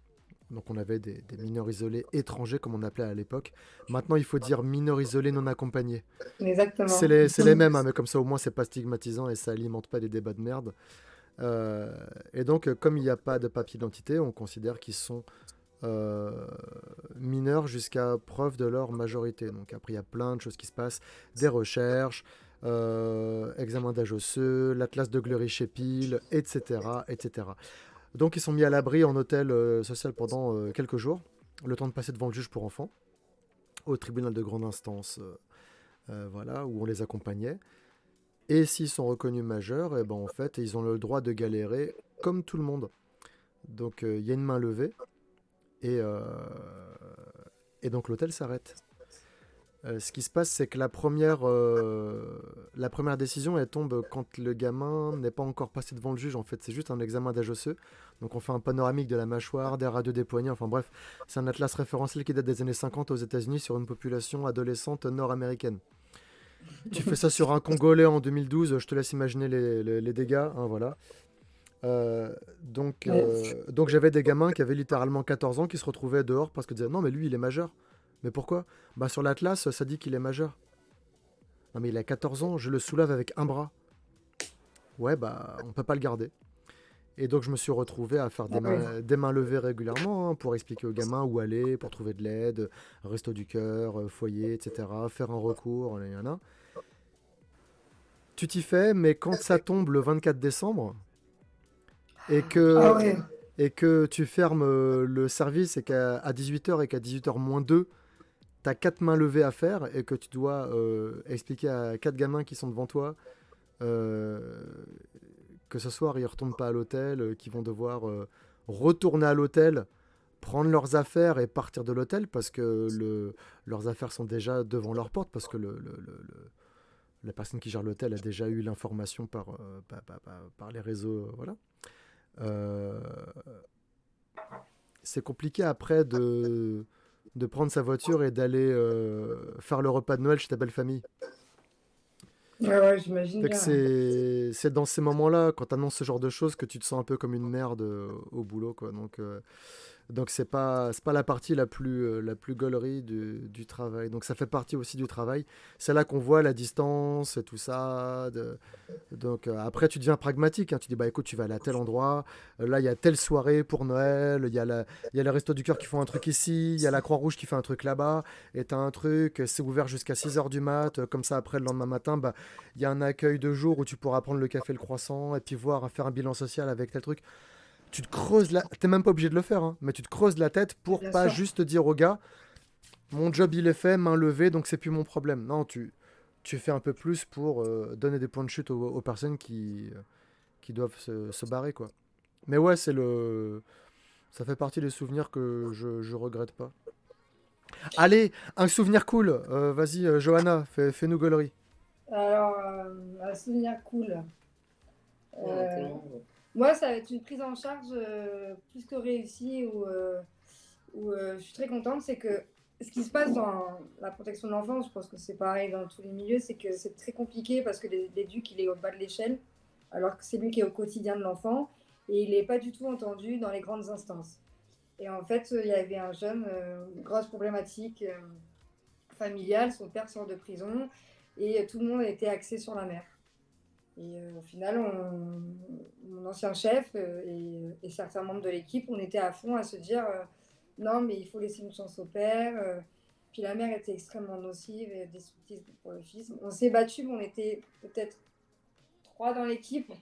Donc on avait des mineurs isolés étrangers, comme on appelait à l'époque. Maintenant, il faut dire mineurs isolés non accompagnés. Exactement. C'est les mêmes, hein, mais comme ça au moins c'est pas stigmatisant et ça alimente pas des débats de merde. Et donc, comme il n'y a pas de papier d'identité, on considère qu'ils sont mineurs jusqu'à preuve de leur majorité. Donc après, il y a plein de choses qui se passent, des recherches, examen d'âge osseux, l'atlas de Gleury-Chépil, etc. Donc ils sont mis à l'abri en hôtel social pendant quelques jours, le temps de passer devant le juge pour enfants, au tribunal de grande instance, voilà, où on les accompagnait. Et s'ils sont reconnus majeurs, et ben en fait, ils ont le droit de galérer comme tout le monde. Donc il y a une main levée. Et Et donc l'hôtel s'arrête. Ce qui se passe, c'est que la première décision, elle tombe quand le gamin n'est pas encore passé devant le juge. En fait, c'est juste un examen d'HEC. Donc on fait un panoramique de la mâchoire, des radios des poignets. Enfin bref, c'est un atlas référentiel qui date des années 50 aux États-Unis sur une population adolescente nord-américaine. Tu fais ça sur un Congolais en 2012, je te laisse imaginer les dégâts. Hein, voilà. Donc j'avais des gamins qui avaient littéralement 14 ans qui se retrouvaient dehors parce qu'ils disaient non mais lui il est majeur. Mais pourquoi? Bah sur l'Atlas ça dit qu'il est majeur. Non mais il a 14 ans, je le soulève avec un bras. Ouais bah on peut pas le garder. Et donc je me suis retrouvé à faire des mains levées régulièrement hein, pour expliquer aux gamins où aller, pour trouver de l'aide, resto du cœur, foyer, etc. Faire un recours, il y en a. Tu t'y fais, mais quand ça tombe le 24 décembre, et que tu fermes le service et qu'à 18h et qu'à 18h moins 2, tu as 4 mains levées à faire et que tu dois expliquer à 4 gamins qui sont devant toi euh, que ce soir ils ne retournent pas à l'hôtel, qu'ils vont devoir retourner à l'hôtel, prendre leurs affaires et partir de l'hôtel parce que leurs affaires sont déjà devant leur porte parce que la personne qui gère l'hôtel a déjà eu l'information par les réseaux. Voilà. Euh, c'est compliqué après de prendre sa voiture et d'aller faire le repas de Noël chez ta belle famille. Ouais, j'imagine Fait que bien. c'est dans ces moments-là, quand tu annonces ce genre de choses, que tu te sens un peu comme une merde au boulot, quoi. Donc c'est pas la partie la plus gaulerie du travail. Donc ça fait partie aussi du travail. C'est là qu'on voit la distance et tout ça. Donc après tu deviens pragmatique. Hein. Tu dis bah écoute tu vas aller à tel endroit. Là il y a telle soirée pour Noël. Il y a les Restos du Cœur qui font un truc ici. Il y a la Croix-Rouge qui fait un truc là-bas. Et t'as un truc, c'est ouvert jusqu'à 6h du mat. Comme ça après le lendemain matin, bah il y a un accueil de jour où tu pourras prendre le café, le croissant et puis faire un bilan social avec tel truc. Tu te creuses la... T'es même pas obligé de le faire, hein, mais tu te creuses la tête pour Bien pas sûr. juste dire au gars, mon job il est fait, main levée, donc c'est plus mon problème. Non, tu fais un peu plus pour donner des points de chute aux personnes qui doivent se barrer, quoi. Mais ouais, ça fait partie des souvenirs que je regrette pas. Allez, un souvenir cool. Vas-y, Johanna, fais-nous gaulerie. Alors, un souvenir cool. Il y en a Euh, tellement. Moi, ça va être une prise en charge plus que réussie où je suis très contente. C'est que ce qui se passe dans la protection de l'enfance, je pense que c'est pareil dans tous les milieux, c'est que c'est très compliqué parce que l'éduc, il est au bas de l'échelle, alors que c'est lui qui est au quotidien de l'enfant et il n'est pas du tout entendu dans les grandes instances. Et en fait, il y avait un jeune, une grosse problématique familiale, son père sort de prison et tout le monde était axé sur la mère. Et au final, mon ancien chef et certains membres de l'équipe, on était à fond à se dire non, mais il faut laisser une chance au père. Puis la mère était extrêmement nocive et destructrice pour le fils. On s'est battu, mais on était peut-être 3 dans l'équipe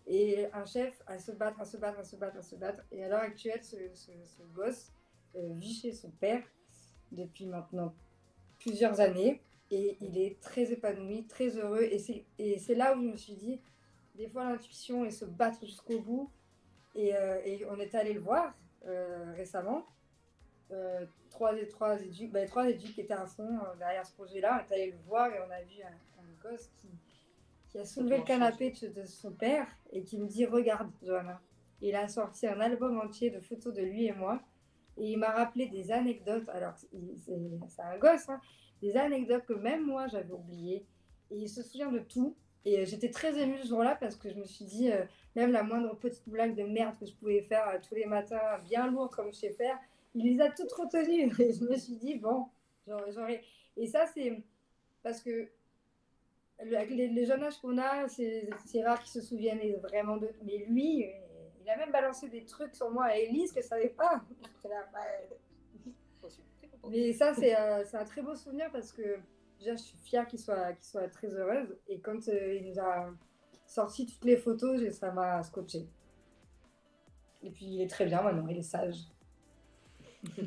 et un chef à se battre, à se battre, à se battre, à se battre. Et à l'heure actuelle, ce gosse vit chez son père depuis maintenant plusieurs années et il est très épanoui, très heureux. Et c'est là où je me suis dit, des fois l'intuition et se battre jusqu'au bout. Et on est allé le voir récemment. Trois éducs qui étaient à fond derrière ce projet-là. On est allé le voir et on a vu un gosse qui a soulevé le canapé de son père et qui me dit regarde Johanna. Il a sorti un album entier de photos de lui et moi et il m'a rappelé des anecdotes. Alors c'est un gosse, hein, des anecdotes que même moi j'avais oubliées et il se souvient de tout. Et j'étais très émue ce jour-là parce que je me suis dit, même la moindre petite blague de merde que je pouvais faire tous les matins, bien lourde comme je sais faire, il les a toutes retenues. Et je me suis dit, bon, j'aurais. Et ça, c'est parce que avec les jeunes âges qu'on a, c'est rare qu'ils se souviennent vraiment de. Mais lui, il a même balancé des trucs sur moi à Elise que je savais pas. Mais ça, c'est un très beau souvenir parce que déjà, je suis fière qu'il soit très heureuse. Et quand il nous a sorti toutes les photos, ça m'a scotché. Et puis, il est très bien maintenant, il est sage.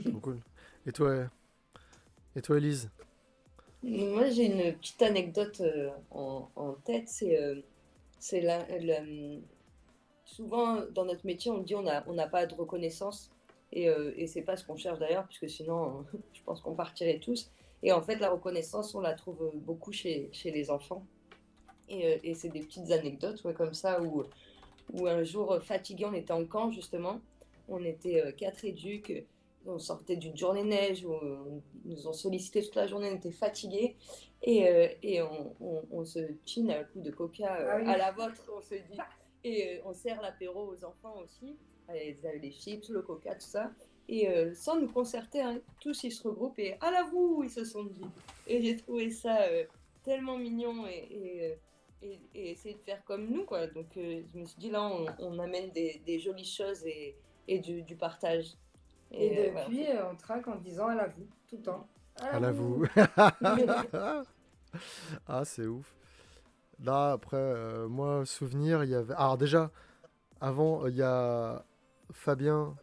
Trop cool. Et toi, Elise? Moi, j'ai une petite anecdote en tête. C'est souvent dans notre métier, on dit on n'a pas de reconnaissance. Et c'est pas ce qu'on cherche d'ailleurs, puisque sinon, je pense qu'on partirait tous. Et en fait, la reconnaissance, on la trouve beaucoup chez les enfants. Et c'est des petites anecdotes ouais, comme ça où un jour fatigué, on était en camp justement. On était 4 éduques, on sortait d'une journée neige où ils nous ont sollicité toute la journée, on était fatigués. Et on se chine à un coup de coca à la vôtre, on se dit. Et on sert l'apéro aux enfants aussi. Ils avaient les chips, le coca, tout ça. Et sans nous concerter, hein, tous ils se regroupent et à la vous, ils se sont dit. Et j'ai trouvé ça tellement mignon et essayer de faire comme nous, quoi. Donc je me suis dit, là, on amène des jolies choses et du partage. Et voilà, depuis, on traque en disant à la vous, tout le temps. À la vous. Ah, c'est ouf. Là, après, moi, souvenir, il y avait. Alors, déjà, avant, il y a Fabien,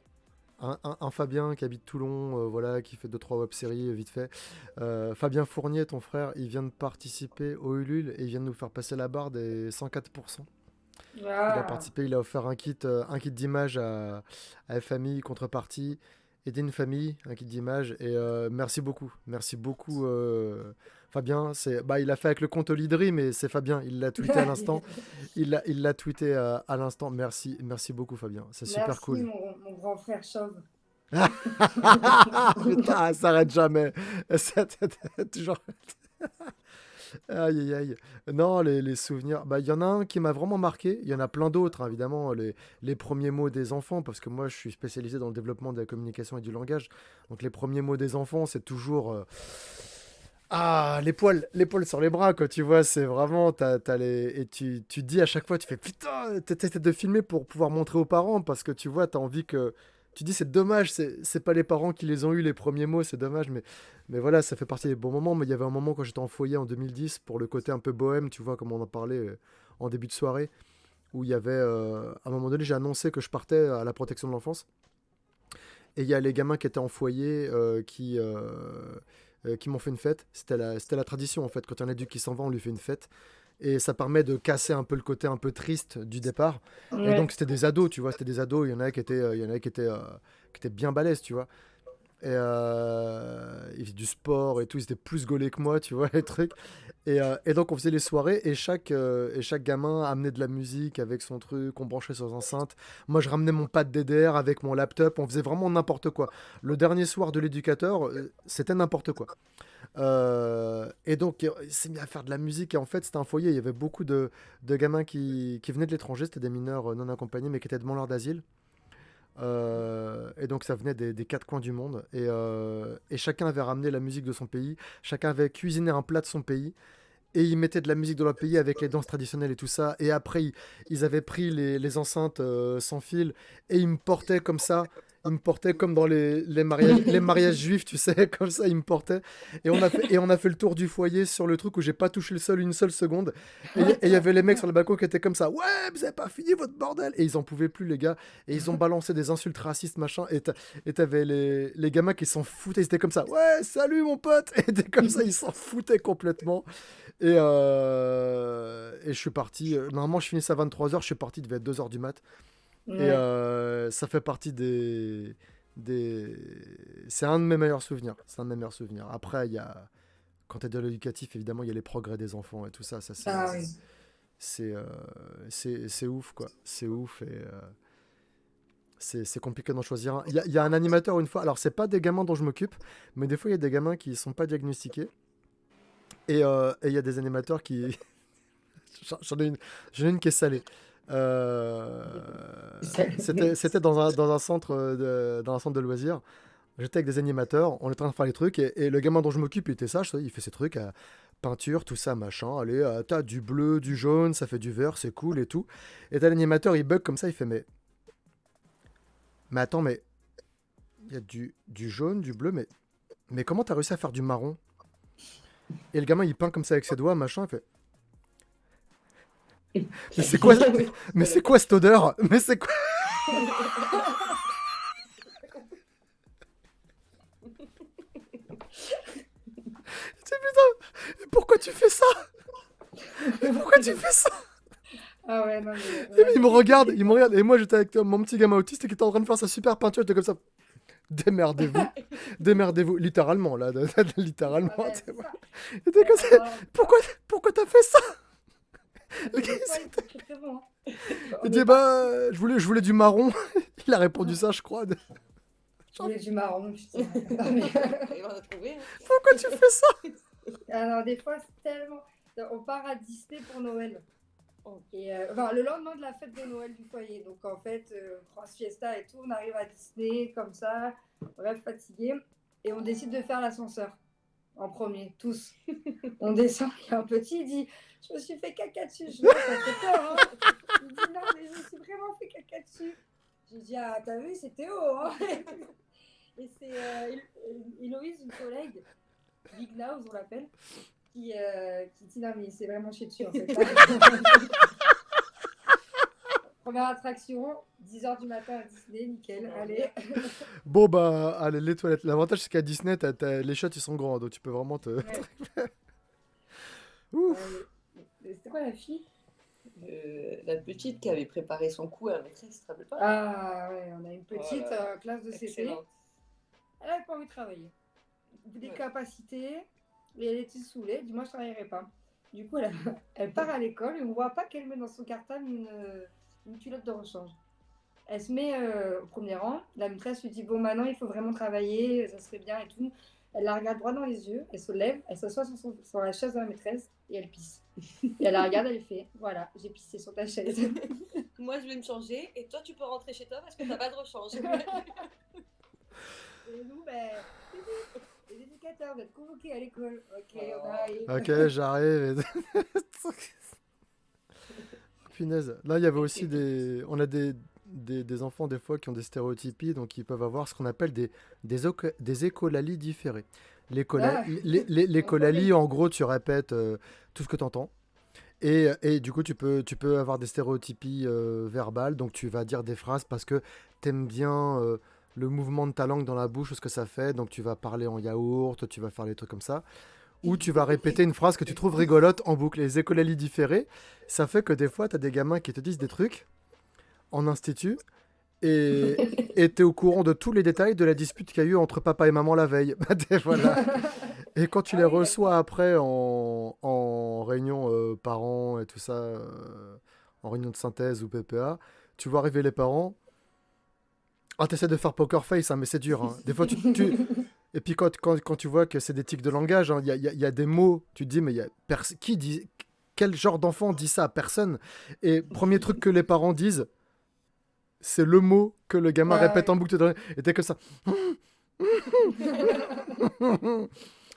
un Fabien qui habite Toulon, voilà, qui fait 2-3 web-séries vite fait. Fabien Fournier, ton frère, il vient de participer au Ulule et il vient de nous faire passer la barre des 104%. Il a participé, il a offert un kit d'image à FMI, contrepartie, aider une famille, un kit d'image. Et merci beaucoup Fabien. Il a fait avec le compte Olidri, mais c'est Fabien, il l'a tweeté à l'instant. Il l'a tweeté à l'instant. Merci beaucoup Fabien, c'est super cool. Merci mon grand frère chauve. Putain, elle s'arrête jamais. Toujours. Aïe, aïe, aïe. Non, les souvenirs. Il y en a un qui m'a vraiment marqué. Il y en a plein d'autres, hein, évidemment. Les premiers mots des enfants, parce que moi, je suis spécialisé dans le développement de la communication et du langage. Donc, les premiers mots des enfants, c'est toujours. Les poils sur les bras, quoi. Tu vois, c'est vraiment. Et tu dis à chaque fois, tu fais putain, t'essaies de filmer pour pouvoir montrer aux parents, parce que tu vois, t'as envie que. Tu dis c'est dommage, c'est pas les parents qui les ont eu les premiers mots, c'est dommage, mais voilà, ça fait partie des bons moments. Mais il y avait un moment quand j'étais en foyer en 2010, pour le côté un peu bohème, tu vois, comme on en parlait en début de soirée, où il y avait, à un moment donné, j'ai annoncé que je partais à la protection de l'enfance. Et il y a les gamins qui étaient en foyer qui m'ont fait une fête. C'était la tradition, en fait. Quand il y en a un adulte qui s'en va, on lui fait une fête. Et ça permet de casser un peu le côté un peu triste du départ. Et donc, c'était des ados, tu vois. C'était des ados. Il y en a qui étaient bien balèzes, tu vois. Et ils faisaient du sport et tout. Ils étaient plus gaulés que moi, tu vois, les trucs. Et donc, on faisait les soirées. Et chaque gamin amenait de la musique avec son truc. On branchait sur les enceintes. Moi, je ramenais mon pad DDR avec mon laptop. On faisait vraiment n'importe quoi. Le dernier soir de l'éducateur, c'était n'importe quoi. Et donc, il s'est mis à faire de la musique. Et en fait, c'était un foyer. Il y avait beaucoup de gamins qui venaient de l'étranger. C'était des mineurs non accompagnés, mais qui étaient demandeurs d'asile. Et donc, ça venait des quatre coins du monde. Et chacun avait ramené la musique de son pays. Chacun avait cuisiné un plat de son pays. Et ils mettaient de la musique de leur pays avec les danses traditionnelles et tout ça. Et après, ils avaient pris les enceintes sans fil. Et ils me portaient comme ça. Ils me portaient comme dans les mariages juifs, tu sais, comme ça, ils me portaient. Et on a fait le tour du foyer sur le truc où j'ai pas touché le sol une seule seconde. Et il y avait les mecs sur le balcon qui étaient comme ça. Ouais, vous avez pas fini votre bordel. Et ils en pouvaient plus, les gars. Et ils ont balancé des insultes racistes, machin. Et t'avais les gamins qui s'en foutaient. Ils étaient comme ça. Ouais, salut mon pote. Et t'es comme ça, ils s'en foutaient complètement. Et je suis parti. Normalement, je finissais à 23h. Je suis parti, il devait être 2h du mat. Et ça fait partie c'est un de mes meilleurs souvenirs. C'est un de mes meilleurs souvenirs. Après, quand tu es dans l'éducatif, évidemment, il y a les progrès des enfants et tout ça. Oui. C'est ouf, quoi. C'est ouf et c'est compliqué d'en choisir un. Il y a un animateur une fois. Alors, c'est pas des gamins dont je m'occupe, mais des fois, il y a des gamins qui sont pas diagnostiqués. Et il y a des animateurs qui. J'en ai une qui est salée. C'était dans un centre de loisirs. J'étais avec des animateurs, on était en train de faire les trucs et le gamin dont je m'occupe, il était sage, il fait ses trucs, peinture, tout ça, machin. Allez, t'as du bleu, du jaune, ça fait du vert, c'est cool et tout. Et t'as l'animateur, il bug comme ça, il fait mais attends, mais il y a du jaune, du bleu, mais comment t'as réussi à faire du marron? Et le gamin, il peint comme ça avec ses doigts, machin, il fait. Mais c'est quoi cette odeur? Mais c'est quoi? Putain, pourquoi tu fais ça? Pourquoi tu fais ça? Ah ouais, non, il me regarde, et moi j'étais avec mon petit gamin autiste qui était en train de faire sa super peinture, j'étais comme ça. Démerdez-vous. Démerdez-vous. Littéralement, là. Littéralement. Ah ouais, c'est ça. Et t'es comme ça, Alors, pourquoi t'as fait ça? Le des gars, fois, il faut très très bon. Hein. il On dit, est bah, je voulais du marron. Il a répondu ça, je crois. Je voulais du marron, putain. Non, mais- Il va retrouver. Hein. Pourquoi tu fais ça? Alors, des fois, c'est tellement. On part à Disney pour Noël. Et enfin, le lendemain de la fête de Noël du foyer. Donc, en fait, grosse fiesta et tout. On arrive à Disney, comme ça, bref, fatigué. Et on décide de faire l'ascenseur. En premier, tous. On descend. Il y a un petit, il dit je me suis fait caca dessus. Je dis ça fait peur. Hein. Il dit non, mais je me suis vraiment fait caca dessus. J'ai dit ah, t'as vu, c'est Théo. Hein. Et c'est Héloïse, une collègue, Big Nose, on l'appelle, qui dit non, mais c'est vraiment chier dessus en fait. Première attraction, 10h du matin à Disney, nickel, allez. Bon, bah, allez, les toilettes. L'avantage, c'est qu'à Disney, les shots, ils sont grands. Donc, tu peux vraiment te. Ouais. Ouf. C'était quoi la fille? La petite qui avait préparé son coup à la maîtresse, tu te rappelles pas? Ah ouais, on a une petite Voilà. classe de CP. Excellente. Elle n'avait pas envie de travailler. Des Ouais. capacités, et elle était saoulée. Du moins, je ne travaillerai pas. Du coup, elle part à l'école et on ne voit pas qu'elle met dans son cartable une culotte de rechange. Elle se met au premier rang. La maîtresse lui dit bon, maintenant, il faut vraiment travailler, ça serait bien et tout. Elle la regarde droit dans les yeux, elle se lève, elle s'assoit sur la chaise de la maîtresse et elle pisse. Et elle la regarde, elle fait voilà, j'ai pissé sur ta chaise. Moi, je vais me changer et toi, tu peux rentrer chez toi parce que t'as pas de rechange. Et nous, ben, les éducateurs, vous êtes convoqués à l'école. Ok, on arrive. Ok, j'arrive. Punaise. Là, il y avait aussi des. On a des enfants, des fois, qui ont des stéréotypies, donc ils peuvent avoir ce qu'on appelle des écolalies différées. Ah. L'écolalie, en gros, tu répètes tout ce que tu entends. Et du coup, tu peux avoir des stéréotypies verbales, donc tu vas dire des phrases parce que tu aimes bien le mouvement de ta langue dans la bouche, ce que ça fait, donc tu vas parler en yaourt, tu vas faire des trucs comme ça. Ou tu vas répéter une phrase que tu trouves rigolote en boucle. Les écolalies différées, ça fait que des fois, tu as des gamins qui te disent des trucs en institut et tu es au courant de tous les détails de la dispute qu'il y a eu entre papa et maman la veille. Voilà. Et quand tu Ah les oui, reçois d'accord. après en réunion parents et tout ça, en réunion de synthèse ou PPA, tu vois arriver les parents. Ah, t'essaies de faire poker face, hein, mais c'est dur. Hein. Des fois, Et puis quand tu vois que c'est des tics de langage, hein, il y a des mots, tu te dis, mais qui dit... Quel genre d'enfant dit ça à personne? Et premier truc que les parents disent, c'est le mot que le gamin Ah répète en oui. boucle. Et t'es comme ça.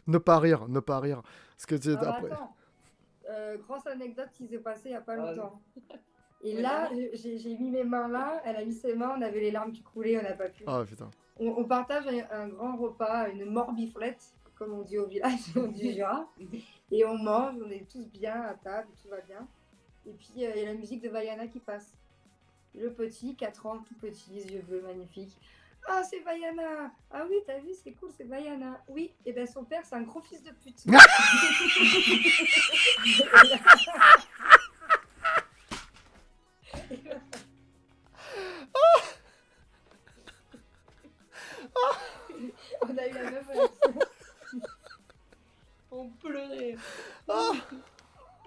Ne pas rire, ne pas rire. Parce que Alors après... attends, grosse anecdote qui s'est passée il n'y a pas Ah, longtemps. Et mais là, vraiment. j'ai mis mes mains là, elle a mis ses mains, on avait les larmes qui coulaient, on n'a pas pu. Ah putain. On partage un grand repas, une morbiflette, comme on dit au village du Jura. Et on mange, on est tous bien à table, tout va bien. Et puis il y a la musique de Vaiana qui passe. Le petit, 4 ans, tout petit, les yeux bleus, magnifique. Ah, c'est Vaiana! Ah oui, t'as vu, c'est cool, c'est Vaiana. Oui, et ben son père, c'est un gros fils de pute. On a eu la même réaction. On pleurait. Ah,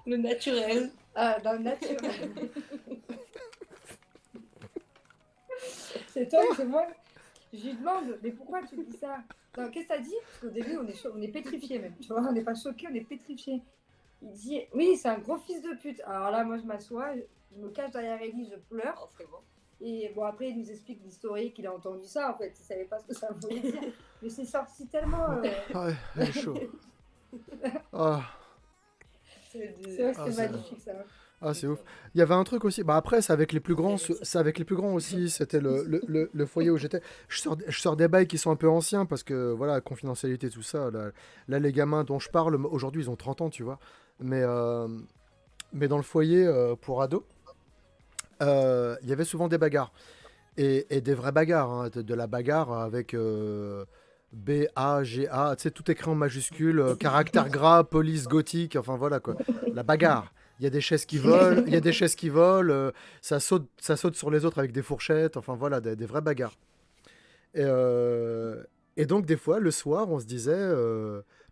Le naturel. Ah, dans le naturel. C'est toi, c'est moi. Je lui demande, mais pourquoi tu dis ça? Non, qu'est-ce que t'as dit? Parce qu'au début, on est pétrifiés même. Tu vois, on n'est pas choqués, on est pétrifiés. Il dit, oui, c'est un gros fils de pute. Alors là, moi, je m'assois, je me cache derrière Ellie, je pleure. Oh, c'est bon. Et bon, après, il nous explique l'historique, il a entendu ça, en fait. Il savait pas ce que ça voulait dire. Mais c'est sorti tellement... ouais, elle est chaud. Ah, C'est C'est vrai que Ah, c'est c'est- magnifique, ça. ah, c'est ouf. Il y avait un truc aussi. Bah après, c'est avec les plus grands. C'est avec les plus grands aussi. C'était le foyer où j'étais. Je sors des bails qui sont un peu anciens parce que voilà, confidentialité, tout ça. Là, les gamins dont je parle, aujourd'hui, ils ont 30 ans, tu vois. Mais dans le foyer pour ados, il y avait souvent des bagarres. Et des vraies bagarres. Hein, de la bagarre avec B-A-G-A. Tu sais, tout écrit en majuscule. Caractère gras, police gothique. Enfin voilà quoi. La bagarre. Il y a des chaises qui volent. Il y a des chaises qui volent. Ça saute sur les autres avec des fourchettes. Enfin voilà, des vraies bagarres. Et, et donc, des fois, le soir, on se disait.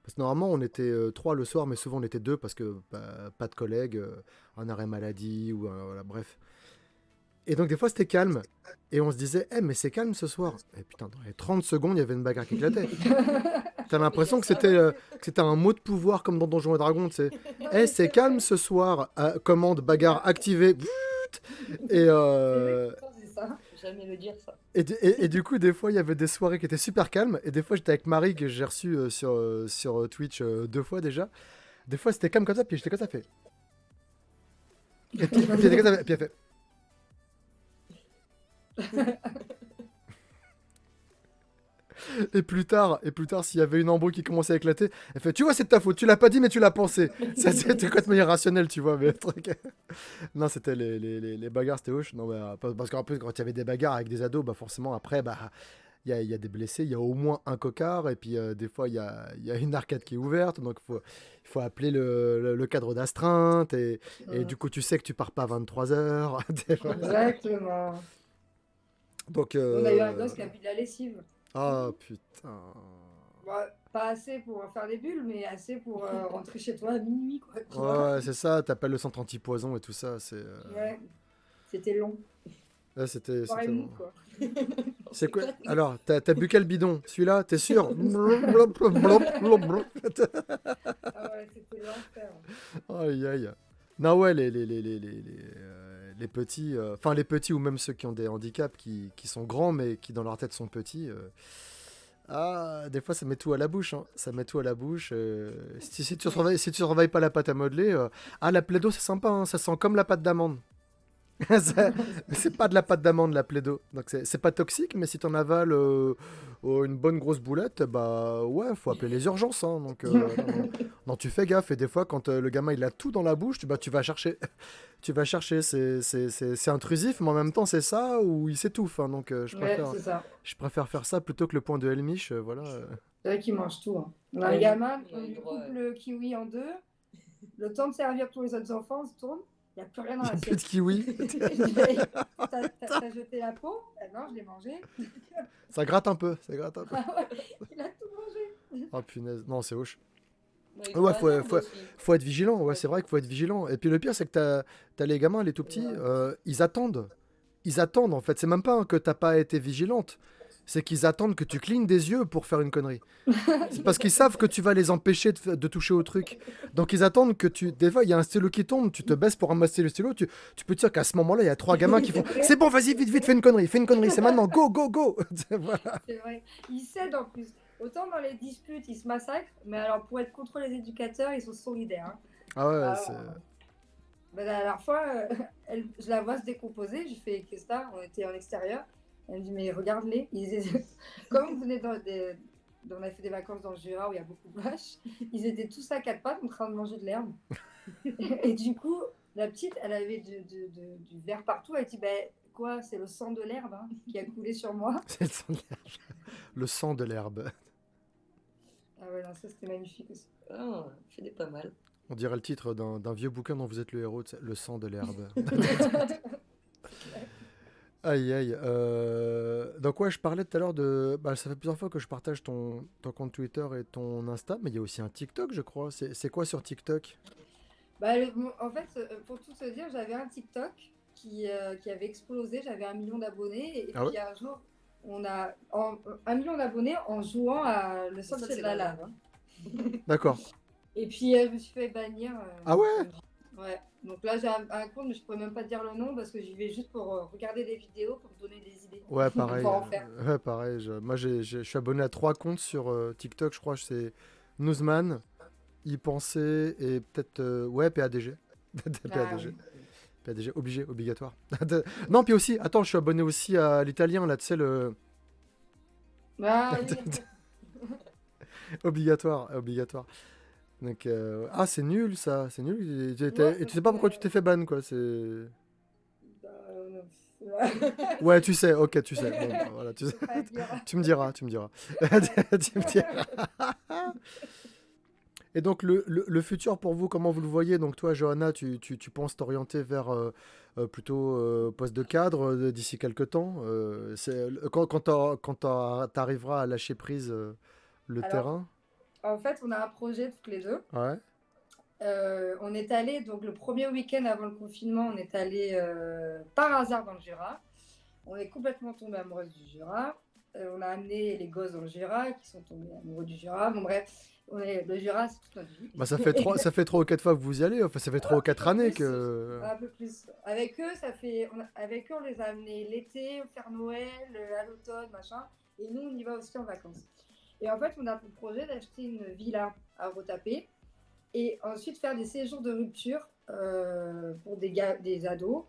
Parce que normalement, on était trois le soir, mais souvent on était deux parce que pas de collègues, un arrêt maladie ou voilà, bref. Et donc, des fois, c'était calme. Et on se disait, mais c'est calme ce soir. Et putain, dans les 30 secondes, il y avait une bagarre qui éclatait. T'as l'impression que c'était un mot de pouvoir comme dans Donjons et Dragons. C'est calme ce soir. Commande bagarre activée. Et, C'est ça. Jamais le dire ça. et du coup, des fois, il y avait des soirées qui étaient super calmes. Et des fois, j'étais avec Marie, que j'ai reçu sur Twitch 2 fois déjà. Des fois, c'était calme comme ça, puis j'étais comme ça, fait. Et puis elle fait. Et plus tard, s'il y avait une embrouille qui commençait à éclater, elle fait, tu vois, c'est de ta faute, tu l'as pas dit, mais tu l'as pensé. Ça, c'était complètement irrationnel, tu vois, mais le truc. Non, c'était les bagarres, c'était hoche. Non, parce qu'en plus, quand il y avait des bagarres avec des ados, forcément, après, il y a des blessés, il y a au moins un cocard, et puis des fois, il y a une arcade qui est ouverte, donc il faut appeler le cadre d'astreinte, et du coup, tu sais que tu pars pas à 23h. Exactement. Donc, On a eu un gosse qui a bu de la lessive. Ah, putain. Bon, pas assez pour faire des bulles, mais assez pour rentrer chez toi à minuit, quoi. Tu Ouais, vois. c'est ça, t'appelles le centre anti-poison et tout ça, Ouais, c'était long. Ouais, c'était... Soirée c'était... mou, quoi. C'est quoi? Alors, t'as bu quel bidon? Celui-là, t'es sûr? Ah ouais, c'était l'enfer. Aïe, aïe. Non, ouais, les petits, enfin les petits ou même ceux qui ont des handicaps qui sont grands mais qui dans leur tête sont petits, des fois ça met tout à la bouche, hein. Ça met tout à la bouche. Si tu surveilles pas la pâte à modeler, la Play-Doh c'est sympa, hein, ça sent comme la pâte d'amande. C'est pas de la pâte d'amande la Play-Doh. Donc c'est pas toxique, mais si t'en avales une bonne grosse boulette, ouais, faut appeler les urgences, hein. Donc non, tu fais gaffe. Et des fois, quand le gamin il a tout dans la bouche, tu vas chercher. Tu vas chercher. C'est intrusif, mais en même temps c'est ça ou il s'étouffe, hein. Donc Ouais, c'est ça. je préfère faire ça plutôt que le point de Helmich. Voilà. C'est vrai qu'il mange tout. Hein. On a un Ouais, gamin, on ouais, lui droit, coupe le kiwi en deux. Le temps de servir pour les autres enfants, on se tourne. Il n'y a plus rien dans Plus de l'assiette. kiwi. T'as jeté la peau? Non, je l'ai mangé. Ça gratte un peu. Ça gratte un peu. Il a tout mangé. Oh punaise. Non, c'est hoche. Ouais, Ouais, droit, non, aussi. faut être vigilant. Ouais, c'est vrai qu'il faut être vigilant. Et puis le pire, c'est que t'as les gamins, les tout petits, ils attendent. Ils attendent, en fait. C'est même pas que t'as pas été vigilante. C'est qu'ils attendent que tu clignes des yeux pour faire une connerie. C'est parce qu'ils savent que tu vas les empêcher de toucher au truc. Donc ils attendent que tu... Des fois, il y a un stylo qui tombe, tu te baisses pour ramasser le stylo, tu peux te dire qu'à ce moment-là, il y a 3 gamins qui font « C'est bon, vas-y, vite, vite, fais une connerie, c'est maintenant, go, go, go !» Voilà. C'est vrai. Ils cèdent en plus. Autant dans les disputes, ils se massacrent, mais alors pour être contre les éducateurs, ils sont solidaires. Hein. Ah ouais, Alors, c'est... la dernière fois, je la vois se décomposer. Je fais qu'est-ce que t'as? On était en extérieur. Elle me dit mais regarde-les. Comme vous venez on a fait des vacances dans le Jura où il y a beaucoup de vaches. Ils étaient tous à 4 pattes en train de manger de l'herbe. Et du coup, la petite, elle avait du verre partout. Elle dit quoi? C'est le sang de l'herbe hein, qui a coulé sur moi. C'est le sang de l'herbe. Le sang de l'herbe. Ah ouais, non, ça c'était magnifique aussi. Ah, c'était pas mal. On dirait le titre d'un vieux bouquin dont vous êtes le héros, le sang de l'herbe. Aïe aïe. Donc ouais, je parlais tout à l'heure de... ça fait plusieurs fois que je partage ton compte Twitter et ton Insta, mais il y a aussi un TikTok, je crois. C'est quoi sur TikTok? En fait, pour tout te dire, j'avais un TikTok qui avait explosé. J'avais 1 million d'abonnés. Et puis un jour, on a 1 million d'abonnés en jouant à Le Sorcier de la Lave. Hein. D'accord. Et puis, je me suis fait bannir. Ah ouais? Ouais. Donc là, j'ai un compte, mais je pourrais même pas te dire le nom parce que j'y vais juste pour regarder des vidéos, pour me donner des idées. Ouais, pareil. Pour en faire. Ouais, pareil. Moi, je suis abonné à 3 comptes sur TikTok, je crois. C'est Newsman, Y Penser et peut-être... PADG. PADG. PADG, obligatoire. Non, puis aussi, attends, je suis abonné aussi à l'italien, là, tu sais, le... Ah, oui. Obligatoire. Donc, c'est nul, ça. C'est nul. Et tu sais pas pourquoi tu t'es fait ban, quoi. C'est... Ouais, tu sais, ok, tu sais. Bon, voilà, tu sais. Tu me diras. Tu me diras. Et donc, le futur pour vous, comment vous le voyez? Donc, toi, Johanna, tu penses t'orienter vers plutôt poste de cadre d'ici quelques temps. Quand tu arriveras à lâcher prise le Alors, terrain. en fait, on a un projet toutes les deux. Ouais. On est allé, donc le premier week-end avant le confinement, on est allé par hasard dans le Jura. On est complètement tombé amoureuse du Jura. On a amené les gosses dans le Jura qui sont tombés amoureux du Jura. Bon, bref, le Jura, c'est toute notre vie. Bah, ça fait 3 ou 4 fois que vous y allez. Enfin, ça fait 3 ou 4 années plus, que. un peu plus. Avec eux, avec eux, on les a amenés l'été, faire Noël, à l'automne, machin. Et nous, on y va aussi en vacances. Et en fait, on a pour projet d'acheter une villa à Retaper et ensuite faire des séjours de rupture pour des ados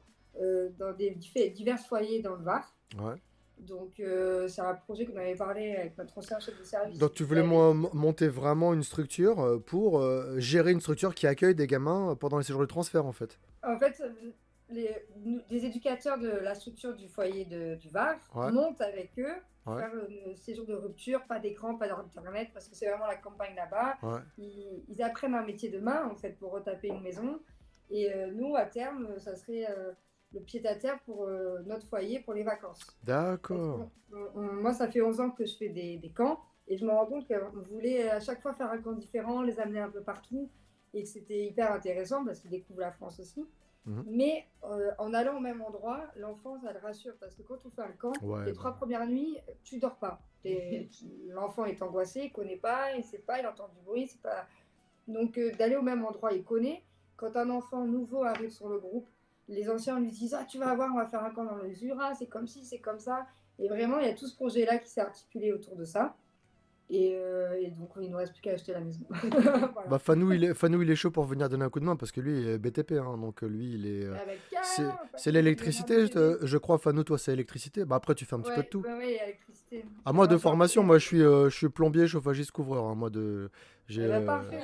dans divers foyers dans le Var. Ouais. Donc, c'est un projet qu'on avait parlé avec notre ancien chef de service. Donc, tu voulais monter vraiment une structure pour gérer une structure qui accueille des gamins pendant les séjours de transfert, en fait. En fait, des éducateurs de la structure du foyer du Var montent avec eux faire le séjour de rupture, pas d'écran, pas d'internet, parce que c'est vraiment la campagne là-bas. Ouais. Ils apprennent un métier de main, en fait, pour retaper une maison. Et nous, à terme, ça serait le pied-à-terre pour notre foyer pour les vacances. D'accord. Moi, ça fait 11 ans que je fais des camps, et je me rends compte qu'on voulait à chaque fois faire un camp différent, les amener un peu partout, et que c'était hyper intéressant, parce qu'ils découvrent la France aussi. Mais en allant au même endroit, l'enfant, ça le rassure parce que quand on fait un camp, les 3 premières nuits, tu dors pas. L'enfant est angoissé, il connaît pas, il sait pas, il entend du bruit, c'est pas. Donc d'aller au même endroit, il connaît. Quand un enfant nouveau arrive sur le groupe, les anciens lui disent tu vas voir, on va faire un camp dans le Jura, c'est comme ci, c'est comme ça. Et vraiment, il y a tout ce projet-là qui s'est articulé autour de ça. Et donc, il ne nous reste plus qu'à acheter la maison. Voilà. Bah, Fanou, il est chaud pour venir donner un coup de main parce que lui, il est BTP. Hein, donc, lui, il est. C'est l'électricité, je crois. Fanou, toi, c'est l'électricité. Bah, après, tu fais un petit peu de tout. Oui, électricité. À moi, de formation, moi, je suis plombier, chauffagiste, couvreur. Hein, moi, parfait.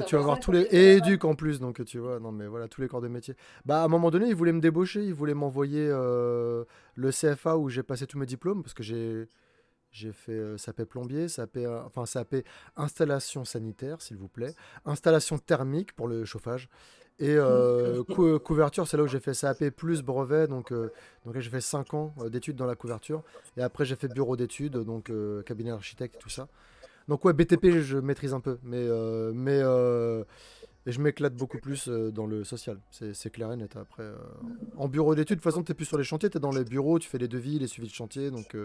Tu vas voir tous les. Et éduc en plus, donc tu vois. Non, mais voilà, tous les corps de métier. Bah, à un moment donné, il voulait me débaucher. Il voulait m'envoyer le CFA où j'ai passé tous mes diplômes parce que j'ai fait SAP plombier, SAP installation sanitaire, s'il vous plaît, installation thermique pour le chauffage, et couverture, c'est là où j'ai fait SAP plus brevet, donc là j'ai fait 5 ans d'études dans la couverture, et après j'ai fait bureau d'études, donc cabinet d'architecte et tout ça. Donc ouais, BTP je maîtrise un peu, mais et je m'éclate beaucoup plus dans le social, c'est clair et net. Après, en bureau d'études, de toute façon, tu n'es plus sur les chantiers, tu es dans les bureaux, tu fais les devis, les suivis de chantier, donc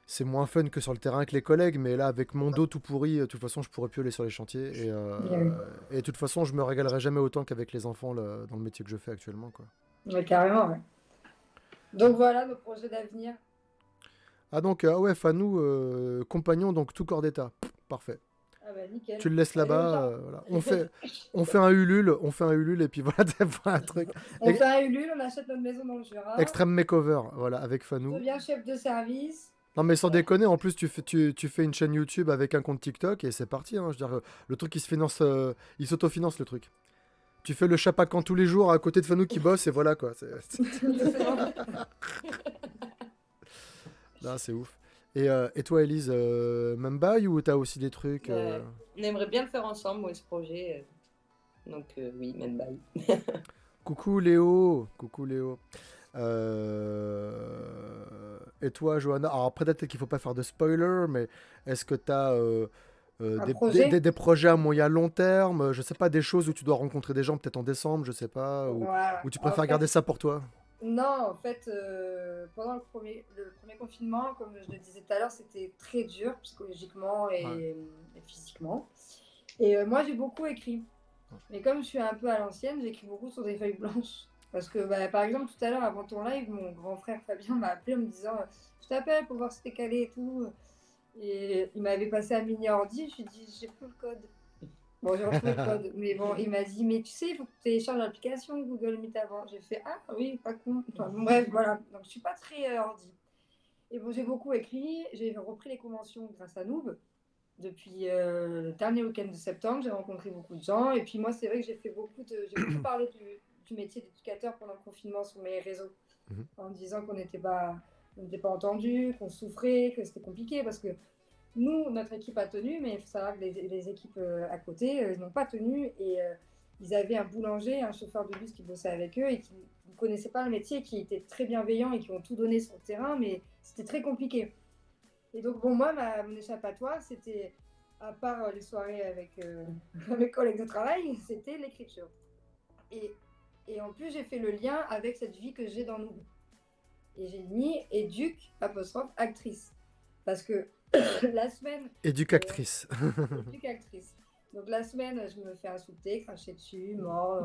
c'est moins fun que sur le terrain avec les collègues, mais là, avec mon dos tout pourri, de toute façon, je pourrais plus aller sur les chantiers. Et de toute façon, je me régalerai jamais autant qu'avec les enfants là, dans le métier que je fais actuellement, quoi. Ouais, carrément, ouais. Donc voilà nos projets d'avenir. Ah donc, ouais, Fanou, compagnon, donc tout corps d'état. Parfait. Ah bah nickel. Tu le laisses là-bas, voilà. On fait un Ulule, et puis voilà, t'as un truc. On fait un Ulule, on achète notre maison dans le Jura. Extreme makeover, voilà, avec Fanou. Je deviens chef de service. Non mais sans déconner, en plus tu fais une chaîne YouTube avec un compte TikTok et c'est parti. Hein, je veux dire, le truc il se finance, il s'autofinance le truc. Tu fais le chapacan tous les jours à côté de Fanou qui bosse et voilà quoi. Là c'est ouf. Et toi Elise, même bail ou t'as aussi des trucs On aimerait bien le faire ensemble, moi, ce projet. Donc oui, même bail. Coucou Léo. Et toi, Johanna, alors peut-être qu'il ne faut pas faire de spoiler, mais est-ce que tu as des projets à moyen long terme? Je sais pas, des choses où tu dois rencontrer des gens peut-être en décembre, je sais pas, ou tu préfères garder ça pour toi? Non, en fait, pendant le premier confinement, comme je le disais tout à l'heure, c'était très dur psychologiquement et physiquement. Et moi, j'ai beaucoup écrit. Mais comme je suis un peu à l'ancienne, j'écris beaucoup sur des feuilles blanches. Parce que, par exemple, tout à l'heure, avant ton live, mon grand frère Fabien m'a appelé en me disant je t'appelle pour voir si t'es calé et tout. Et il m'avait passé un mini ordi. Je lui ai dit j'ai plus le code. Bon, j'ai retrouvé le code. Mais bon, il m'a dit mais tu sais, il faut que tu télécharges l'application Google Meet avant. J'ai fait ah oui, pas con. Enfin, bref, voilà. Donc, je suis pas très ordi. Et bon, j'ai beaucoup écrit. J'ai repris les conventions grâce à Noob. Depuis le dernier week-end de septembre, j'ai rencontré beaucoup de gens. Et puis moi, c'est vrai que j'ai beaucoup parlé du métier d'éducateur pendant le confinement sur mes réseaux, en disant qu'on n'était pas entendus, qu'on souffrait, que c'était compliqué, parce que nous, notre équipe a tenu, mais il faut savoir que les équipes à côté n'ont pas tenu, et ils avaient un boulanger, un chauffeur de bus qui bossait avec eux et qui ne connaissaient pas le métier, qui étaient très bienveillants et qui ont tout donné sur le terrain, mais c'était très compliqué. Et donc, bon, moi, mon échappatoire, c'était, à part les soirées avec mes collègues de travail, c'était l'écriture. Et, et en plus, j'ai fait le lien avec cette vie que j'ai dans Noob. Et j'ai mis éduque, apostrophe, actrice. Parce que la semaine. Éducatrice. Éducatrice. Donc la semaine, je me fais insulter, cracher dessus, mort.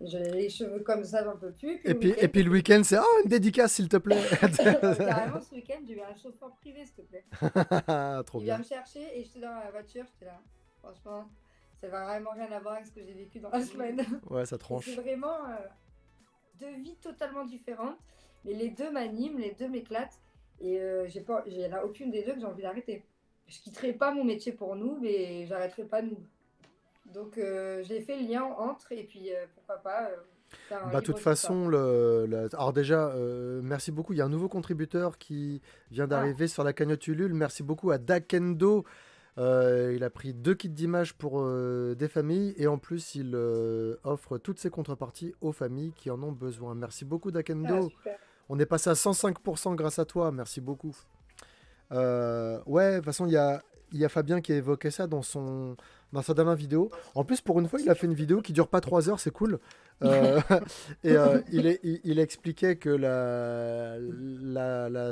J'ai les cheveux comme ça, j'en peux plus. Et puis le week-end, c'est oh, une dédicace, s'il te plaît. Carrément, ce week-end, j'ai eu un chauffeur privé, s'il te plaît. Trop Il bien. vient me chercher et j'étais dans la voiture, j'étais là. Franchement, ça va vraiment rien à voir avec ce que j'ai vécu dans la semaine. Ouais, ça tranche. C'est vraiment deux vies totalement différentes. Mais les deux m'animent, les deux m'éclatent. Et il n'y en a aucune des deux que j'ai envie d'arrêter. Je quitterai pas mon métier pour nous, mais j'arrêterai pas nous. Donc j'ai fait le lien entre et puis pourquoi pas faire un Bah, de livre toute sur ça. façon, alors déjà, merci beaucoup. Il y a un nouveau contributeur qui vient d'arriver sur la cagnotte Ulule. Merci beaucoup à Dakendo. Il a pris 2 kits d'images pour des familles et en plus, il offre toutes ses contreparties aux familles qui en ont besoin. Merci beaucoup, Ah, Dakendo. super. On est passé à 105% grâce à toi. Merci beaucoup. Ouais, de toute façon, il y a Fabien qui a évoqué ça dans sa dernière vidéo. En plus, pour une fois, il a fait une vidéo qui dure pas 3 heures, c'est cool. Euh, et il expliquait que la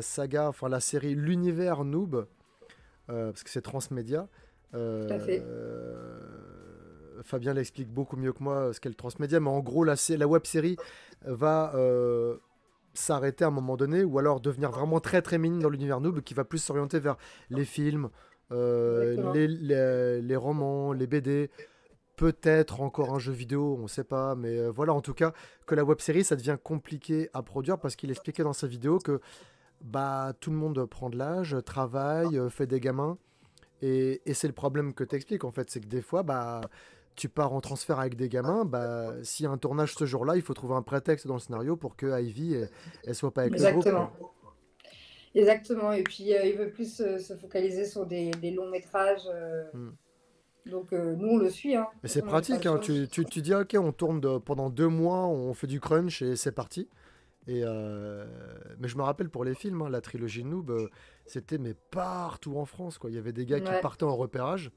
saga, enfin la série, l'univers Noob, parce que c'est transmédia, Tout à fait. Fabien l'explique beaucoup mieux que moi ce qu'est le transmédia, mais en gros, la web série va s'arrêter à un moment donné, ou alors devenir vraiment très très minime dans l'univers Noob, qui va plus s'orienter vers les films, Exactement. les romans, les BD, peut-être encore un jeu vidéo, on ne sait pas, mais voilà, en tout cas, que la web série, ça devient compliqué à produire parce qu'il expliquait dans sa vidéo que bah, tout le monde prend de l'âge, travaille, fait des gamins, et c'est le problème que tu expliques en fait, c'est que des fois, bah, tu pars en transfert avec des gamins, bah, s'il y a un tournage ce jour-là, il faut trouver un prétexte dans le scénario pour que Ivy, elle soit pas avec le groupe, quoi. Exactement. Exactement. Et puis il veut plus se focaliser sur des longs métrages. Hmm. Donc nous on le suit. Hein. Mais De toute c'est façon, on n'a pas le pratique, hein. choix. Tu dis, ok, on tourne pendant 2 mois, on fait du crunch et c'est parti. Mais je me rappelle pour les films, hein, la trilogie Noob, c'était mais partout en France, quoi. Il y avait des gars qui Ouais. partaient en repérage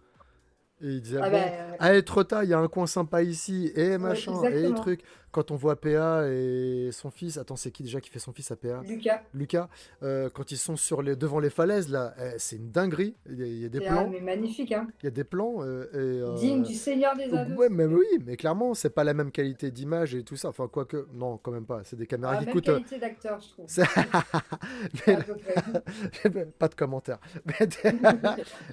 et ils disaient, Ah bon, ben allez, Trotta, il y a un coin sympa ici, et ouais, machin, et exactement. truc. Quand on voit PA et son fils, attends, c'est qui déjà qui fait son fils à PA? Lucas, Lucas, quand ils sont devant les falaises, là, c'est une dinguerie. Il y a des c'est plans, mais magnifique, hein. il y a des plans, Digne du Seigneur des Anneaux, ouais, s'il mais te plaît. oui, mais clairement, c'est pas la même qualité d'image et tout ça. Enfin, quoique, non, quand même pas. C'est des caméras Ah, qui même coûtent. qualité d'acteur, je trouve. C'est- mais- À peu près. pas de commentaire.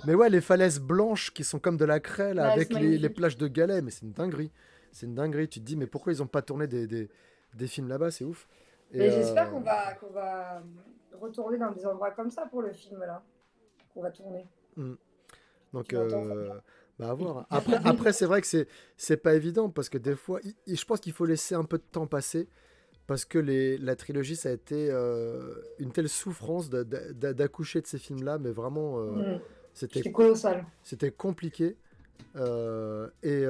Mais ouais, les falaises blanches qui sont comme de la craie là, Ouais, avec c'est les magnifique. plages de galets, mais c'est une dinguerie. C'est une dinguerie. Tu te dis, mais pourquoi ils ont pas tourné des films là-bas? C'est ouf. Et Mais j'espère qu'on va retourner dans des endroits comme ça pour le film là, qu'on va tourner. hmm. Donc, Tu m'entends, Fabien? bah à voir. Après c'est vrai que c'est pas évident parce que des fois, je pense qu'il faut laisser un peu de temps passer. Parce que la trilogie, ça a été une telle souffrance d'accoucher de ces films-là, mais vraiment, Mm. c'était C'était colossal. c'était compliqué. Et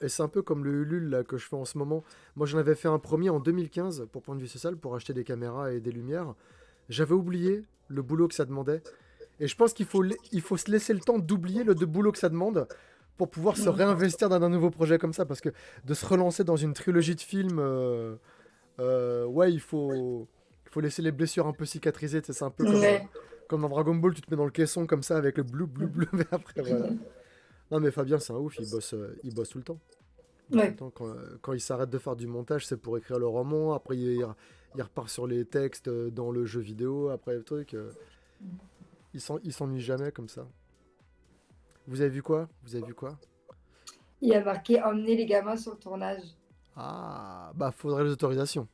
c'est un peu comme le Ulule là, que je fais en ce moment. Moi, j'en avais fait un premier en 2015 pour Point de vue social, pour acheter des caméras et des lumières. J'avais oublié le boulot que ça demandait. Et je pense qu'il faut se laisser le temps d'oublier le boulot que ça demande pour pouvoir se Mm. réinvestir dans un nouveau projet comme ça. Parce que de se relancer dans une trilogie de films, ouais, il faut laisser les blessures un peu cicatrisées. Tu sais, c'est un peu Ouais. comme dans Dragon Ball, tu te mets dans le caisson comme ça avec le blou blou blou, mais après, voilà. Non, mais Fabien, c'est un ouf, il bosse tout le temps. Il bosse tout le Ouais. temps. Quand il s'arrête de faire du montage, c'est pour écrire le roman. Après, il repart sur les textes dans le jeu vidéo. Après, le truc, il s'ennuie jamais comme ça. Vous avez vu quoi? Vous avez vu quoi? Il a marqué emmener les gamins sur le tournage. Ah, bah, faudrait les autorisations.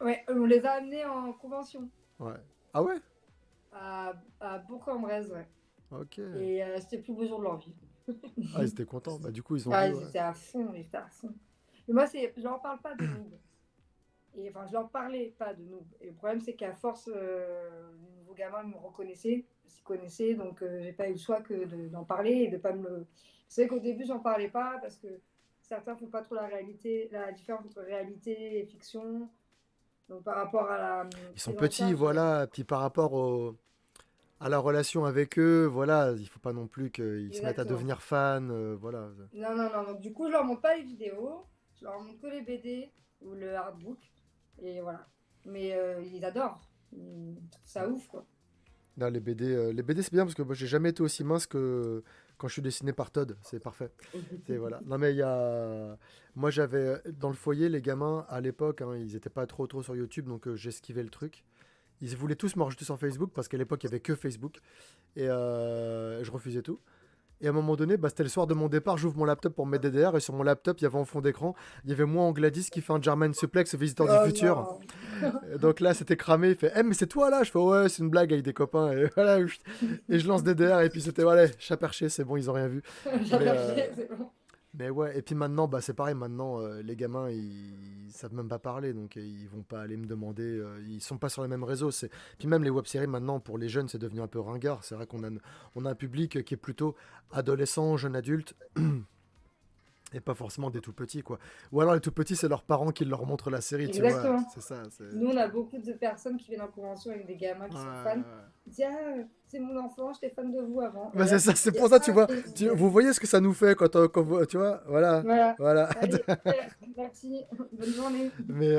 Ouais, on les a amenés en convention Ouais. Ah ouais? à Bourg-en-Bresse, ouais. Ok. Et c'était le plus beau jour de leur vie. Ah, ils étaient contents. Bah, du coup, ils ont Ah, vu, ils ouais. étaient à fond, ils étaient à fond. Mais moi, je leur parle pas de noob. Et enfin, je leur parlais pas de noob. Et le problème, c'est qu'à force, les nouveaux gamins me reconnaissaient, s'y connaissaient, donc j'ai pas eu le choix que d'en parler et de pas me le. C'est vrai qu'au début, j'en parlais pas parce que certains font pas trop la différence entre réalité et fiction. Donc par rapport à la Ils sont prise en petits, charge, voilà. Puis par rapport à la relation avec eux, voilà, il faut pas non plus qu'ils se mettent à exactement. devenir fans, voilà. Non, non, non. Donc du coup, je leur montre pas les vidéos, je leur montre que les BD ou le artbook. Et voilà. Mais ils adorent. Ils trouvent ça ouf, quoi. Non, les BD c'est bien parce que moi j'ai jamais été aussi mince que quand je suis dessiné par Todd, c'est parfait. C'est voilà. Non mais il y a, moi j'avais dans le foyer les gamins à l'époque, hein, ils étaient pas trop sur YouTube donc j'esquivais le truc. Ils voulaient tous me rajouter sur Facebook parce qu'à l'époque il y avait que Facebook et je refusais tout. Et à un moment donné, bah, c'était le soir de mon départ, j'ouvre mon laptop pour mettre DDR et sur mon laptop, il y avait en fond d'écran, il y avait moi en Gladys qui fait un German suplex visiteur du Oh futur. non. Et donc là, c'était cramé, il fait mais c'est toi là? Je fais ouais, c'est une blague avec des copains et voilà, et je lance DDR et puis c'était voilà, chat perché, c'est bon, ils ont rien vu. Mais J'aperçais, c'est bon. mais ouais, et puis maintenant, bah, c'est pareil, maintenant, les gamins, ils savent même pas parler, donc ils vont pas aller me demander, ils sont pas sur les mêmes réseaux. Puis même les web-séries, maintenant, pour les jeunes, c'est devenu un peu ringard. C'est vrai on a un public qui est plutôt adolescent, jeune adulte, et pas forcément des tout petits, quoi. Ou alors les tout petits, c'est leurs parents qui leur montrent la série, tu vois. Exactement. C'est ça. Nous, on a beaucoup de personnes qui viennent en convention avec des gamins qui sont fans. Ouais. Ils disent ah, c'est mon enfant, j'étais fan de vous avant. Bah, Et c'est là, ça, tu c'est dis pour ça, tu ah, vois. ok. Vous voyez ce que ça nous fait tu vois, voilà. Voilà. Voilà. Allez, super, merci, bonne journée. Mais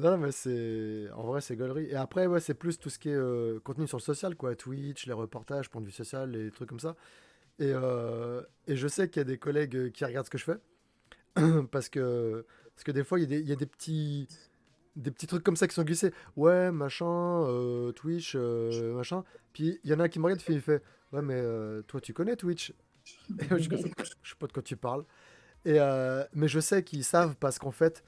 non, mais c'est en vrai c'est gaulerie. Et après ouais c'est plus tout ce qui est contenu sur le social quoi, Twitch, les reportages, point de vue social, les trucs comme ça. Et je sais qu'il y a des collègues qui regardent ce que je fais parce que des fois il y a des petits trucs comme ça qui sont glissés. Ouais machin, Twitch machin. Puis il y en a un qui me regarde il fait ouais mais toi tu connais Twitch? Et moi, je sais pas de quoi tu parles. Mais je sais qu'ils savent parce qu'en fait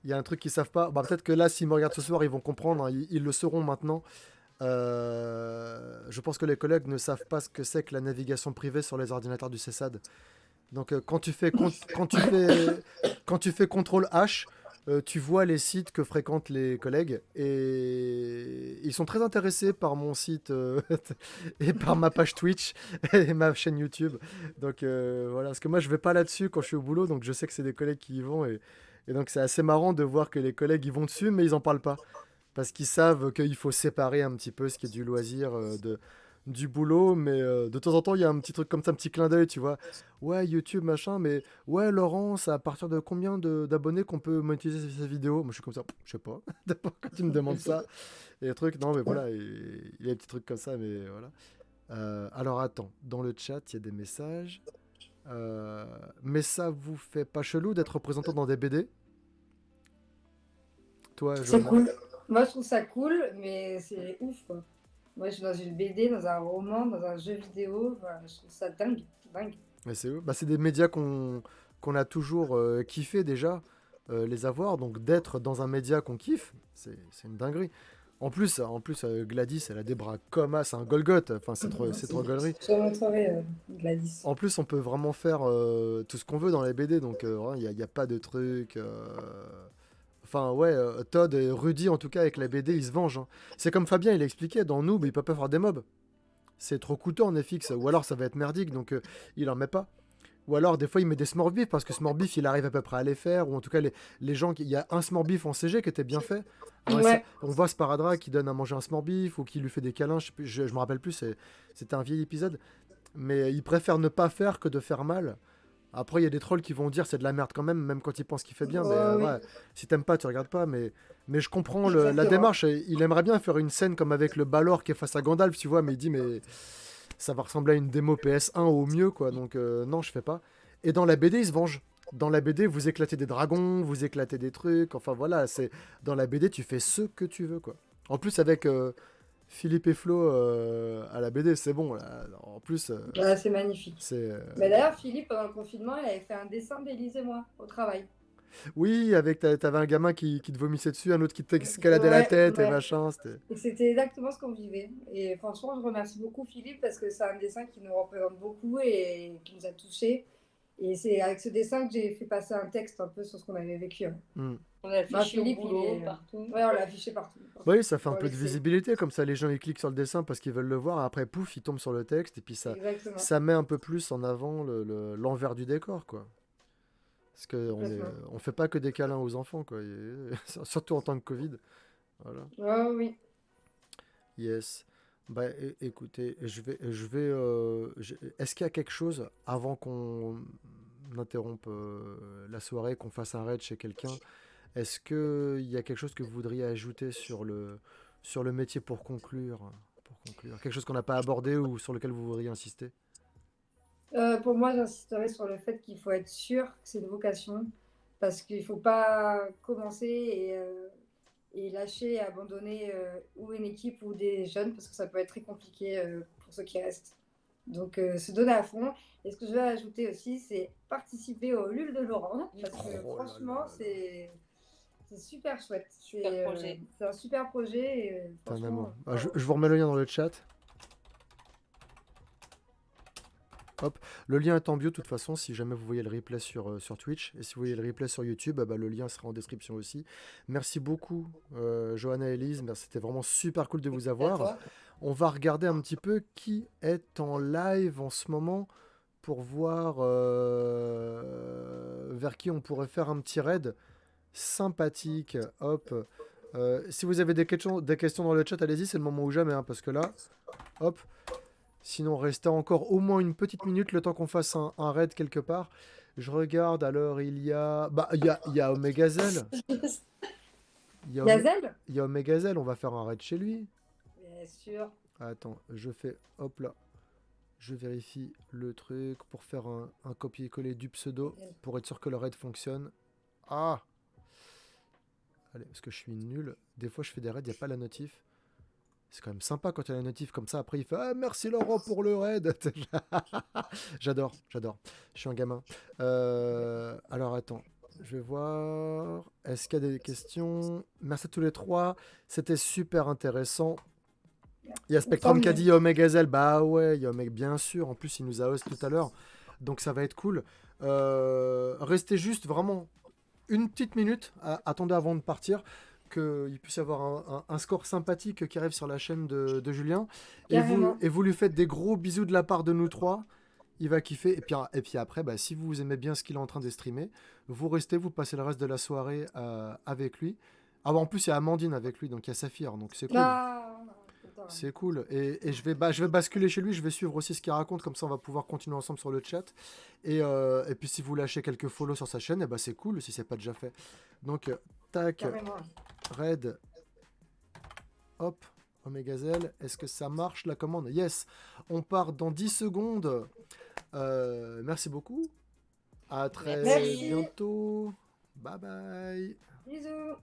il y a un truc qu'ils savent pas. Bah, peut-être que là, s'ils me regardent ce soir, ils vont comprendre, hein, ils le sauront maintenant. Je pense que les collègues ne savent pas ce que c'est que la navigation privée sur les ordinateurs du CESAD. Donc, quand tu fais CTRL H, tu vois les sites que fréquentent les collègues et ils sont très intéressés par mon site et par ma page Twitch et ma chaîne YouTube. Donc voilà, parce que moi je vais pas là-dessus quand je suis au boulot, donc je sais que c'est des collègues qui y vont et donc c'est assez marrant de voir que les collègues y vont dessus, mais ils en parlent pas parce qu'ils savent qu'il faut séparer un petit peu ce qui est du loisir du boulot, mais de temps en temps, il y a un petit truc comme ça, un petit clin d'œil, tu vois. Ouais, YouTube, machin, mais ouais, Laurent, c'est à partir de combien d'abonnés qu'on peut monétiser ces vidéos? Moi, je suis comme ça, je sais pas. Quand tu me demandes ça, et les trucs, non, mais voilà, il y a des petits trucs comme ça, mais voilà. Alors attends, dans le chat, il y a des messages. Mais ça vous fait pas chelou d'être représentant dans des BD? Toi, C'est Johanna? cool. Moi, je trouve ça cool, mais c'est ouf, quoi. Moi, je suis dans une BD, dans un roman, dans un jeu vidéo. Voilà, je trouve ça dingue, dingue. Mais c'est eux. Bah, c'est des médias qu'on a toujours kiffé déjà les avoir. Donc d'être dans un média qu'on kiffe, c'est une dinguerie. En plus Gladys, elle a des bras comme as, un Golgoth. Enfin, c'est trop gaulerie. Je te montrerai Gladys. En plus, on peut vraiment faire tout ce qu'on veut dans les BD. Donc il y a pas de truc. Enfin, ouais, Todd et Rudy, en tout cas, avec la BD, ils se vengent, hein. C'est comme Fabien, il a expliqué, dans Noob, il peut pas faire des mobs. C'est trop coûteux en FX. Ou alors, ça va être merdique, donc il en met pas. Ou alors, des fois, il met des Smurfs parce que Smurfs, il arrive à peu près à les faire. Ou en tout cas, les gens. Il y a un Smurf en CG qui était bien fait. Alors, Ouais, on voit Sparadrap qui donne à manger un Smurf ou qui lui fait des câlins. Je me rappelle plus, c'était un vieil épisode. Mais il préfère ne pas faire que de faire mal. Après, il y a des trolls qui vont dire c'est de la merde quand même, même quand ils pensent qu'il fait bien. Mais oui, ouais, si t'aimes pas, tu regardes pas. Mais je comprends la exactement. démarche. Et il aimerait bien faire une scène comme avec le Balor qui est face à Gandalf, tu vois. Mais il dit, mais ça va ressembler à une démo PS1 au mieux, quoi. Donc, non, je fais pas. Et dans la BD, ils se vengent. Dans la BD, vous éclatez des dragons, vous éclatez des trucs. Enfin, voilà, c'est dans la BD, tu fais ce que tu veux, quoi. En plus, avec Philippe et Flo à la BD, c'est bon, là. En plus, Ouais, c'est magnifique. c'est. Mais d'ailleurs, Philippe, pendant le confinement, il avait fait un dessin d'Élise et moi au travail. Oui, t'avais un gamin qui te vomissait dessus, un autre qui t'escaladait la Ouais, tête et ouais. machin. C'était. Et c'était exactement ce qu'on vivait. Et franchement, je remercie beaucoup Philippe parce que c'est un dessin qui nous représente beaucoup et qui nous a touchés. Et c'est avec ce dessin que j'ai fait passer un texte un peu sur ce qu'on avait vécu, hein. Hmm. On l'a Bah, affiché au Philippe, boulot, partout. Ouais, on l'a affiché partout. Oui, ça fait un Pour peu de laisser. visibilité, comme ça les gens ils cliquent sur le dessin parce qu'ils veulent le voir, et après pouf, ils tombent sur le texte, et puis Exactement. ça met un peu plus en avant l'envers du décor, quoi. Parce qu'on complètement. on fait pas que des câlins aux enfants, quoi. Surtout en temps de Covid. Voilà. Ouais, oui. Yes. Bah, écoutez, est-ce qu'il y a quelque chose avant qu'on interrompe la soirée, qu'on fasse un raid chez quelqu'un? Est-ce qu'il y a quelque chose que vous voudriez ajouter sur le métier pour conclure? Quelque chose qu'on n'a pas abordé ou sur lequel vous voudriez insister? Pour moi, j'insisterai sur le fait qu'il faut être sûr que c'est une vocation, parce qu'il ne faut pas commencer et lâcher et abandonner ou une équipe ou des jeunes, parce que ça peut être très compliqué pour ceux qui restent. Donc, se donner à fond. Et ce que je vais ajouter aussi, c'est participer au LUL de Laurent, parce que Oh là là franchement, là là. c'est super chouette. Super projet. C'est un super projet et T'es un amour. franchement, Ah, bravo. je vous remets le lien dans le chat. Hop, le lien est en bio de toute façon si jamais vous voyez le replay sur Twitch et si vous voyez le replay sur YouTube, le lien sera en description aussi. Merci beaucoup Johanna et Elise, c'était vraiment super cool de vous À avoir. toi. On va regarder un petit peu qui est en live en ce moment pour voir vers qui on pourrait faire un petit raid sympathique. Hop. Si vous avez des questions dans le chat, allez-y, c'est le moment ou jamais, hein, parce que là, hop. Sinon, restez encore au moins une petite minute le temps qu'on fasse un raid quelque part. Je regarde, alors il y a... il y a Omegazel. Il y a, Gazelle? il y a Omegazel, on va faire un raid chez lui. Bien sûr. Attends, je fais... Hop là. Je vérifie le truc pour faire un copier-coller du pseudo pour être sûr que le raid fonctionne. Ah! Allez, parce que je suis nul. Des fois, je fais des raids, il n'y a pas la notif. C'est quand même sympa quand il y a la notif comme ça. Après, il fait ah, merci Laurent pour le raid. J'adore. Je suis un gamin. Alors, attends. Je vais voir. Est-ce qu'il y a des questions? Merci à tous les trois. C'était super intéressant. Il y a Tant Spectrum qui a mieux. dit Omegazel. Bah ouais, il y a Omega, bien sûr. En plus, il nous a host tout à l'heure. Donc, ça va être cool. Restez juste vraiment une petite minute. Attendez avant de partir. Qu'il puisse y avoir un score sympathique qui arrive sur la chaîne de Julien. Carrément. Et vous lui faites des gros bisous de la part de nous trois. Il va kiffer. Et puis après, si vous aimez bien ce qu'il est en train de streamer, vous restez, vous passez le reste de la soirée avec lui. Ah bah en plus, il y a Amandine avec lui, donc il y a Saphir, donc c'est cool. Ah, putain. C'est cool. Et je vais basculer chez lui, je vais suivre aussi ce qu'il raconte, comme ça on va pouvoir continuer ensemble sur le chat. Et puis si vous lâchez quelques follow sur sa chaîne, c'est cool si c'est pas déjà fait. Donc, tac, Carrément. raid, hop, Omegazel, est-ce que ça marche la commande? Yes, on part dans 10 secondes. Merci beaucoup. À très Merci. Merci. bientôt. Bye bye. Bisous.